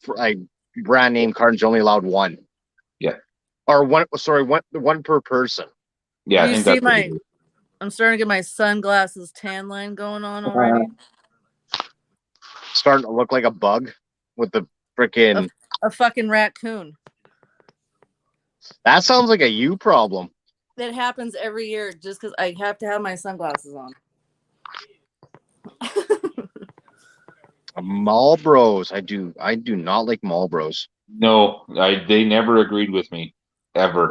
like brand name cartons. You're only allowed one. Yeah. Or one. Sorry, one per person. Yeah, I You think see that's I'm starting to get my sunglasses tan line going on already. Starting to look like a bug with the freaking. A fucking raccoon. That sounds like a you problem. That happens every year just because I have to have my sunglasses on. Marlboros. I do not like Marlboros. No, they never agreed with me ever.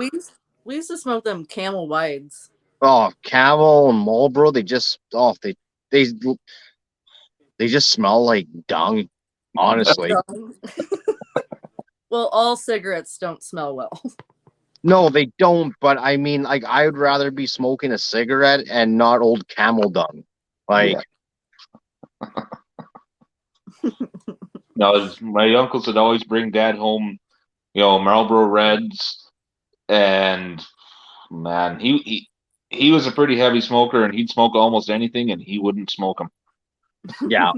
We used to smoke them Camel Wides. Oh, Camel and Marlboro, they just they just smell like dung, honestly. Well, all cigarettes don't smell well. No, they don't, but I mean, like, I would rather be smoking a cigarette and not old camel dung. Like, No, my uncles would always bring Dad home, Marlboro Reds, and man, he was a pretty heavy smoker, and he'd smoke almost anything, and he wouldn't smoke them. yeah.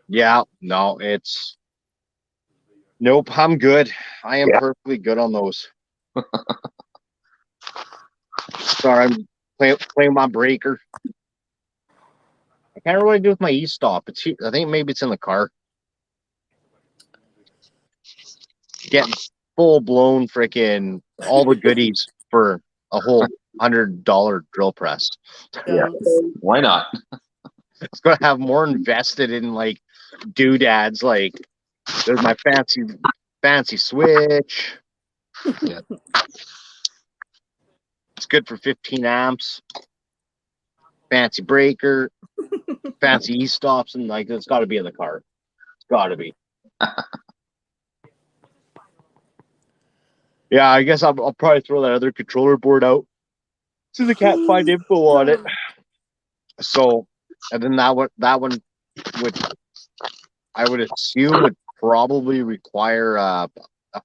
Yeah, no, nope, I'm good. I am perfectly good on those. Sorry, I'm playing my breaker. I can't really do with my e-stop. I think maybe it's in the car. Getting full blown freaking all the goodies for a whole $100 drill press. Yeah, why not? It's gonna have more invested in like doodads. Like, there's my fancy switch. Yeah. It's good for 15 amps. Fancy breaker, fancy e-stops, and like it's got to be in the car. It's got to be. Yeah, I guess I'll probably throw that other controller board out since I can't find info on it. So, and then that one would, I would assume, would probably require a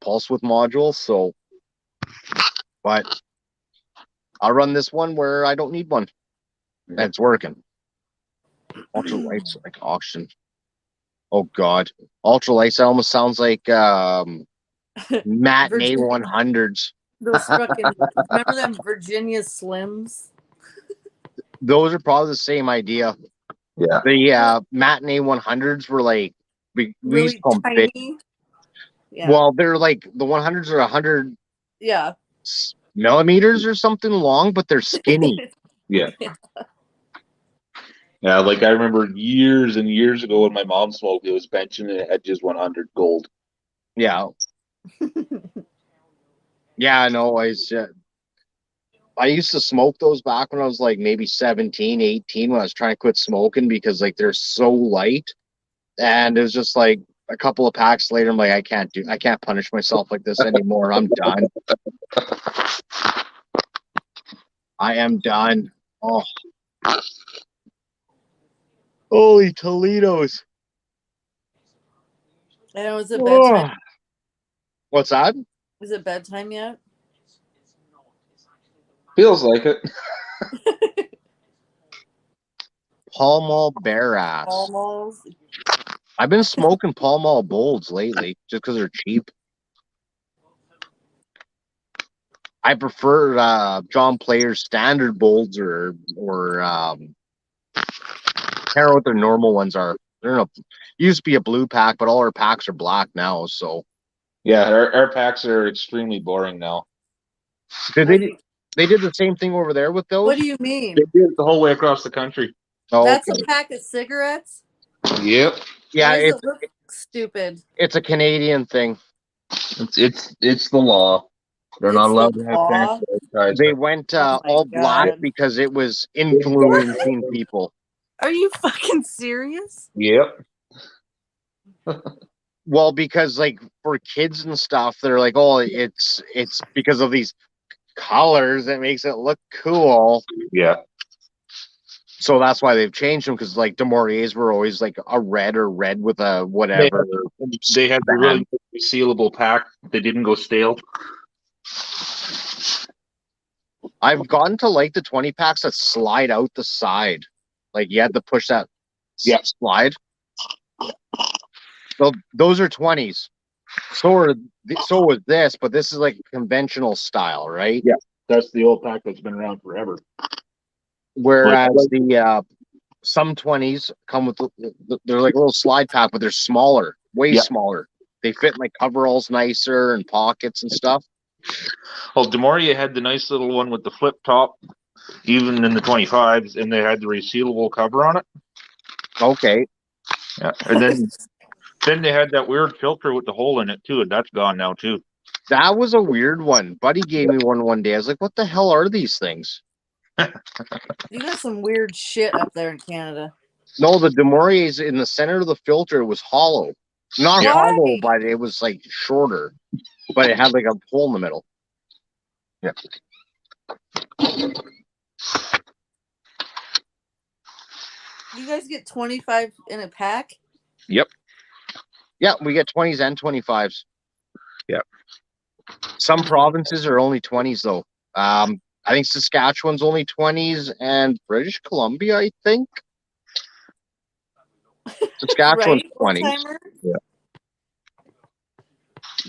pulse width module. So, but I'll run this one where I don't need one, and it's working. Ultralights like auction. Oh God, ultralights. That almost sounds like matinee 100s. Those fucking remember them Virginia Slims? Those are probably the same idea. Yeah. The matinee 100s were like we used to call them tiny. Yeah. Well, they're like the 100s are 100 millimeters or something long, but they're skinny. Yeah. Yeah, like I remember years and years ago when my mom smoked, it was benching and it had just 100 gold. Yeah. Yeah, no, I used to smoke those back when I was like maybe 17, 18 when I was trying to quit smoking because like they're so light. And it was just like a couple of packs later, I'm like, I can't punish myself like this anymore. I'm done. I am done. Oh. Holy Toledo's. I know, is it bedtime? What's that? Is it bedtime yet? Feels like it. Pall Mall Bear Ass. Almost. I've been smoking Pall Mall Bolds lately just because they're cheap. I prefer John Player's standard Bolds or I don't know what their normal ones are. They're not, used to be a blue pack, but all our packs are black now. So Yeah, our packs are extremely boring now. they did the same thing over there with those. What do you They mean? did it the whole way across the country. Oh, That's okay. a pack of cigarettes? Yep. Yeah, Why does it look stupid? it's a Canadian thing. It's the law. They're not It's allowed the to have law? franchise. They went Oh my all black God. because it was influencing people. Are you fucking serious? Yep. Well, because like for kids and stuff, they're like, oh, it's because of these colors that makes it look cool. Yeah. So that's why they've changed them because like Demoriers were always like a red or red with a whatever. They had the really sealable pack. They didn't go stale. I've gotten to like the 20 packs that slide out the side. Like you had to push that slide. So those are 20s. So was this, but this is like conventional style, right? Yeah, that's the old pack that's been around forever. Whereas the some 20s come with they're like a little slide pack, but they're smaller, way smaller. They fit in like coveralls nicer and pockets and stuff. Well, Demoria had the nice little one with the flip top, even in the 25s, and they had the resealable cover on it. Okay. Yeah, and then they had that weird filter with the hole in it too, and that's gone now too. That was a weird one. Buddy gave me one day. I was like, "What the hell are these things?" You got some weird shit up there in Canada. No, the Demoriers in the center of the filter was hollow. Not hollow, but it was like shorter. But it had like a hole in the middle. Yeah. You guys get 25 in a pack? Yep. Yeah, we get 20s and 25s. Yeah. Some provinces are only 20s though. I think Saskatchewan's only 20s and British Columbia, I think. Saskatchewan's Right, 20s. Yeah.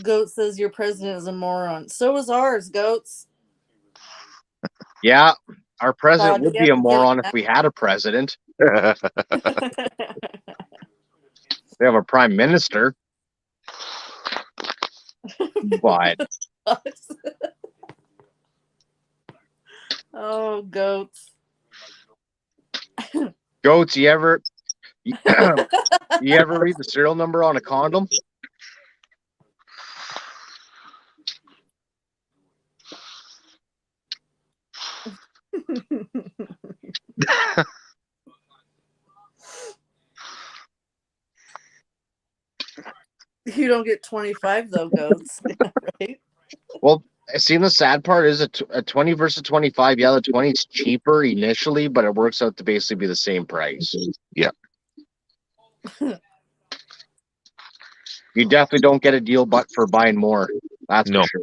Goat says your president is a moron. So is ours, Goats. Yeah, our president God, would we be have a to get moron him if we had a president. back. We have a prime minister. But oh, Goats. Goats, you ever read the serial number on a condom? You don't get 25 though, Goats. Right? Well, see, the sad part is a 20 versus 25. Yeah, the 20 is cheaper initially, but it works out to basically be the same price. Yeah. You definitely don't get a deal but for buying more. That's for sure.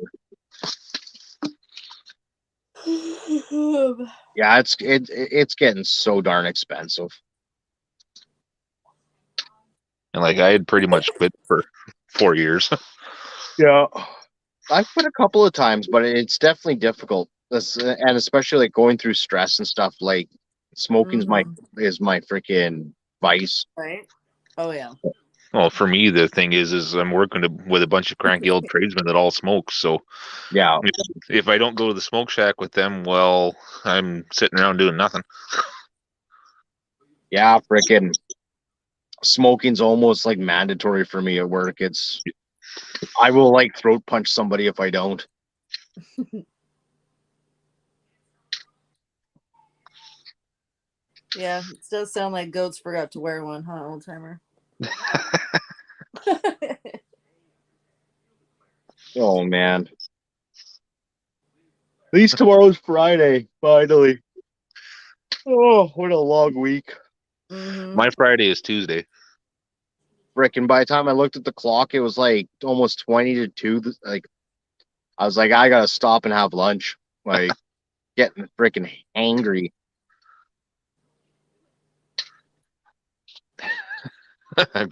Yeah, it's getting so darn expensive. And like I had pretty much quit for 4 years. Yeah. I've quit a couple of times, but it's definitely difficult. And especially like going through stress and stuff. Like smoking's my freaking vice. Right? Oh yeah. Well, for me, the thing is I'm working with a bunch of cranky old tradesmen that all smoke. So yeah, if I don't go to the smoke shack with them, well, I'm sitting around doing nothing. Yeah, freaking smoking's almost like mandatory for me at work. I will like throat punch somebody if I don't. Yeah, it does sound like Goats forgot to wear one, huh, old timer? Oh man. At least tomorrow's Friday, finally. Oh, what a long week. Mm-hmm. My Friday is Tuesday. Frickin' by the time I looked at the clock, it was like almost 20 to 2. Like, I was like, I gotta stop and have lunch. Like, getting freaking angry.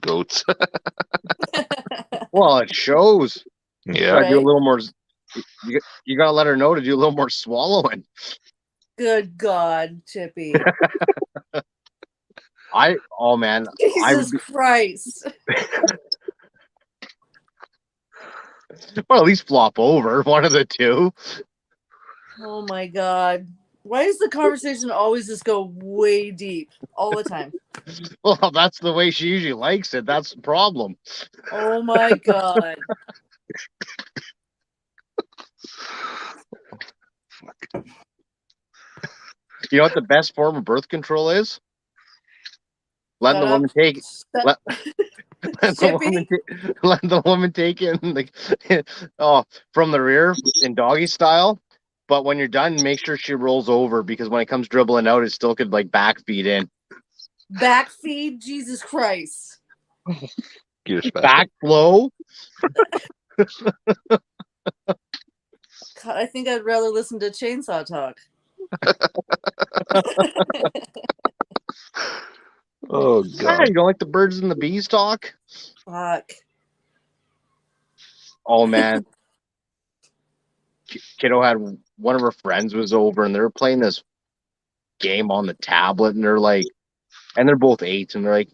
Goats. Well, it shows. Yeah. Gotta do a Right? little more. You gotta let her know to do a little more swallowing. Good God, Chippy. Oh man, Jesus Christ. well, at least flop over one of the two. Oh my God. Why does the conversation always just go way deep all the time? Well, that's the way she usually likes it. That's the problem. Oh my God. You know what the best form of birth control is? Letting Shut the up. woman take let, let the woman Chippy. let the woman take it in from the rear in doggy style. But when you're done, make sure she rolls over because when it comes dribbling out, it still could like back feed in. Backfeed? Jesus Christ. Back flow. God, I think I'd rather listen to Chainsaw Talk. Oh Ah, God. you don't like the birds and the bees talk? Fuck. Oh man. Kiddo had one of her friends was over and they were playing this game on the tablet and they're both 8 and they're like,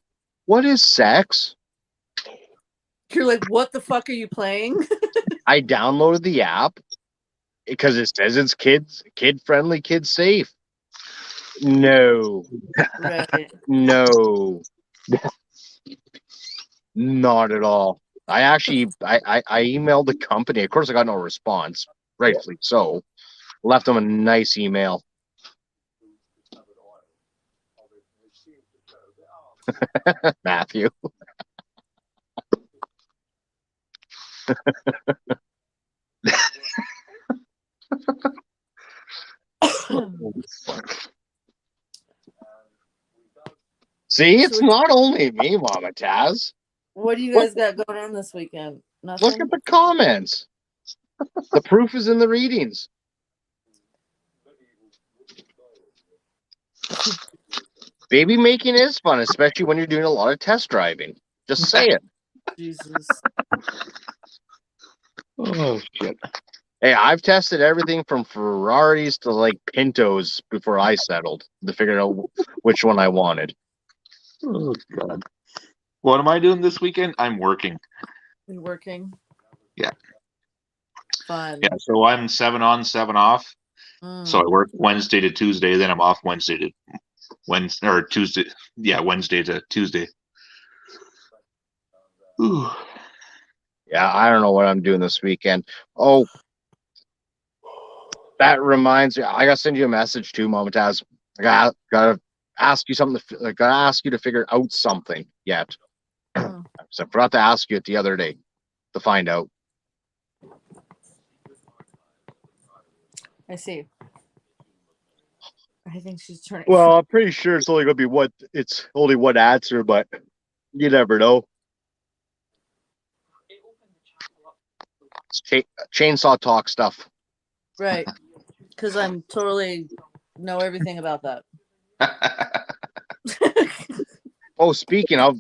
what is sex? You're like, what the fuck are you playing? I downloaded the app because it says it's kid friendly, kid safe. No, Right. no, not at all. I actually I emailed the company. Of course, I got no response. Rightfully so. Left them a nice email. Matthew. See, it's not only me, Mama Taz. What do you guys got going on this weekend? Nothing? Look at the comments. The proof is in the readings. Baby making is fun, especially when you're doing a lot of test driving. Just say it. Jesus. Oh shit. Hey, I've tested everything from Ferraris to like Pintos before I settled to figure out which one I wanted. Oh God. What am I doing this weekend? I'm working. You working? Yeah. Fun. Yeah. So I'm 7 on, 7 off. Mm. So I work Wednesday to Tuesday, then I'm off Wednesday to Wednesday or Tuesday. Yeah, Wednesday to Tuesday. Ooh. Yeah, I don't know what I'm doing this weekend. Oh, that reminds me. I gotta send you a message too, Mama Taz. I gotta ask you something. I gotta ask you to figure out something yet. Mm. So I forgot to ask you it the other day to find out. I see. I think she's turning. Well, I'm pretty sure it's only gonna be one answer, but you never know. It's chainsaw talk stuff. Right. Because I'm totally know everything about that. Oh, speaking of,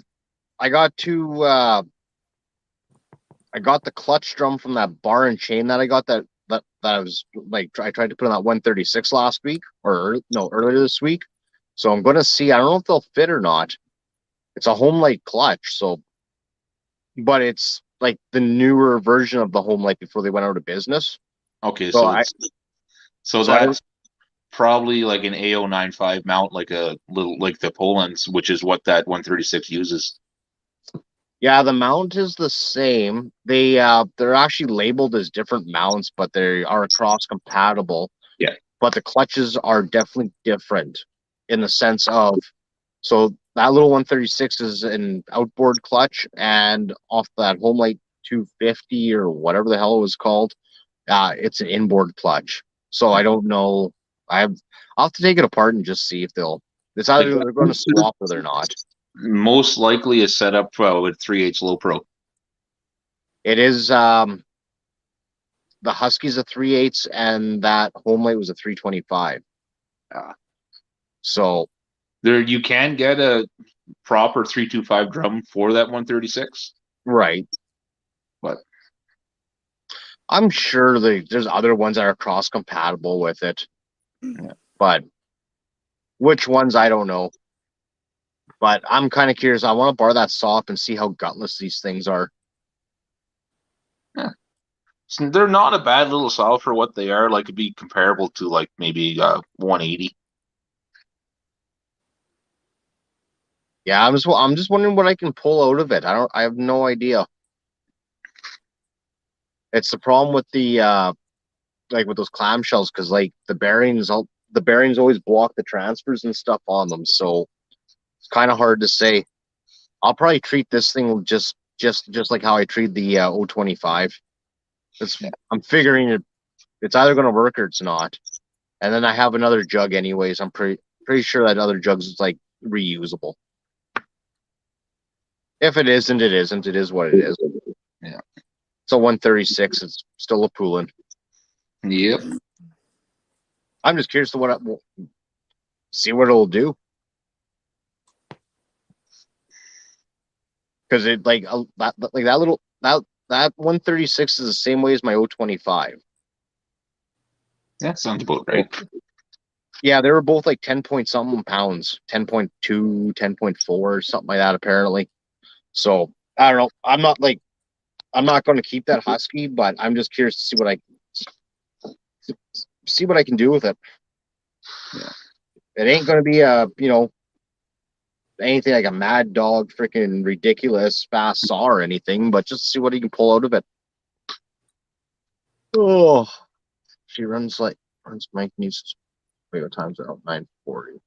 I got the clutch drum from that bar and chain that I got that I was like I tried to put on that 136 last week earlier this week. So I'm gonna see. I don't know if they'll fit or not. It's a home light clutch, but it's like the newer version of the home light before they went out of business. Okay, So that's probably like an A095 mount, like a little like the Poland's, which is what that 136 uses. yeah, the mount is the same. They're actually labeled as different mounts, but they are cross compatible. Yeah. But the clutches are definitely different in the sense of so that little 136 is an outboard clutch, and off that home light 250 or whatever the hell it was called, it's an inboard clutch. So I don't know. I'll have to take it apart and just see if it's either they're going to swap or they're not. most likely is set up with 3/8 low pro. It is the Husky's a 3/8 and that Homelight was a 325. So There, you can get a proper 325 drum for that 136. right. But I'm sure there's other ones that are cross compatible with it. Yeah. But which ones I don't know. But I'm kind of curious. I want to bar that saw up and see how gutless these things are. so they're not a bad little saw for what they are. Like, it'd be comparable to like maybe 180. Yeah, I'm just wondering what I can pull out of it. I have no idea. It's the problem with the like with those clamshells, because like the bearings always block the transfers and stuff on them, so it's kind of hard to say. I'll probably treat this thing just like how I treat the 025. I'm figuring it's either going to work or it's not. And then I have another jug anyways. I'm pretty sure that other jug is like reusable. If it isn't, it isn't. It is what it is. Yeah. So 136. It's still a Poulin. Yep. I'm just curious to see what it'll do. Because it like that 136 is the same way as my 025. That sounds about right. Yeah, they were both like 10 point something pounds, 10.2, 10.4, something like that, apparently. So I don't know. I'm not going to keep that Husky, but I'm just curious to see what I can do with it. Yeah. It ain't going to be anything like a Mad Dog, freaking ridiculous fast saw or anything, but just see what he can pull out of it. Oh, she runs Mike needs. Wait, what time's it out? 9:40.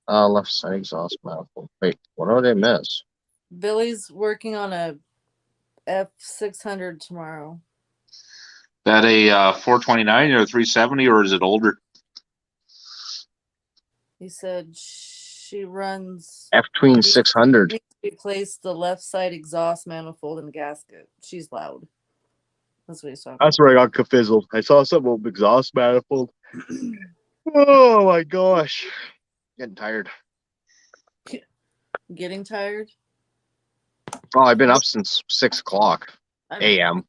Left side exhaust manifold. Wait, what did I miss? Billy's working on a F600 tomorrow. That a 429 or 370, or is it older? He said she runs F-tween 600. Replace the left side exhaust manifold and gasket. She's loud. That's what he's talking That's about. where I got confizzled. I saw something about exhaust manifold. Oh my gosh. Getting tired. Getting tired? Oh, I've been up since 6 o'clock a.m.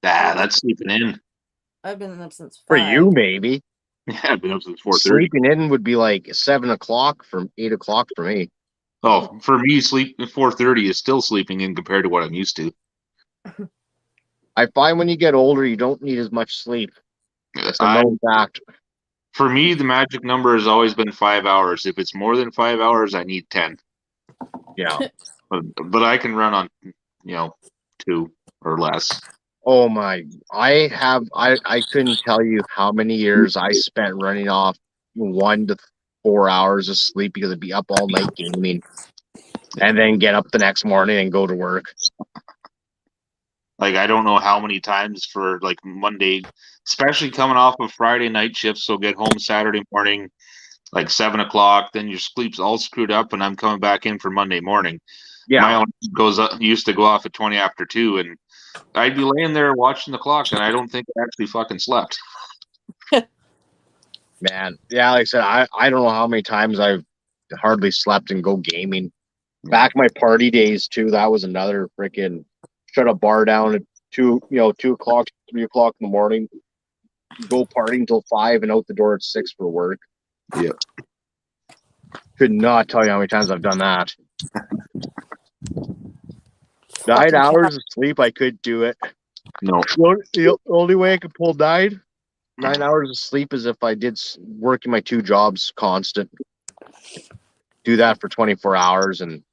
That's sleeping in. I've been up since 5. For you, maybe. Yeah, I've been up since 4:30. Sleeping in would be like 7 o'clock from 8 o'clock for me. Oh, for me, sleep at 4:30 is still sleeping in compared to what I'm used to. I find when you get older, you don't need as much sleep. It's a known fact. For me, the magic number has always been 5 hours. If it's more than 5 hours, I need 10. Yeah. But I can run on, 2 or less. Oh my! I couldn't tell you how many years I spent running off 1 to 4 hours of sleep because I'd be up all night gaming, and then get up the next morning and go to work. Like, I don't know how many times for like Monday, especially coming off of Friday night shifts. So get home Saturday morning, like 7 o'clock. Then your sleep's all screwed up, and I'm coming back in for Monday morning. Yeah. My alarm used to go off at 20 after 2, and I'd be laying there watching the clock, and I don't think I actually fucking slept. Man, yeah, like I said, I don't know how many times I've hardly slept and go gaming. Back my party days too, that was another freaking shut a bar down at 2 o'clock, 3 o'clock in the morning, go partying till 5 and out the door at 6 for work. Yep. Could not tell you how many times I've done that. 9 hours of sleep, I could do it. No. The only way I could pull 9 hours of sleep is if I did working my 2 jobs constant. Do that for 24 hours and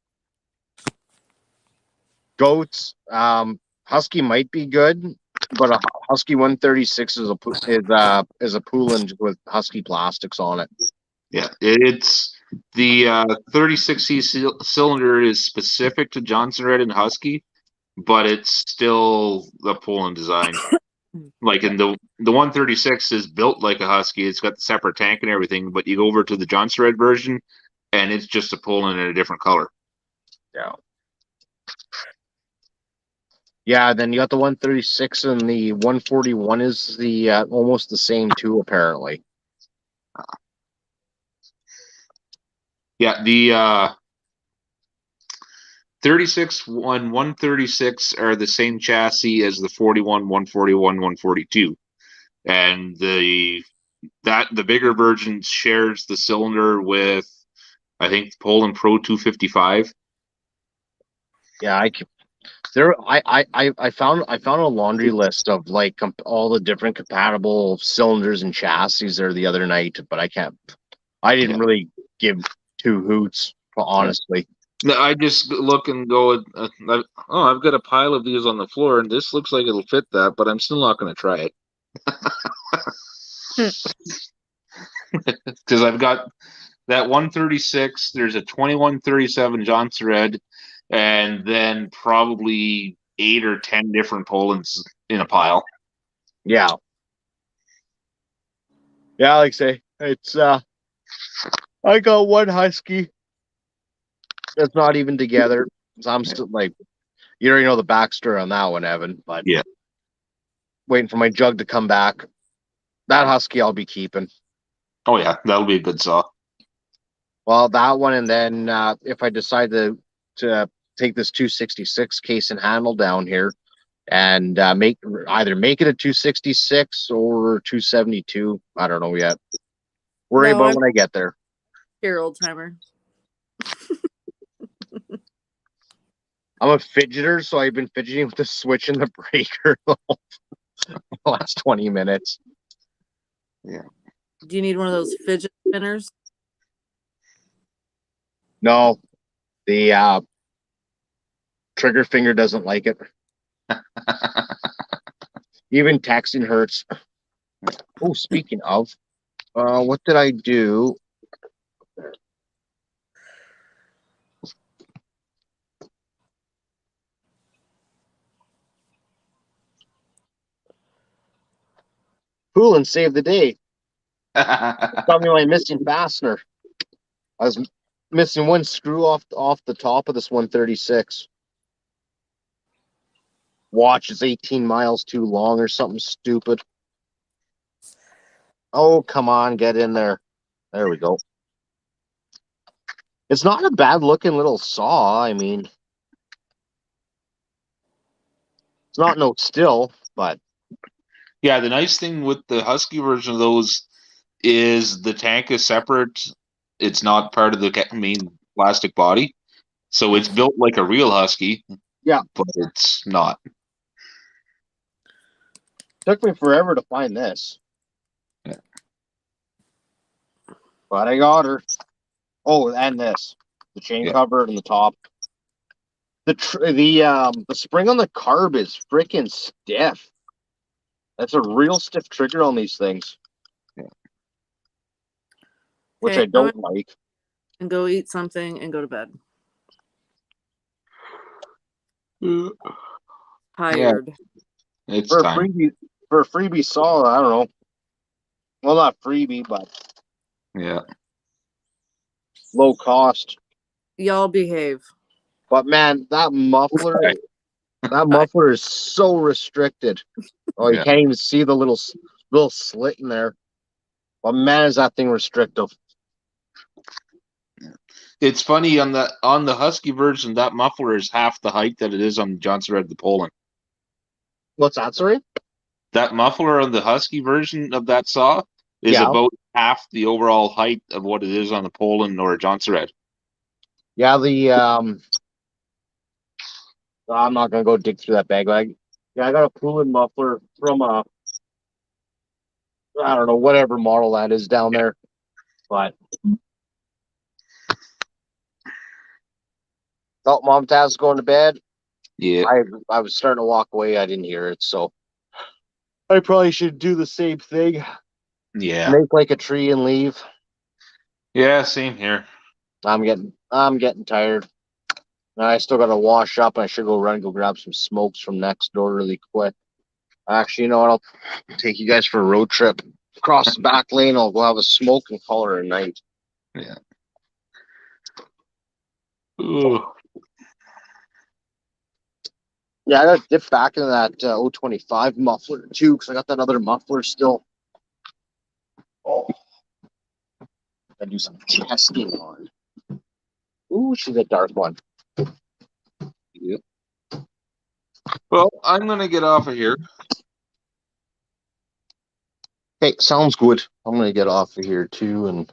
goats. Husky might be good, but a Husky 136 is a Poulin with Husky plastics on it. Yeah, it's the 36C cylinder is specific to Johnson Red and Husky, but it's still the Poulin design. Like, in the 136 is built like a Husky. It's got the separate tank and everything, but you go over to the Johnson Red version, and it's just a Poland in a different color. Yeah. Yeah, then you got the 136 and the 141 is the almost the same too, apparently. Yeah, the 36 and 136 are the same chassis as the 41, 141, 142. And the bigger version shares the cylinder with, I think, Poland Pro 255. Yeah, I found a laundry list of like all the different compatible cylinders and chassis there the other night, but I didn't really give two hoots, honestly. I just look and go, I've got a pile of these on the floor, and this looks like it'll fit that, but I'm still not going to try it. Because I've got that 136, there's a 2137 Johnson Red, and then probably 8 or 10 different Polands in a pile. Yeah. Yeah, like I say, it's I got one Husky that's not even together. So I'm still like, you already know the backstory on that one, Evan, but yeah, waiting for my jug to come back. That Husky I'll be keeping. Oh yeah, that'll be a good saw. Well, that one, and then if I decide to take this 266 case and handle down here and either make it a 266 or 272, I don't know yet. Worry about when I get there. Here, old timer. I'm a fidgeter, so I've been fidgeting with the switch and the breaker the last 20 minutes. Yeah. Do you need one of those fidget spinners? No, the trigger finger doesn't like it. Even texting hurts. Oh, speaking of, what did I do? Cool, and save the day. Tell me my missing fastener. I was missing one screw off the top of this 136. Watch is 18 miles too long or something stupid. Oh, come on, get in there. There we go. It's not a bad looking little saw. I mean, it's not no still, but yeah, the nice thing with the Husky version of those is the tank is separate. It's not part of the main plastic body. So it's built like a real Husky. Yeah. But it's not. Took me forever to find this. Yeah. But I got her. Oh, and this. The chain cover and the top. The spring on the carb is freaking stiff. That's a real stiff trigger on these things. Yeah. Which I don't like. And go eat something and go to bed. Tired. Yeah. It's time. For a freebie saw, I don't know. Well, not freebie, but yeah, low cost. Y'all behave. But man, that muffler is so restricted. Oh, you can't even see the little slit in there. But man, is that thing restrictive. It's funny on the Husky version, that muffler is half the height that it is on Johnson Red the Poland. What's that, sorry? That muffler on the Husky version of that saw is about half the overall height of what it is on the Poland or Johnson Red. Yeah, I'm not gonna go dig through that bag. I got a Poland muffler from I don't know, whatever model that is down there. But Mom, Dad's going to bed. Yeah. I was starting to walk away. I didn't hear it, so I probably should do the same thing. Yeah. Make like a tree and leave. Yeah, same here. I'm getting tired. I still got to wash up. I should go grab some smokes from next door really quick. Actually, you know what? I'll take you guys for a road trip across the back lane. I'll go have a smoke and call her a night. Yeah. Ugh. Yeah, I gotta dip back into that 025 muffler too, because I got that other muffler still. Oh, gotta do some testing on. Ooh, she's a dark one. Yep. Well, I'm gonna get off of here. Hey, sounds good. I'm gonna get off of here too, and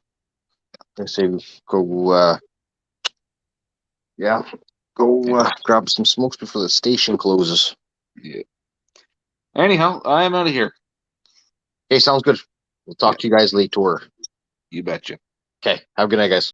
I say go. Yeah, go grab some smokes before the station closes. Yeah. Anyhow, I'm out of here. Okay, sounds good. We'll talk Yeah. to you guys later. You betcha. Okay, have a good night, guys.